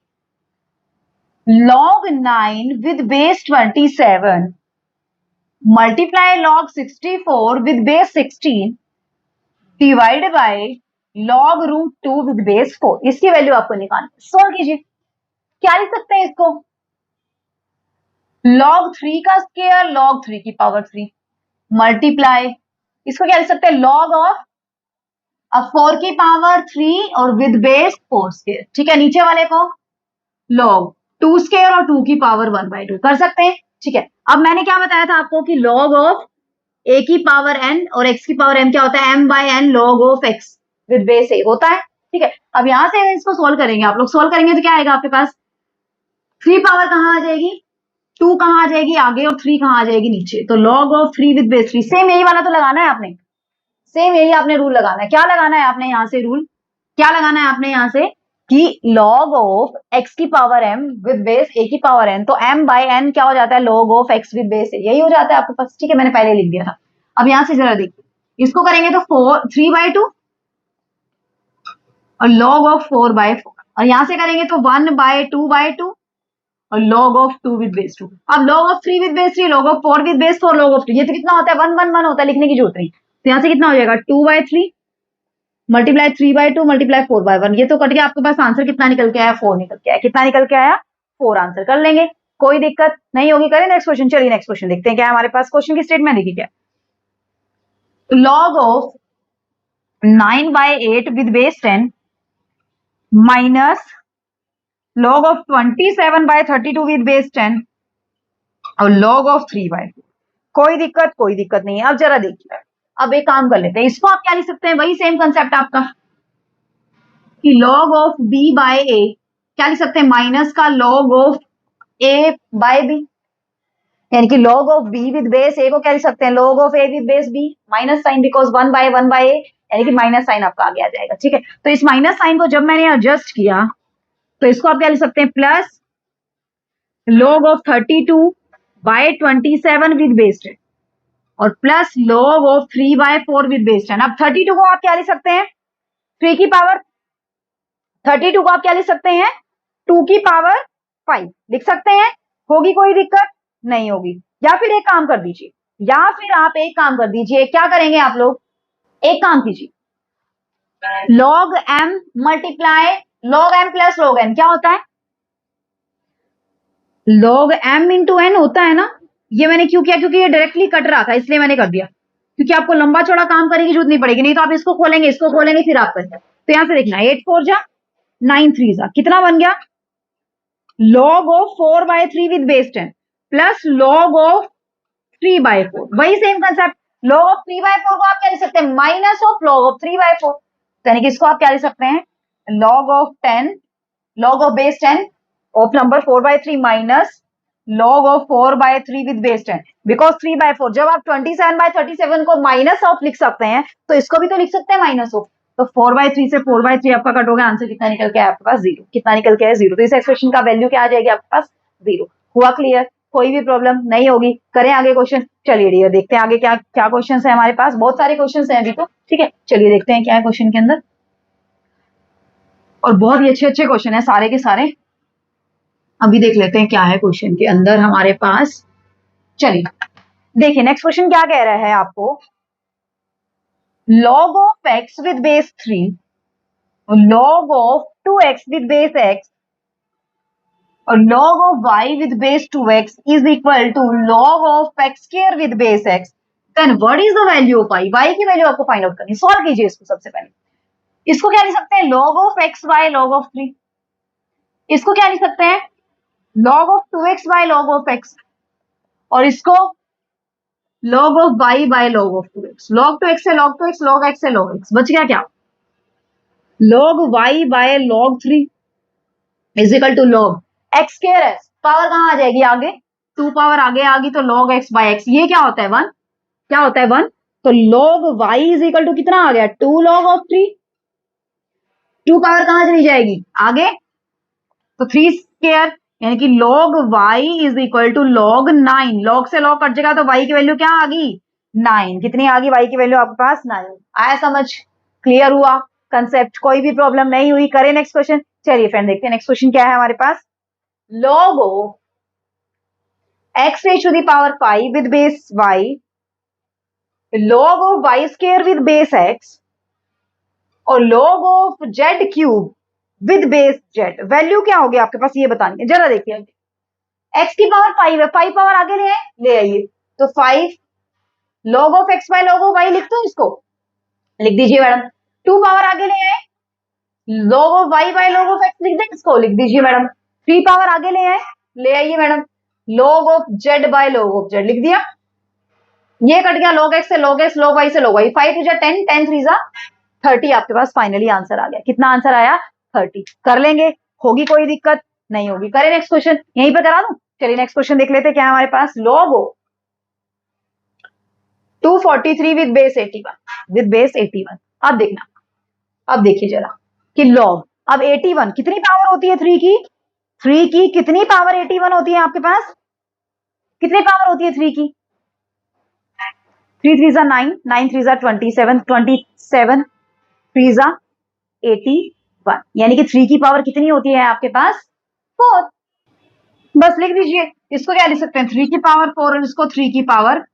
log 9 with base 27 multiply log 64 with base 16 divide by log root 2 with base 4। इसकी वैल्यू आपको निकालनी, सॉल्व कीजिए। क्या लिख सकते हैं इसको, log 3 का स्क्वायर log 3 की पावर 3 मल्टीप्लाई, इसको क्या लिख सकते हैं, log ऑफ अब 4 की पावर 3 और विद बेस 4 स्क्वायर। ठीक है, नीचे वाले को log 2 स्क्वायर और 2 की पावर 1/2 कर सकते हैं। ठीक है, अब मैंने क्या बताया था आपको कि log ऑफ a की पावर n और x की पावर m क्या होता है, m by n log of x with base a होता है। ठीक है, अब यहां से इसको सोल्व करेंगे, आप लोग सोल्व करेंगे तो क्या आएगा आपके पास, 3 पावर कहां आ जाएगी, 2 कहां आ जाएगी आगे और 3 कहां आ जाएगी नीचे। तो log of 3 with base 3, same यही वाला तो लगाना है आपने, सेम यही आपने रूल लगाना है। क्या लगाना है आपने यहाँ से रूल, क्या लगाना है आपने यहाँ से कि log ऑफ x की power m with base a की पावर n, तो m बाय n क्या हो जाता है, log of x with base a, यही हो जाता है आपके पास। ठीक है, मैंने पहले लिख दिया था। अब यहां से जरा देखिए, इसको करेंगे तो 3/2 और log ऑफ 4/4, और यहां से करेंगे तो 1/2/2 और log ऑफ 2 विद बेस 2। अब log of 3 with base 3, log of 4 with base 4, log of 2, ये तो कितना होता है, 1 1 1 होता है, लिखने की जरूरत नहीं। तो यहां से कितना हो जाएगा, 2/3 मल्टीप्लाई 3/2 मल्टीप्लाई 4/1, ये तो कट गया, आपके पास आंसर कितना निकल के आया, 4 निकल के आया। कितना निकल के आया, 4 आंसर कर लेंगे, कोई दिक्कत नहीं होगी। करें नेक्स्ट क्वेश्चन। चलिए नेक्स्ट क्वेश्चन देखते हैं क्या है हमारे पास। क्वेश्चन की स्टेटमेंट देखिए क्या, log of 9/8 with base 10 minus log of 27/32 with base 10 और log ऑफ 3/4। कोई दिक्कत नहीं है। अब जरा देखिए, अब एक काम कर लेते हैं, इसको आप क्या लिख सकते हैं, वही सेम कंसेप्ट आपका कि log of b by a क्या लिख सकते हैं, माइनस का log of a by b, यानी कि log of b with base a को क्या लिख सकते हैं, log of a with base b, minus sign because 1 by a, यानी कि माइनस साइन आपका आगे आ जाएगा। ठीक है, तो इस माइनस साइन को जब मैंने एडजस्ट किया तो इसको आप क्या लिख सकते हैं, plus log of 32 by 27 with base 10 और plus log of 3 by 4 with base 10। अब 32 को आप क्या लिख सकते हैं, 3 की पावर, 32 को आप क्या लिख सकते हैं, 2 की पावर 5 लिख सकते हैं। होगी कोई दिक्कत नहीं होगी। या फिर एक काम कर दीजिए, क्या करेंगे आप लोग, एक काम कीजिए, log m multiply log m plus log n क्या होता है, log m इंटू n होता है ना। ये मैंने क्यों किया, क्योंकि ये डायरेक्टली कट रहा था इसलिए मैंने कर दिया, क्योंकि आपको लंबा चौड़ा काम करने की जरूरत नहीं पड़ेगी, नहीं तो आप इसको खोलेंगे फिर आप करेंगे। तो यहां से देखना, 8 4 जा 9 3 जा कितना बन गया, log of 4 by 3 with base 10 plus log of 3 by 4, वही same concept. log of 3 by 4 को आप क्या लिख सकते हैं, minus of log of 3 by 4, यानी कि इसको आप क्या लिख सकते हैं, log of 10, log of base 10 of number 4 by 3 minus log of 4 by 3 with base 10, because 3 by 4, जब आप 27 बाय 37 को माइनस ऑफ लिख सकते हैं तो इसको भी तो लिख सकते हैं माइनस ऑफ। तो 4 बाय 3 से 4 बाय 3 आपका कट हो गया, आंसर कितना निकल के आपके पास, 0। कितना निकल के है, 0। तो इस एक्सप्रेशन का वैल्यू क्या आ जाएगी आपके पास, 0। हुआ क्लियर, कोई भी प्रॉब्लम नहीं होगी। करें आगे क्वेश्चन, चलिए डियर देखते हैं आगे क्या क्या क्वेश्चन है हमारे पास, बहुत सारे क्वेश्चन हैं अभी तो। ठीक है, चलिए देखते हैं क्या है क्वेश्चन के अंदर, और बहुत ही अच्छे अच्छे क्वेश्चन है सारे के सारे। अभी देख लेते हैं क्या है क्वेश्चन के अंदर हमारे पास। चलिए देखिए नेक्स्ट क्वेश्चन क्या कह रहा है आपको, log of x with base 3, log of 2x with base x और log of y with base 2x is equal to log of x square with base x, then what is the value of y की value आपको find out करनी। Solve कीजिए इसको। सबसे पहले इसको क्या लिख सकते हैं, log of x by log of 3, इसको क्या लिख सकते हैं, log of 2x by log of x, और इसको log of y by log of 2x, log 2x से log 2x, log x से log x, बच गया क्या, log y by log 3 is equal to log x square है, power कहां आ जाएगी आगे, 2 पावर आगे आ गई तो log x बाय x, ये क्या होता है 1, क्या होता है 1, तो log y is equal to कितना आ गया, 2 log ऑफ 3, 2 पावर कहां चली जाएगी आगे, तो 3 स्क्वायर, यानी कि log y is equal to log 9, log से log कट जाएगा तो y की वैल्यू क्या आ गई, 9। कितनी आ गई y की वैल्यू आपके पास, 9। आया समझ, क्लियर हुआ कंसेप्ट, कोई भी प्रॉब्लम नहीं हुई। करें नेक्स्ट क्वेश्चन। चलिए फ्रेंड देखते हैं नेक्स्ट क्वेश्चन क्या है हमारे पास, log of x raise to the power 5 with base y, log of y square with base x और log of z cube with base z, वैल्यू क्या होगी आपके पास ये बतानी है। जरा देखिए, x की पावर 5 है, 5 पावर आगे ले आइए, तो 5 log of x by log of y लिख दो, इसको लिख दीजिए मैडम। 2 पावर आगे ले आए, log of y by log of x लिख दें, इसको लिख दीजिए मैडम। 3 पावर आगे ले आइए madam, log of z by log of z लिख दिया, ये कट गया log x से log x, log y से log y, 5 3 10, 10 3 30, आपके पास फाइनली आंसर आ गया। कितना आंसर आया, 30। कर लेंगे, होगी कोई दिक्कत नहीं होगी। करें नेक्स्ट क्वेश्चन, यहीं पर करा दूं। चलिए नेक्स्ट क्वेश्चन देख लेते हैं क्या है हमारे पास, log ऑफ 243 विद बेस 81, अब देखना, अब देखिए जरा कि log, अब 81 कितनी पावर होती है 3 की, 3 की कितनी पावर 81 होती है आपके पास, कितनी पावर होती है 3 की, 3 3 जा 9, 9 3 जा 27, 27 3 जा 81, यानी कि 3 की पावर कितनी होती है आपके पास, 4। बस लिख दीजिए, इसको क्या लिख सकते हैं, 3 की पावर 4 और इसको 3 की पावर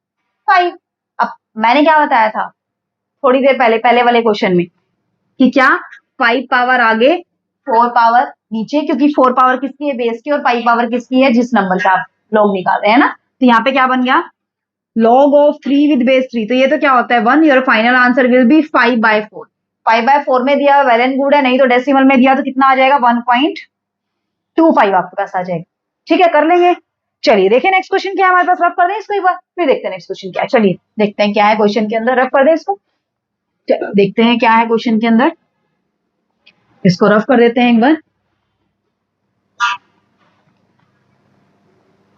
5। अब मैंने क्या बताया था थोड़ी देर पहले वाले क्वेश्चन में कि क्या 5 पावर आगे 4 पावर नीचे, क्योंकि 4 पावर किसकी है, बेस की, और 5 पावर किसकी है, जिस नंबर का आप लॉग निकाल रहे हैं ना। तो यहाँ पे क्या बन गया, log ऑफ 3 विद बेस 3, तो ये तो क्या होता है 1, your final answer will be 5/4। 5/4 में दिया वेल एंड गुड है, नहीं तो डेसिमल में दिया तो कितना आ जाएगा, 1.25 आपके पास आ जाएगा। ठीक है, कर लेंगे। चलिए देखिए नेक्स्ट क्वेश्चन क्या है हमारे पास, रफ कर दें इसको एक बार, फिर देखते हैं नेक्स्ट क्वेश्चन क्या है। चलिए देखते हैं क्या है क्वेश्चन के अंदर, रफ कर दें इसको, देखते हैं क्या है क्वेश्चन के अंदर, इसको रफ कर देते हैं एक बार।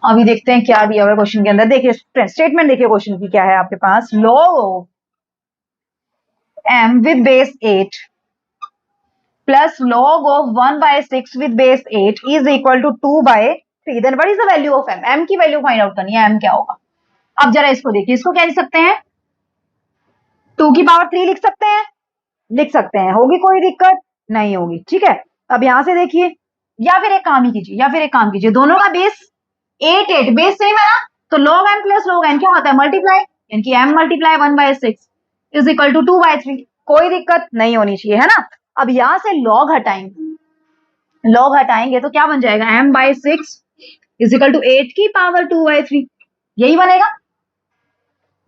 अभी देखते हैं क्या दिया हुआ है क्वेश्चन के अंदर। देखिए स्टेटमेंट देखिए क्वेश्चन की क्या है आपके पास, log of m with base 8 plus log of 1/6 with base 8 is equal to 2/3, then what is the value of m? m की वैल्यू फाइंड आउट करनी है, m क्या होगा। अब जरा इसको देखिए, इसको क्या लिख सकते हैं, 2 की पावर 3 लिख सकते हैं, लिख सकते हैं, होगी कोई दिक्कत नहीं होगी, ठीक है। अब यहां से देखिए, या फिर एक काम ही कीजिए, या फिर एक काम कीजिए, दोनों का बेस 8 बेस सेम है ना, तो log m plus log n क्या होता है, मल्टीप्लाई, यानी कि m multiply 1/6 is equal to 2/3, कोई दिक्कत नहीं होनी चाहिए, है ना। अब यहां से log हटाएंगे तो क्या बन जाएगा, m/6 इज इक्वल टू 8 की पावर 2/3, यही बनेगा।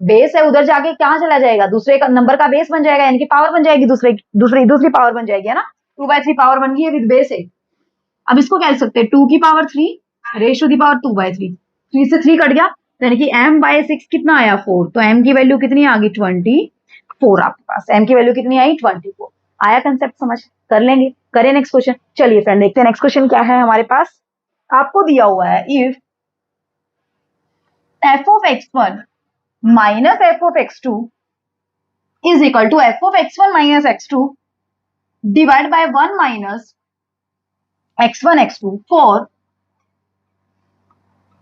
बेस है, उधर जाके कहां चला जाएगा, दूसरे का नंबर का बेस बन जाएगा, यानी कि पावर बन जाएगी, दूसरी पावर बन जाएगी, है ना। 2/3 पावर बन गई है विद बेस 8। अब इसको क्या लिख सकते हैं, 2 की power 3 raise to the power 2/3, 3 से 3 कट गया, यानी कि m/6 कितना आया 4, तो m की वैल्यू कितनी आ गई 24, आपके पास m की वैल्यू कितनी आई 24। आया कंसेप्ट समझ, कर लेंगे, करें नेक्स्ट क्वेश्चन। चलिए फ्रेंड देखते हैं नेक्स्ट क्वेश्चन क्या है हमारे पास। आपको दिया हुआ है if f of x1 minus f of x2 is equal to f of x1 minus x2 divided by 1 minus x1 x2 for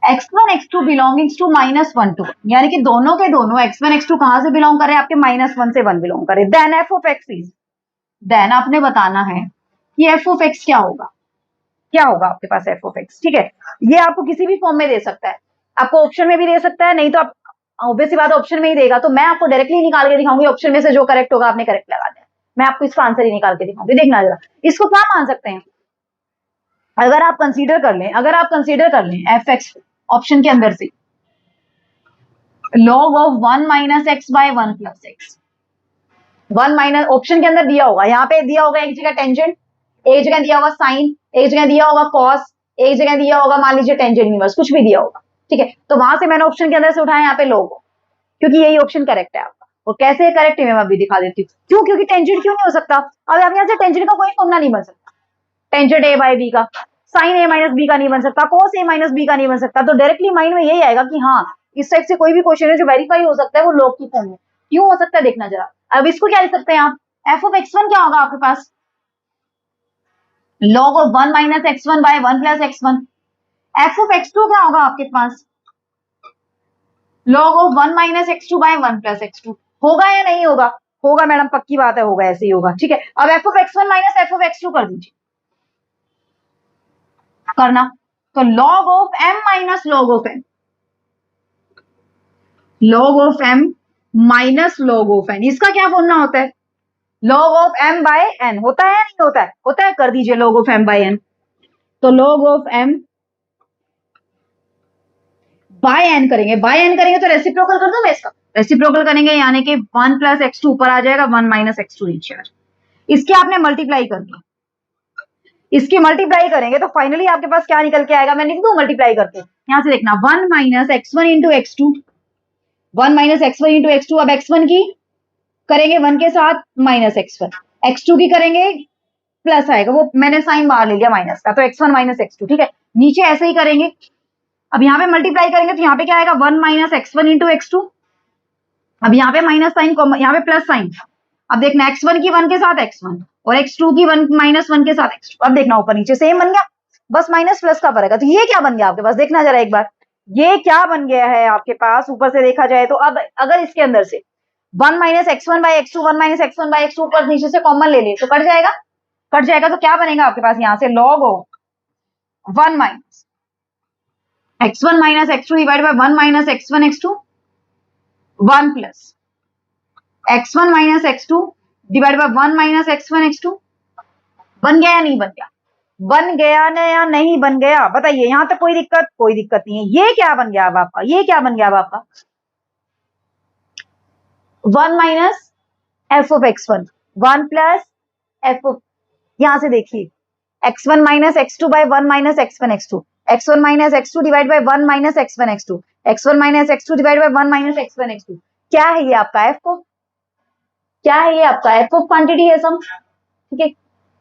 x1 x2 belongs to -1 to 1, यानी कि दोनों के दोनों x1 x2 कहां से बिलोंग कर रहे हैं, आपके -1 से 1 बिलोंग कर रहे हैं। Then f of x is, then आपने बताना है कि f of x क्या होगा, क्या होगा आपके पास f of x, ठीक है। ये आपको किसी भी फॉर्म में दे सकता है, आपको ऑप्शन में भी दे सकता है, नहीं तो आप ऑब्वियस सी बात ऑप्शन में ही देगा, तो मैं आपको डायरेक्टली निकाल के दिखाऊंगी, ऑप्शन में से जो करेक्ट होगा आपने करेक्ट लगा दिया, मैं आपको इसका आंसर ही निकाल के दिखाऊंगी। देखना जरा, इसको क्या मान सकते हैं, अगर आप कंसीडर कर लें एफ एक्स ऑप्शन के अंदर से log of 1 minus x by 1 plus x, 1 minus option के अंदर दिया होगा, यहाँ पे दिया होगा एक जगह टेंजेंट, एक जगह दिया होगा साइन, एक जगह दिया होगा कॉस, एक जगह दिया होगा मान लीजिए टेंजेंट इनवर्स, कुछ भी दिया होगा, ठीक है। तो वहां से मैंने ऑप्शन के अंदर से उठाया यहाँ पे log, क्योंकि यही ऑप्शन करेक्ट है आपका। और कैसे करेक्ट है मैं अभी दिखा देती हूँ, क्यों, क्योंकि टेंजेंट क्यों नहीं हो सकता, अब आप यहाँ से टेंजेंट का कोई फॉर्मूला नहीं बन सकता, टेंजेंट ए बाय बी का, साइन ए माइनस बी का नहीं बन सकता, कोस ए माइनस बी का नहीं बन सकता, तो डायरेक्टली माइंड में यही आएगा कि हाँ इस टाइप से कोई भी क्वेश्चन है जो वेरीफाई हो सकता है वो log की फॉर्म में, क्यों हो सकता है देखना जरा। अब इसको क्या लिख सकते हैं आप, f ऑफ x1 क्या होगा आपके पास, log of 1 minus x1 by 1 plus x1, f of x2 क्या होगा आपके पास, log of 1 minus x2 by 1 plus x2, होगा या नहीं होगा, होगा मैडम, पक्की बात है, होगा, ऐसे ही होगा, ठीक है। अब f of x1 minus f of x2 कर दीजिए, करना, तो log of m minus log of n, log of m minus log of n, इसका क्या फॉर्मूला होता है, log of m by n, होता है या नहीं होता है, होता है, कर दीजिए log of m by n, तो log of m by n करेंगे, बाय n करेंगे तो रेसिप्रोकल कर दूं मैं इसका, रेसिप्रोकल करेंगे यानी कि 1 प्लस x2 ऊपर आ जाएगा, 1 माइनस x2 नीचे आ जाएगा, इसके आपने मल्टीप्लाई करना, इसकी मल्टीप्लाई करेंगे तो फाइनली आपके पास क्या निकल के आएगा, मैं लिख दूं मल्टीप्लाई करके, यहां से देखना 1 minus x1 into x2, 1 minus x1 into x2, अब x1 की करेंगे 1 के साथ माइनस x1, x2 की करेंगे प्लस आएगा, वो मैंने साइन बाहर ले लिया माइनस का, तो x1 माइनस x2, ठीक है। नीचे ऐसे ही करेंगे, अब यहाँ पे मल्टीप्लाई करेंगे तो यहाँ पे क्या आएगा 1 माइनस x1 इंटू x2, अब यहाँ पे माइनस साइन, यहाँ पे प्लस साइन, अब देखना x1 की 1 के साथ x1 और x2 की 1 माइनस 1 के साथ x2, अब देखना ऊपर नीचे सेम बन गया, बस माइनस प्लस का फर्क है। तो ये क्या बन गया आपके पास, देखना जरा एक बार, ये क्या बन गया है आपके पास ऊपर से देखा जाए तो। अब अगर इसके अंदर से 1 minus x1 bye x2, 1 minus x1 bye x2 ऊपर नीचे से कॉमन ले ले तो कट जाएगा, कट जाएगा, तो क्या बनेगा आपके पास यहाँ से log of 1 minus x1 minus x2 divide by 1 minus x1 x2, 1 plus x1 minus x2 divide by 1 minus x1 x2, बन गया या नहीं बन गया, बन गया ना या नहीं बन गया, बताइए, यहां तक कोई दिक्कत, कोई दिक्कत नहीं है। ये क्या बन गया अब आपका, ये क्या बन गया अब आपका 1 minus f of x1, 1 plus f of, यहां से देखिए x1 minus x2 by 1 minus x1 x2, x1 minus x two divide by 1 minus x1 x2, x1 minus x2 divide by 1 minus x1 x2। क्या है ये आपका F of, क्या है ये आपका एफ ऑफ क्वांटिटी है सम, ठीक है,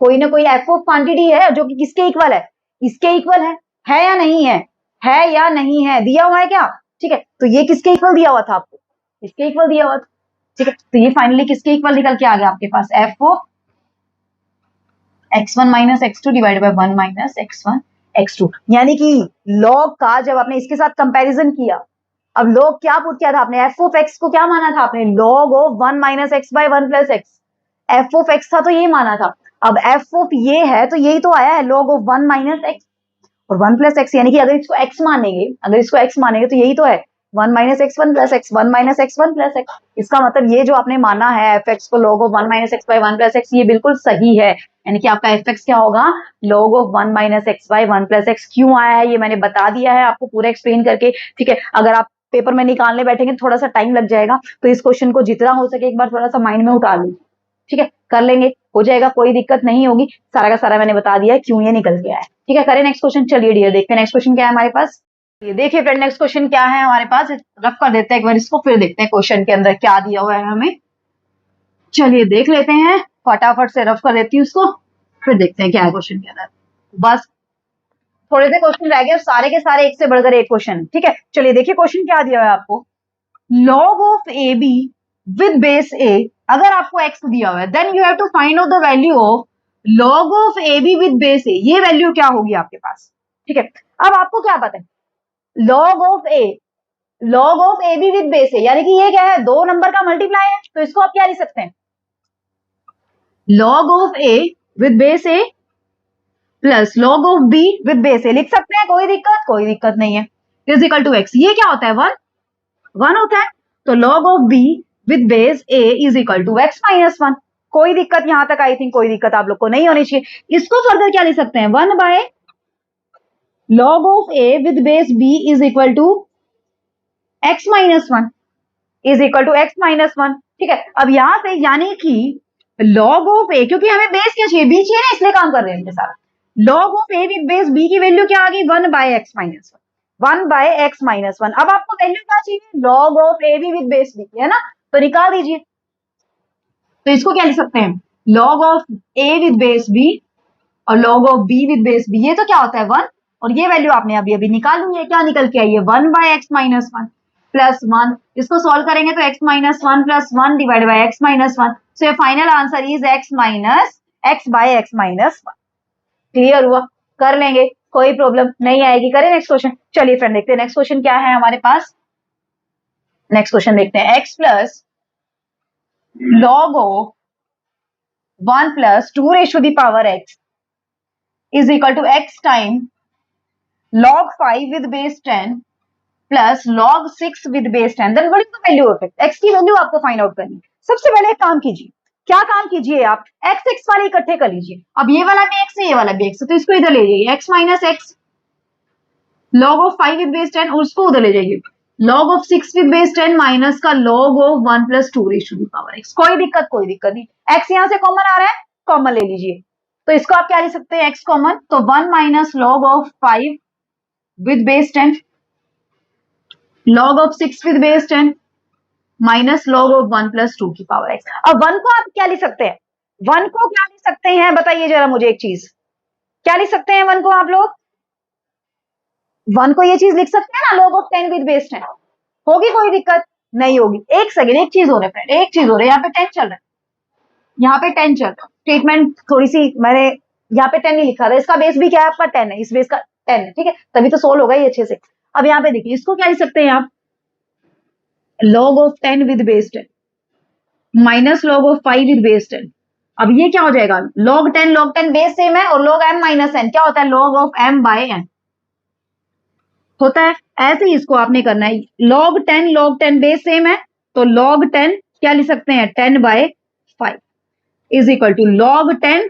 कोई ना कोई एफ ऑफ क्वांटिटी है जो कि किसके इक्वल है, इसके इक्वल है या नहीं है या नहीं है, दिया हुआ है क्या, ठीक है, तो ये किसके इक्वल दिया हुआ था आपको, इसके इक्वल दिया हुआ था, ठीक है, तो ये फाइनली किसके इक्वल निकल के आ गया आपके पास, F of x1 minus x2 divide by 1 minus x1 x2। यानी कि लॉग का जब आपने इसके साथ कंपैरिजन किया, अब लॉग क्या पुट किया था आपने, एफ ऑफ एक्स को क्या माना था आपने, log of 1 minus x by 1 plus x, f of x था तो ये माना था, अब एफ ऑफ ये है तो यही तो आया है लॉग ऑफ 1 माइनस एक्स और 1 प्लस एक्स, यानी कि अगर इसको x मानेंगे, अगर इसको x मानेंगे तो यही तो है 1 minus x 1 plus x, 1 minus x 1 plus x. इसका मतलब ये जो आपने माना है एफ एक्स को log of 1 minus x by 1 plus x, ये बिल्कुल सही है, यानी कि आपका एफ एक्स क्या होगा, log of 1 minus x by 1 plus x. क्यों आया है ये मैंने बता दिया है आपको पूरा एक्सप्लेन करके, ठीक है, अगर आप पेपर में निकालने बैठेंगे थोड़ा सा टाइम लग जाएगा, तो इस क्वेश्चन को जितना हो सके एक बार थोड़ा सा माइंड में उतार लीजिए, ठीक है, कर लेंगे, हो जाएगा, कोई दिक्कत नहीं होगी, सारा का सारा मैंने बता दिया है क्यों ये निकल के आया है, ठीक है। करें नेक्स्ट क्वेश्चन, चलिए डियर देखते हैं नेक्स्ट क्वेश्चन क्या है हमारे पास। ये देखिए फ्रेंड नेक्स्ट क्वेश्चन क्या है हमारे पास, रफ कर देते हैं एक बार इसको, फिर देखते हैं क्वेश्चन के अंदर क्या दिया हुआ है हमें। चलिए देख लेते हैं, फटाफट से रफ कर देती हूँ उसको, फिर देखते हैं क्या है क्वेश्चन के अंदर। बस थोड़े से क्वेश्चन रह गए और सारे के सारे एक से बढ़कर एक क्वेश्चन, ठीक है। चलिए देखिए क्वेश्चन क्या दिया हुआ है आपको, log of AB with base A, अगर आपको x दिया हुआ है then you have to find out the value of log of AB with base A, ये वैल्यू क्या होगी आपके पास, ठीक है। अब आपको क्या पता है, log of A, log of AB with base A, यानी कि ये क्या है, दो नंबर का मल्टीप्लाई है, तो इसको आप क्या लिख सकते हैं, log of A with base A plus log of B with base A, लिख सकते हैं, कोई दिक्कत नहीं है, इज इक्वल टू x, ये क्या होता है 1 होता है, तो log of b with base a is equal to x minus 1। कोई दिक्कत यहां तक, आई थिंक कोई दिक्कत आप लोग को नहीं होनी चाहिए। इसको फर्दर क्या लिख सकते हैं, 1 by log of a with base b is equal to x minus 1 is equal to x minus 1, ठीक है। अब यहां से यानी कि log of a, क्योंकि हमें बेस क्या चाहिए, b चाहिए ना, इसलिए काम कर रहे हैं इनके साथ। log of a with base b की वैल्यू क्या आ गई, 1 बाय x minus 1, 1 बाय एक्स माइनस 1। अब आपको वैल्यू क्या चाहिए, log of A B with base b, है ना, तो निकाल दीजिए, तो इसको क्या लिख सकते हैं, log of A with base B और log of B with base B, ये तो क्या होता है 1, और ये वैल्यू आपने अभी अभी निकाली है, क्या निकल के आई है 1 बाय एक्स माइनस 1 प्लस 1, इसको सॉल्व करेंगे तो x minus 1 plus 1 divide by x minus 1, so final answer is x by x minus 1। Clear हुआ, कर लेंगे, कोई प्रॉब्लम नहीं आएगी। करें नेक्स्ट क्वेश्चन, चलिए फ्रेंड देखते हैं नेक्स्ट क्वेश्चन क्या है हमारे पास। नेक्स्ट क्वेश्चन देखते हैं, x plus log of 1 plus 2 ratio the power x is equal to x time log 5 with base 10 plus log 6 with base 10, then what is the value of x की value आपको find out करनी है। सबसे पहले एक काम कीजिए, क्या काम कीजिए आप, x x वाले इकट्ठे कर लीजिए, अब ये वाला भी x है ये वाला भी x है, तो इसको इधर ले जाइए, x minus x log of 5 with base 10, और उसको उधर ले जाइए, log of 6 with base 10 minus का log of 1 plus 2 raise to the power x। कोई दिक्कत नहीं, x यहां से कॉमन आ रहा है, कॉमन ले लीजिए, तो इसको आप क्या लिख सकते हैं, x कॉमन, तो 1 minus log of 5 with base 10 log of 6 with base 10 minus log of 1 plus 2 की पावर x। अब 1 को आप क्या लिख सकते हैं, 1 को क्या लिख सकते हैं, बताइए जरा मुझे एक चीज, क्या लिख सकते हैं 1 को आप लोग, 1 को ये चीज लिख सकते हैं ना, log ऑफ 10 विद बेस 10, होगी कोई दिक्कत नहीं होगी। एक सेकेंड, एक चीज हो रहा है फ्रेंड, एक चीज हो रहा है, यहाँ पे 10 चल रहा है, यहाँ पे 10 चल रहा है, स्टेटमेंट थोड़ी सी मैंने यहाँ पे 10 नहीं लिखा था, इसका बेस भी क्या है आपका 10 है, इस बेस का 10 है, ठीक है, तभी तो सोल्व होगा ये अच्छे से। अब यहाँ पे देखिए, इसको क्या लिख सकते हैं आप, log of 10 with base 10 minus log of 5 with base 10। अब ये क्या हो जाएगा, log 10 बेस सेम है, और log m माइनस n क्या होता है, log of m by n होता है। ऐसे ही इसको आपने करना है, log 10 बेस सेम है, तो log 10 क्या लिख सकते हैं, 10 by 5 is equal to log 10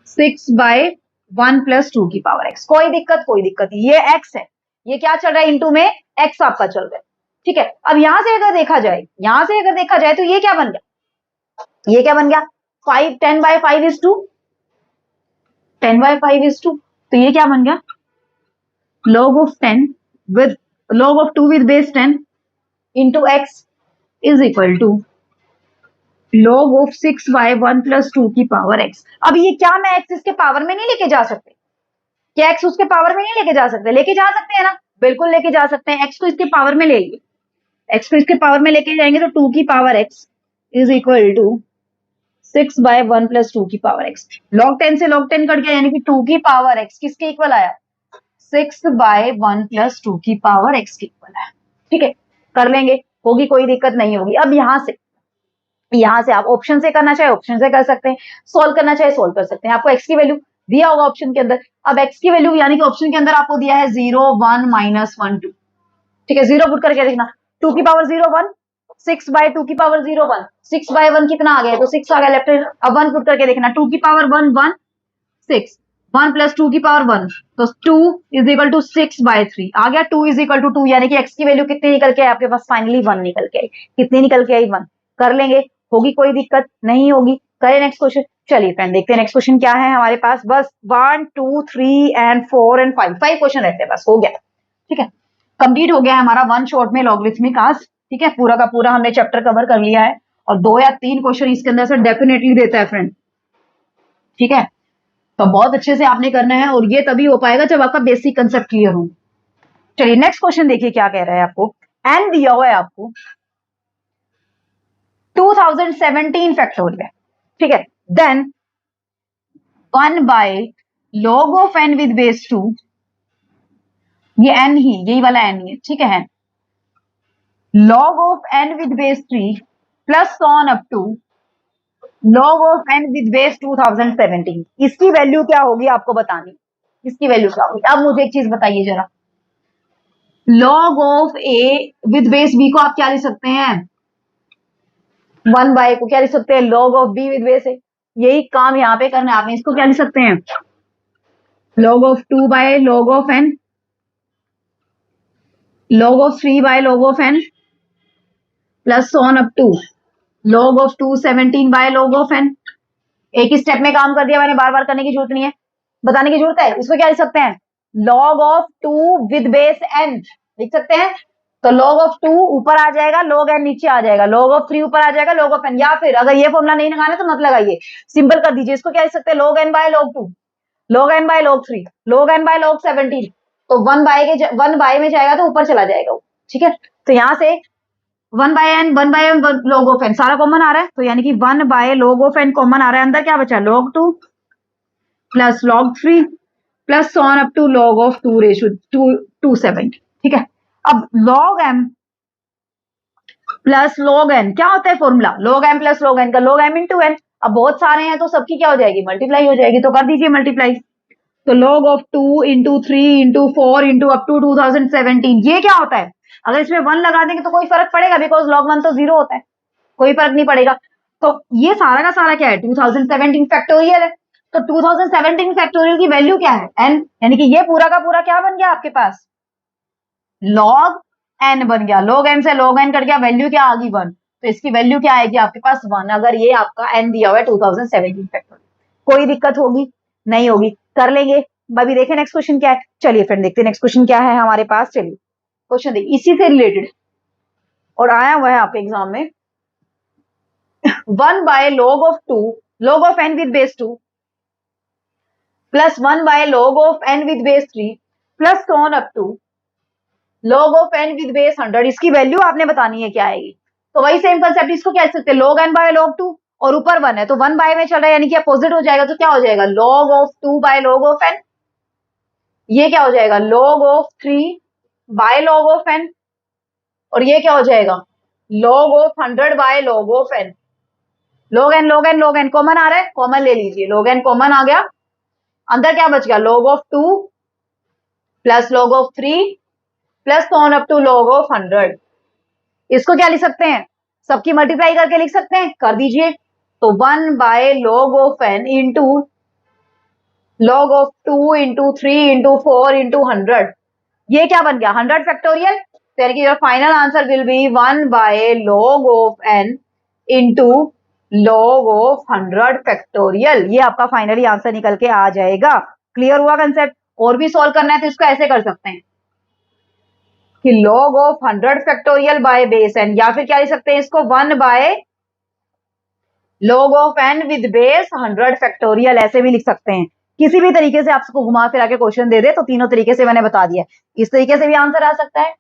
6 by 1 plus 2 की पावर x। कोई दिक्कत नहीं, ये x है, ये क्या चल रहा है, इंटू में x आपका चल रहा है, ठीक है। अब यहां से अगर देखा जाए तो ये क्या बन गया, 5 10 बाय 5 इज 2, 10 बाय 5 इज 2, तो ये क्या बन गया log of 10 with log of 2 with base 10 into x is equal to log of 6y1 plus 2 की पावर x। अब ये क्या मैं x इसके पावर में नहीं लेके जा सकते? क्या x उसके पावर में नहीं लेके जा सकते? लेके जा सकते हैं ना, बिल्कुल लेके जा सकते हैं। x को इसके पावर में ले आइए, x को इसके पावर में लेके जाएंगे तो 2 की power x is equal to 6/1 plus 2 की पावर x। log 10 से log 10 कट गया, यानी कि 2 की पावर x किसके इक्वल आया? 6/1 प्लस 2 की पावर x के इक्वल है। ठीक है, कर लेंगे, होगी, कोई दिक्कत नहीं होगी। अब यहां से आप ऑप्शन से करना चाहे ऑप्शन से कर सकते हैं, सोल्व करना चाहे सोल्व कर सकते हैं। आपको x की वैल्यू दिया होगा ऑप्शन के अंदर। अब x की वैल्यू यानी कि ऑप्शन के अंदर आपको दिया है 0 1 -1 2। ठीक है, 0 पुट करके देखना, 2 की पावर 0 1, 6/2 की पावर 0 1, 6/1 कितना आ गया? तो 6 आ गया लेफ्ट हैंड। अब 1 पुट करके देखना, 2 की पावर 1 1, 6, 1 प्लस 2 की पावर 1, तो 2 इज इक्वल टू 6/3 आ गया। 2 इज इक्वल टू 2, यानी कि x की वैल्यू कितनी निकल के आई आपके पास? फाइनली 1 निकल के आई। कितनी निकल के आई? 1। कर लेंगे, होगी, कोई दिक्कत नहीं होगी। करें नेक्स्ट क्वेश्चन। चलिए फ्रेंड, देखते हैं नेक्स्ट क्वेश्चन क्या है हमारे पास। बस 1 2 3 एंड 4 एंड 5 क्वेश्चन रहते हैं, बस हो गया। ठीक है, कंप्लीट हो गया है हमारा वन शॉट में लॉगरिथमिक आज। ठीक है, पूरा का पूरा हमने चैप्टर कवर कर लिया है और 2 या 3 क्वेश्चन इसके अंदर से डेफिनेटली देता है फ्रेंड। ठीक है, तो बहुत अच्छे से आपने करना है और ये तभी हो पाएगा जब आपका बेसिक कंसेप्ट क्लियर हो। चलिए नेक्स्ट क्वेश्चन देखिए क्या कह रहा है आपको। एन दिया हुआ है आपको 2017 फैक्टोरियल। ठीक है, then 1/log of n with base 2, ये n ही, यही वाला n ही है। ठीक है, log of n with base 3 plus on up to log of n with base 2017। इसकी वैल्यू क्या होगी आपको बतानी, इसकी वैल्यू क्या होगी। अब मुझे एक चीज बताइए जरा, log of a with base b को आप क्या लिख सकते हैं? 1/, को क्या लिख सकते हैं? log of b with base a। यही काम यहाँ पे करना है आपने। इसको क्या लिख सकते हैं? log of 2/log of n, log of 3/log of n plus on up to log of 217/log of n। एक ही स्टेप में काम कर दिया मैंने, बार बार करने की जरूरत नहीं है, बताने की जरूरत है। इसको क्या लिख सकते हैं? log of 2 with base n लिख सकते हैं। तो log of 2 ऊपर आ जाएगा, log n नीचे आ जाएगा, log of 3 ऊपर आ जाएगा, log of n। या फिर अगर ये फॉर्मूला नहीं लगाना तो मत लगाइए, सिंपल कर दीजिए। इसको क्या लिख सकते हैं? log n by log 2, log n by log 3, log n by log 17। तो 1/, में जाएगा तो ऊपर चला जाएगा वो। ठीक है, तो यहां से 1/n 1/m log of n सारा कॉमन आ रहा है, तो यानी कि 1/log of n कॉमन आ रहा है। अंदर क्या बचा? log 2 plus log 3 plus on up to log of 2/270। ठीक है, अब log m plus log n क्या होता है formula? log m plus log n का log m इंटू n। अब बहुत सारे हैं तो सबकी क्या हो जाएगी? मल्टीप्लाई हो जाएगी, तो कर दीजिए मल्टीप्लाई। तो log of 2 into 3 into 4 into up to 2017, ये क्या होता है? अगर इसमें 1 लगा देंगे तो कोई फर्क पड़ेगा? बिकॉज log 1 तो 0 होता है, कोई फर्क नहीं पड़ेगा। तो ये सारा का सारा क्या है? 2017 फैक्टोरियल है। तो 2017 फैक्टोरियल की वैल्यू क्या है? n, यानी कि ये पूरा का पूरा क्या बन गया आपके पास? log n बन गया। log n से log n कट गया, वैल्यू क्या आ गई? 1। तो इसकी वैल्यू क्या आएगी आपके पास? 1। अगर ये आपका n दिया हुआ है 2017 फैक्टोरियल। कोई दिक्कत होगी? नहीं होगी, कर लेंगे। अभी देखें नेक्स्ट क्वेश्चन क्या है। चलिए फ्रेंड देखते हैं नेक्स्ट क्वेश्चन क्या है हमारे पास। चलिए क्वेश्चन देखिए, इसी से रिलेटेड और आया हुआ है आपके एग्जाम में। 1/log of 2 log of n with base 2 plus 1/log of n with base 3 plus on up to log of n with base 100। इसकी वैल्यू आपने बतानी है क्या आएगी। तो वही सेम कंसेप्ट, इसको क्या लिख सकते हैं? log n by log 2 और ऊपर 1 है तो 1/, में चल रहा है यानी कि अपोजिट हो जाएगा, तो क्या हो जाएगा? log of 2/log of n। ये क्या हो जाएगा? log of 3/log of n। और ये क्या हो जाएगा? log of 100/log of n। log n log n log n common आ रहा है, कॉमन ले लीजिए। log n कॉमन आ गया, अंदर क्या बच गया? log of 2 plus log of 3 plus on up to log of 100। इसको क्या लिख सकते हैं? सबकी मल्टीप्लाई करके लिख सकते हैं, कर दीजिए। तो 1/log of n into log of 2 into 3 into 4 into 100। ये क्या बन गया? 100 फैक्टोरियल। तो यानी कि your final answer will be 1/log of n into log of 100 factorial. ये आपका फाइनली आंसर निकल के आ जाएगा। क्लियर हुआ कंसेप्ट? और भी सॉल्व करना है तो इसको ऐसे कर सकते हैं कि log of 100 factorial by base n, या फिर क्या लिख सकते हैं इसको 1 by log of n with base 100 factorial, ऐसे भी लिख सकते हैं। किसी भी तरीके से आपको घुमा फिरा के क्वेश्चन दे दे तो तीनों तरीके से मैंने बता दिया। इस तरीके से भी आंसर आ सकता है,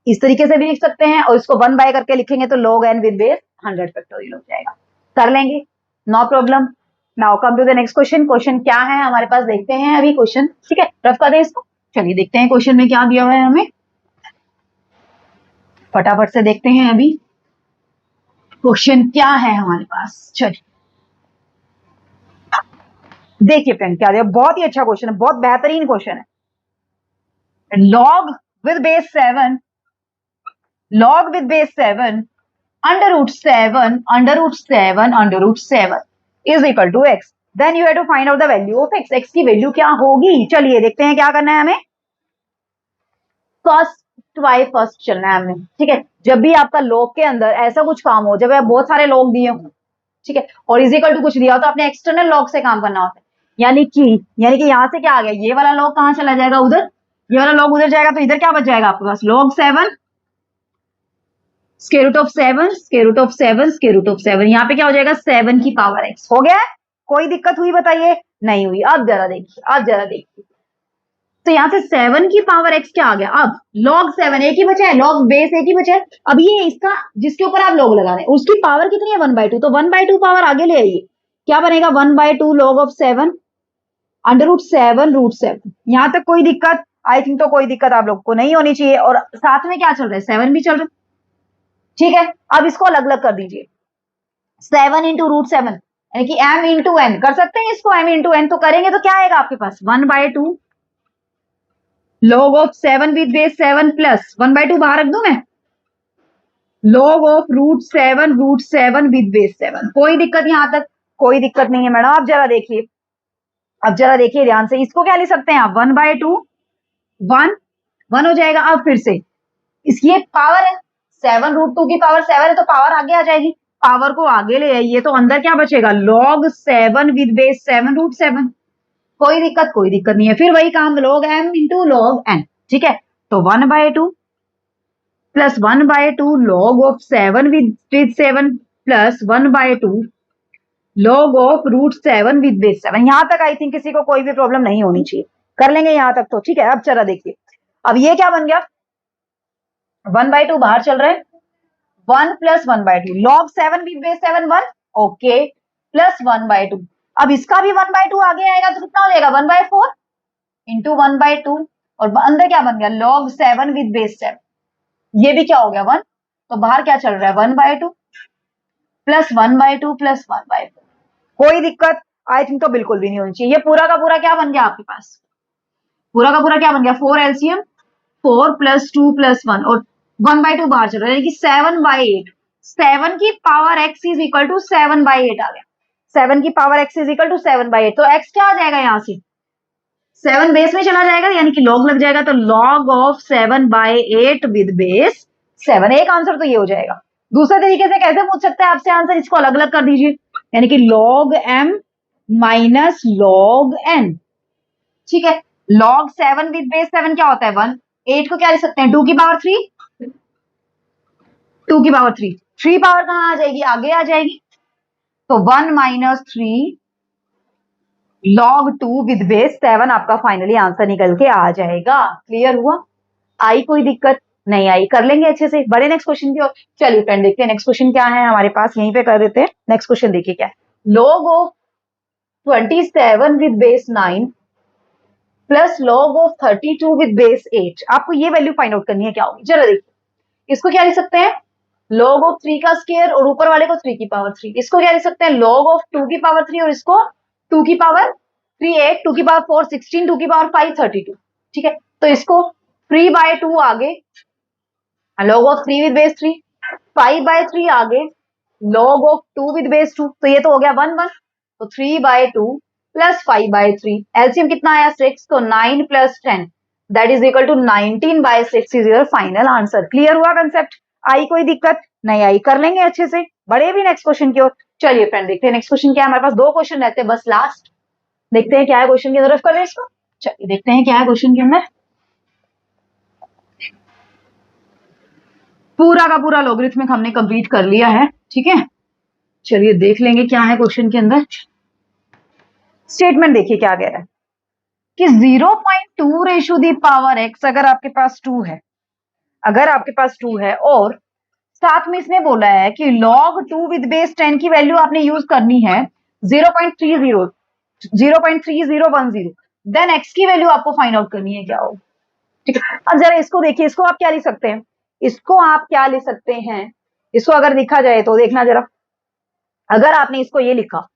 इस तरीके से भी लिख सकते हैं, और इसको 1 बाय करके लिखेंगे तो log n with base 100 factorial हो जाएगा। कर लेंगे, no problem. Now come to the next question. Question क्या है हमारे पास देखते हैं अभी क्वेश्चन, ठीक है, रफ कर दें इसको। चलिए देखते हैं क्वेश्चन में क्या दिया हुआ है हमें, फटाफट से देखते हैं अभी क्वेश्चन क्या है हमारे पास। चलिए देखिए फ्रेंड क्या दिया, बहुत ही अच्छा क्वेश्चन है, बहुत बेहतरीन क्वेश्चन है। log with base 7, log with base 7 under root 7 under root 7 under root 7 is equal to x. Then you have to find out the value of x. x की वैल्यू क्या होगी, चलिए देखते हैं क्या करना है हमें। फर्स्ट बाय फर्स्ट चलना है हमें, ठीक है। जब भी आपका log के अंदर ऐसा कुछ काम हो, जब बहुत सारे log दिए हो, ठीक है, और इज इक्वल टू कुछ दिया हो, तो आपने एक्सटर्नल log से काम करना होता है। यानी कि यहां से क्या आ गया, ये वाला log कहां चला जाएगा, उधर, ये वाला log उधर जाएगा, तो इधर क्या बच जाएगा आपके पास, log 7 square root of 7 square root of 7 square root of 7, यहाँ पे क्या हो जाएगा 7 की पावर x। हो गया है, कोई दिक्कत हुई बताइए, नहीं हुई। अब जरा देखिए, अब जरा देखिए, तो यहाँ से 7 की पावर x क्या आ गया, अब log 7 एक ही बचा है, log बेस एक ही बचा है। अब ये इसका जिसके ऊपर आप log लगा रहे हैं उसकी पावर कितनी है 1/2, तो 1/2 पावर आगे ले आइए, क्या बनेगा 1/2 log of 7 under root 7 root 7। यहां तक कोई दिक्कत, आई थिंक तो कोई दिक्कत आप लोग को नहीं होनी चाहिए। और साथ में क्या चल रहा है, 7 भी चल रहा है, ठीक है। अब इसको अलग अलग कर दीजिए, 7 इंटू रूट 7 यानी कि m इंटू एन कर सकते हैं इसको, m इंटू एन तो करेंगे तो क्या आएगा आपके पास 1/2 log of 7 with base 7 plus 1/2 बाहर रख दूं मैं, log of root 7 with base 7। कोई दिक्कत यहां तक, कोई दिक्कत नहीं है मैडम। आप जरा देखिए, अब जरा देखिए ध्यान से, इसको क्या लिख सकते हैं आप 1/2 1 हो जाएगा। अब फिर से इसकी एक पावर है 7 रूट 2 की पावर 7 है, तो पावर आगे आ जाएगी, पावर को आगे ले आइए तो अंदर क्या बचेगा log 7 विद बेस 7 रूट 7। कोई दिक्कत नहीं है। फिर वही काम log m into log n, ठीक है। तो 1/2 plus 1/2 log of 7 with 7 plus 1/2 log of root 7 with base 7। यहां तक आई थिंक किसी को कोई भी प्रॉब्लम नहीं होनी चाहिए, कर लेंगे यहां तक तो, ठीक है। अब चला देखिए, अब ये क्या बन गया, 1/2 बाहर चल रहा है, 1 plus 1/2 log 7 with base 7 1, okay, plus 1/2। अब इसका भी 1/2 आगे आएगा तो कितना हो जाएगा 1/4 इंटू 1/2, और अंदर क्या बन गया log 7 विद बेस 7, ये भी क्या हो गया 1, तो बाहर क्या चल रहा है 1/2 प्लस 1/2 प्लस 1/4। कोई दिक्कत आई थिंक तो बिल्कुल भी नहीं होनी चाहिए। ये पूरा का पूरा क्या बन गया आपके पास, पूरा का पूरा क्या बन गया 4 एलसीएम 4 प्लस 2 प्लस 1, और 1/2 बाहर चल रहा है, यानी कि 7/8। 7 की power x is equal to 7/8 आ गया, 7 की power x is equal to 7/8। तो x क्या आ जाएगा यहाँ से 7 बेस में चला जाएगा, यानी कि log लग जाएगा, तो log ऑफ 7/8 विद बेस 7। एक आंसर तो ये हो जाएगा। दूसरे तरीके से कैसे पूछ सकते हैं आपसे आंसर, इसको अलग अलग कर दीजिए, यानी कि log m minus log n, ठीक है। log 7 विद बेस 7 क्या होता है 1, 8 को क्या लिख सकते हैं 2 की पावर 3, 2 की पावर 3, 3 पावर कहां आ जाएगी, आगे आ जाएगी, तो 1 माइनस 3 log 2 विद बेस 7 आपका फाइनली आंसर निकल के आ जाएगा। क्लियर हुआ, आई कोई दिक्कत नहीं आई, कर लेंगे अच्छे से। बड़े नेक्स्ट क्वेश्चन की ओर चलिए फ्रेंड, देखते हैं नेक्स्ट क्वेश्चन क्या है हमारे पास, यहीं पे कर देते हैं। नेक्स्ट क्वेश्चन देखिए क्या है, log of 27 with base 9 plus log of 32 with base 8। आपको ये वैल्यू फाइंड आउट करनी है, क्या होगी जरा देखिए। इसको क्या लिख सकते हैं log ऑफ 3 का स्क्वायर, और ऊपर वाले को 3 की पावर 3। इसको क्या लिख सकते हैं log ऑफ 2 की पावर 3, और इसको 2 की पावर 3 8, 2 की पावर 4 16, 2 की पावर 5 32, ठीक है। तो इसको 3/2 आगे log ऑफ 3 विद बेस 3, 5/3 आगे log ऑफ 2 विद बेस 2, तो ये तो हो गया 1 1, तो 3/2 प्लस 5/3, एलसीएम कितना आया 6, तो 9 plus 10 that is equal to 19/6 is your final answer. Clear हुआ कंसेप्ट, आई कोई दिक्कत नहीं आई, कर लेंगे अच्छे से। बड़े भी नेक्स्ट क्वेश्चन की ओर चलिए फ्रेंड, देखते हैं नेक्स्ट क्वेश्चन क्या है। हमारे पास 2 क्वेश्चन रहते हैं बस, लास्ट देखते हैं क्या है क्वेश्चन की तरफ, कर इसको चलिए देखते हैं क्या है क्वेश्चन के अंदर। पूरा का पूरा लॉगरिथमिक हमने कंप्लीट कर लिया है, ठीक है। चलिए देख लेंगे क्या है क्वेश्चन के अंदर। स्टेटमेंट देखिए क्या कह रहा है कि 0.2 रेशो दी पावर x, अगर आपके पास 2 है, अगर आपके पास 2 है और साथ में इसने बोला है कि log 2 विद बेस 10 की वैल्यू आपने यूज करनी है 0.30 0.3010, देन x की वैल्यू आपको फाइंड आउट करनी है क्या हो, ठीक है। अब जरा इसको देखिए, इसको आप क्या लिख सकते हैं, इसको आप क्या लिख सकते हैं, इसको अगर लिखा जाए तो देखना जरा, अगर आपने इसको ये लिखा,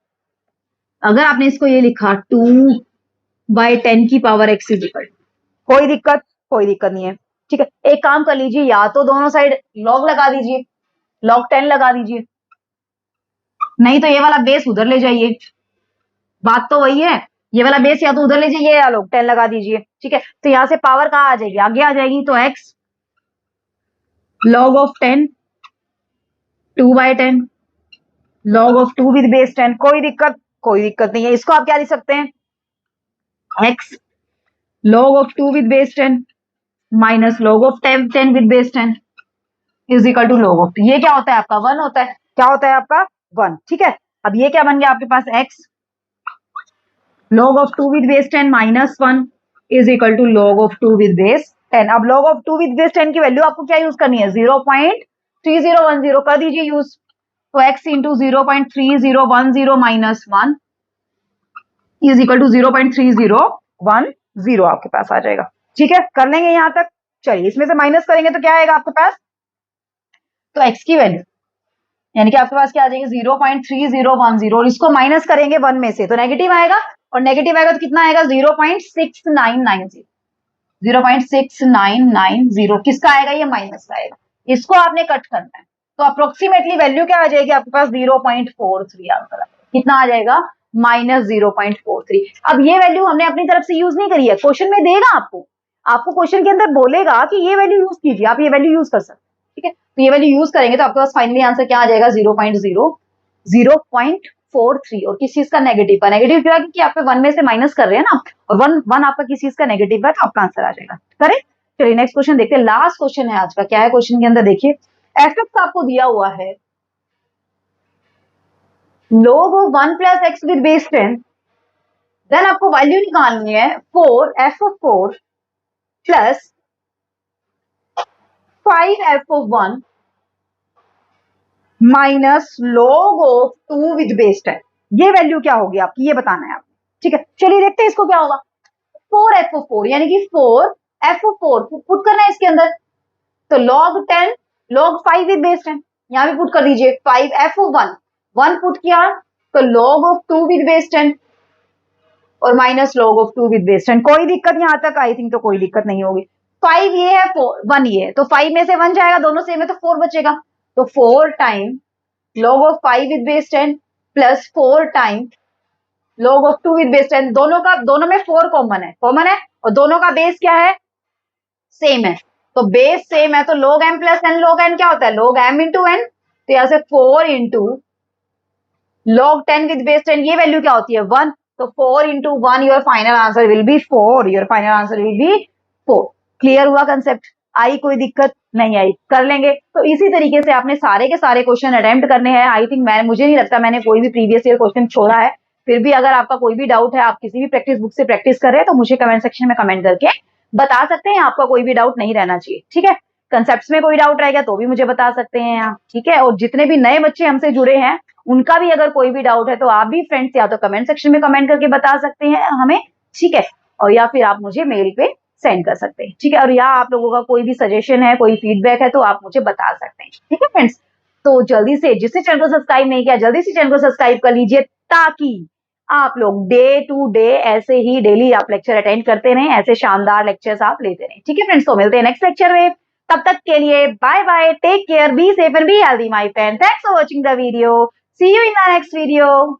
अगर आपने इसको ये लिखा 2/10 की पावर x इज इक्वल, कोई दिक्कत नहीं है, ठीक है। एक काम कर लीजिए, या तो दोनों साइड log लगा दीजिए, log 10 लगा दीजिए, नहीं तो ये वाला बेस उधर ले जाइए, बात तो वही है, ये वाला बेस या तो उधर ले जाइए या log 10 लगा दीजिए, ठीक है। तो यहां से पावर कहां आ जाएगी, आगे आ जाएगी, तो x log of 10 2/10 log of 2 with base 10, कोई दिक्कत नहीं है। इसको आप क्या लिख सकते हैं, x log of 2 with base 10 minus log of 10 with base 10 is equal to log of, ये क्या होता है आपका 1 होता है, क्या होता है आपका 1, ठीक है। अब ये क्या बन गया आपके पास, x log of 2 with base 10 minus 1 is equal to log of 2 with base 10। अब log of 2 with base 10 की वैल्यू आपको क्या यूज करनी है, 0.3010 कर दीजिए यूज, तो x into 0.3010 minus 1 is equal to 0.3010 आपके पास आ जाएगा, ठीक है। कर लेंगे यहां तक, चलिए इसमें से माइनस करेंगे तो क्या आएगा आपके पास, तो x की वैल्यू यानी कि आपके पास क्या आ जाएगी 0.3010, और इसको माइनस करेंगे 1 में से तो नेगेटिव आएगा, और नेगेटिव आएगा तो कितना आएगा 0.6990, 0.6990 किसका आएगा, ये माइनस का आएगा, इसको आपने कट करना है, तो अप्रोक्सीमेटली वैल्यू क्या आ जाएगी आपके पास 0.43 आंसर, कितना आ जाएगा -0.43। अब ये वैल्यू हमने अपनी तरफ से यूज नहीं करी है, क्वेश्चन में देगा आपको क्वेश्चन के अंदर बोलेगा कि ये वैल्यू यूज कीजिए, आप ये वैल्यू यूज कर सकते हैं, ठीक है। तो ये वैल्यू यूज करेंगे तो आपके पास फाइनली आंसर क्या आ जाएगा 0.43, और किस चीज का, नेगेटिव का। नेगेटिव क्या, क्योंकि आपके 1 में से माइनस कर रहे हैं ना, और 1 आपका किस चीज का नेगेटिव है, तो आपका आंसर आ जाएगा, करेक्ट। चलिए नेक्स्ट क्वेश्चन देखते हैं, लास्ट क्वेश्चन है आज का। क्या है क्वेश्चन के अंदर, देखिए एफ आपको दिया हुआ है log of 1 plus x with base 10, then आपको वैल्यू निकालनी है 4f(4) plus 5f(1) minus log of 2 with base 10। ये वैल्यू क्या होगी आपकी, ये बताना है आपको, ठीक है। चलिए देखते हैं इसको क्या होगा, 4f(4) यानी कि 4f(4) पुट करना है इसके अंदर, तो log 10 log 5 with base 10, यहां भी पुट कर दीजिए 5f(1) 1 पुट किया तो log of 2 with base 10 और minus log of 2 with base 10, कोई दिक्कत यहां तक, आई थिंक तो कोई दिक्कत नहीं होगी। 5 ये है, 1 ये है, तो 5 में से 1 जाएगा, दोनों सेम है तो 4 बचेगा, तो 4 time log of 5 with base 10 plus 4 time log of 2 with base 10, दोनों में 4 कॉमन है, और दोनों का बेस क्या है, सेम है, तो बेस सेम है, तो log m plus n, log n क्या होता है, log m इंटू n, तो यहां से 4 इंटू log 10 with base 10, ये वैल्यू क्या होती है 1, तो 4 into 1, your final answer will be 4, your final answer will be 4। Clear हुआ कंसेप्ट, आई कोई दिक्कत नहीं आई, कर लेंगे। तो इसी तरीके से आपने सारे के सारे क्वेश्चन अटेम्प्ट करने हैं। आई थिंक मुझे नहीं लगता मैंने कोई भी प्रीवियस ईयर क्वेश्चन छोड़ा है, फिर भी अगर आपका कोई भी डाउट है, आप किसी भी प्रैक्टिस बुक से प्रैक्टिस कर रहे हैं, तो मुझे कमेंट सेक्शन में कमेंट करके बता सकते हैं, आपका कोई भी डाउट नहीं रहना चाहिए, ठीक है। कंसेप्ट में कोई डाउट रहेगा तो भी मुझे बता सकते हैं आप, ठीक है। और जितने भी नए बच्चे हमसे जुड़े हैं, उनका भी अगर कोई भी डाउट है तो आप भी फ्रेंड्स या तो कमेंट सेक्शन में कमेंट करके बता सकते हैं हमें, ठीक है, और या फिर आप मुझे मेल पे सेंड कर सकते हैं, ठीक है। और या आप लोगों का कोई भी सजेशन है, कोई फीडबैक है, तो आप मुझे बता सकते हैं, ठीक है फ्रेंड्स। तो जल्दी से, जिसने चैनल को सब्सक्राइब नहीं किया, जल्दी से चैनल को सब्सक्राइब कर लीजिए, ताकि आप लोग डे टू डे ऐसे ही डेली आप लेक्चर अटेंड करते रहें, ऐसे शानदार लेक्चर्स आप लेते रहें, ठीक है फ्रेंड्स। तो मिलते हैं नेक्स्ट लेक्चर में, तब तक के लिए bye bye, take care, be safe and be healthy my friend, thanks for watching the video, see you in the next video.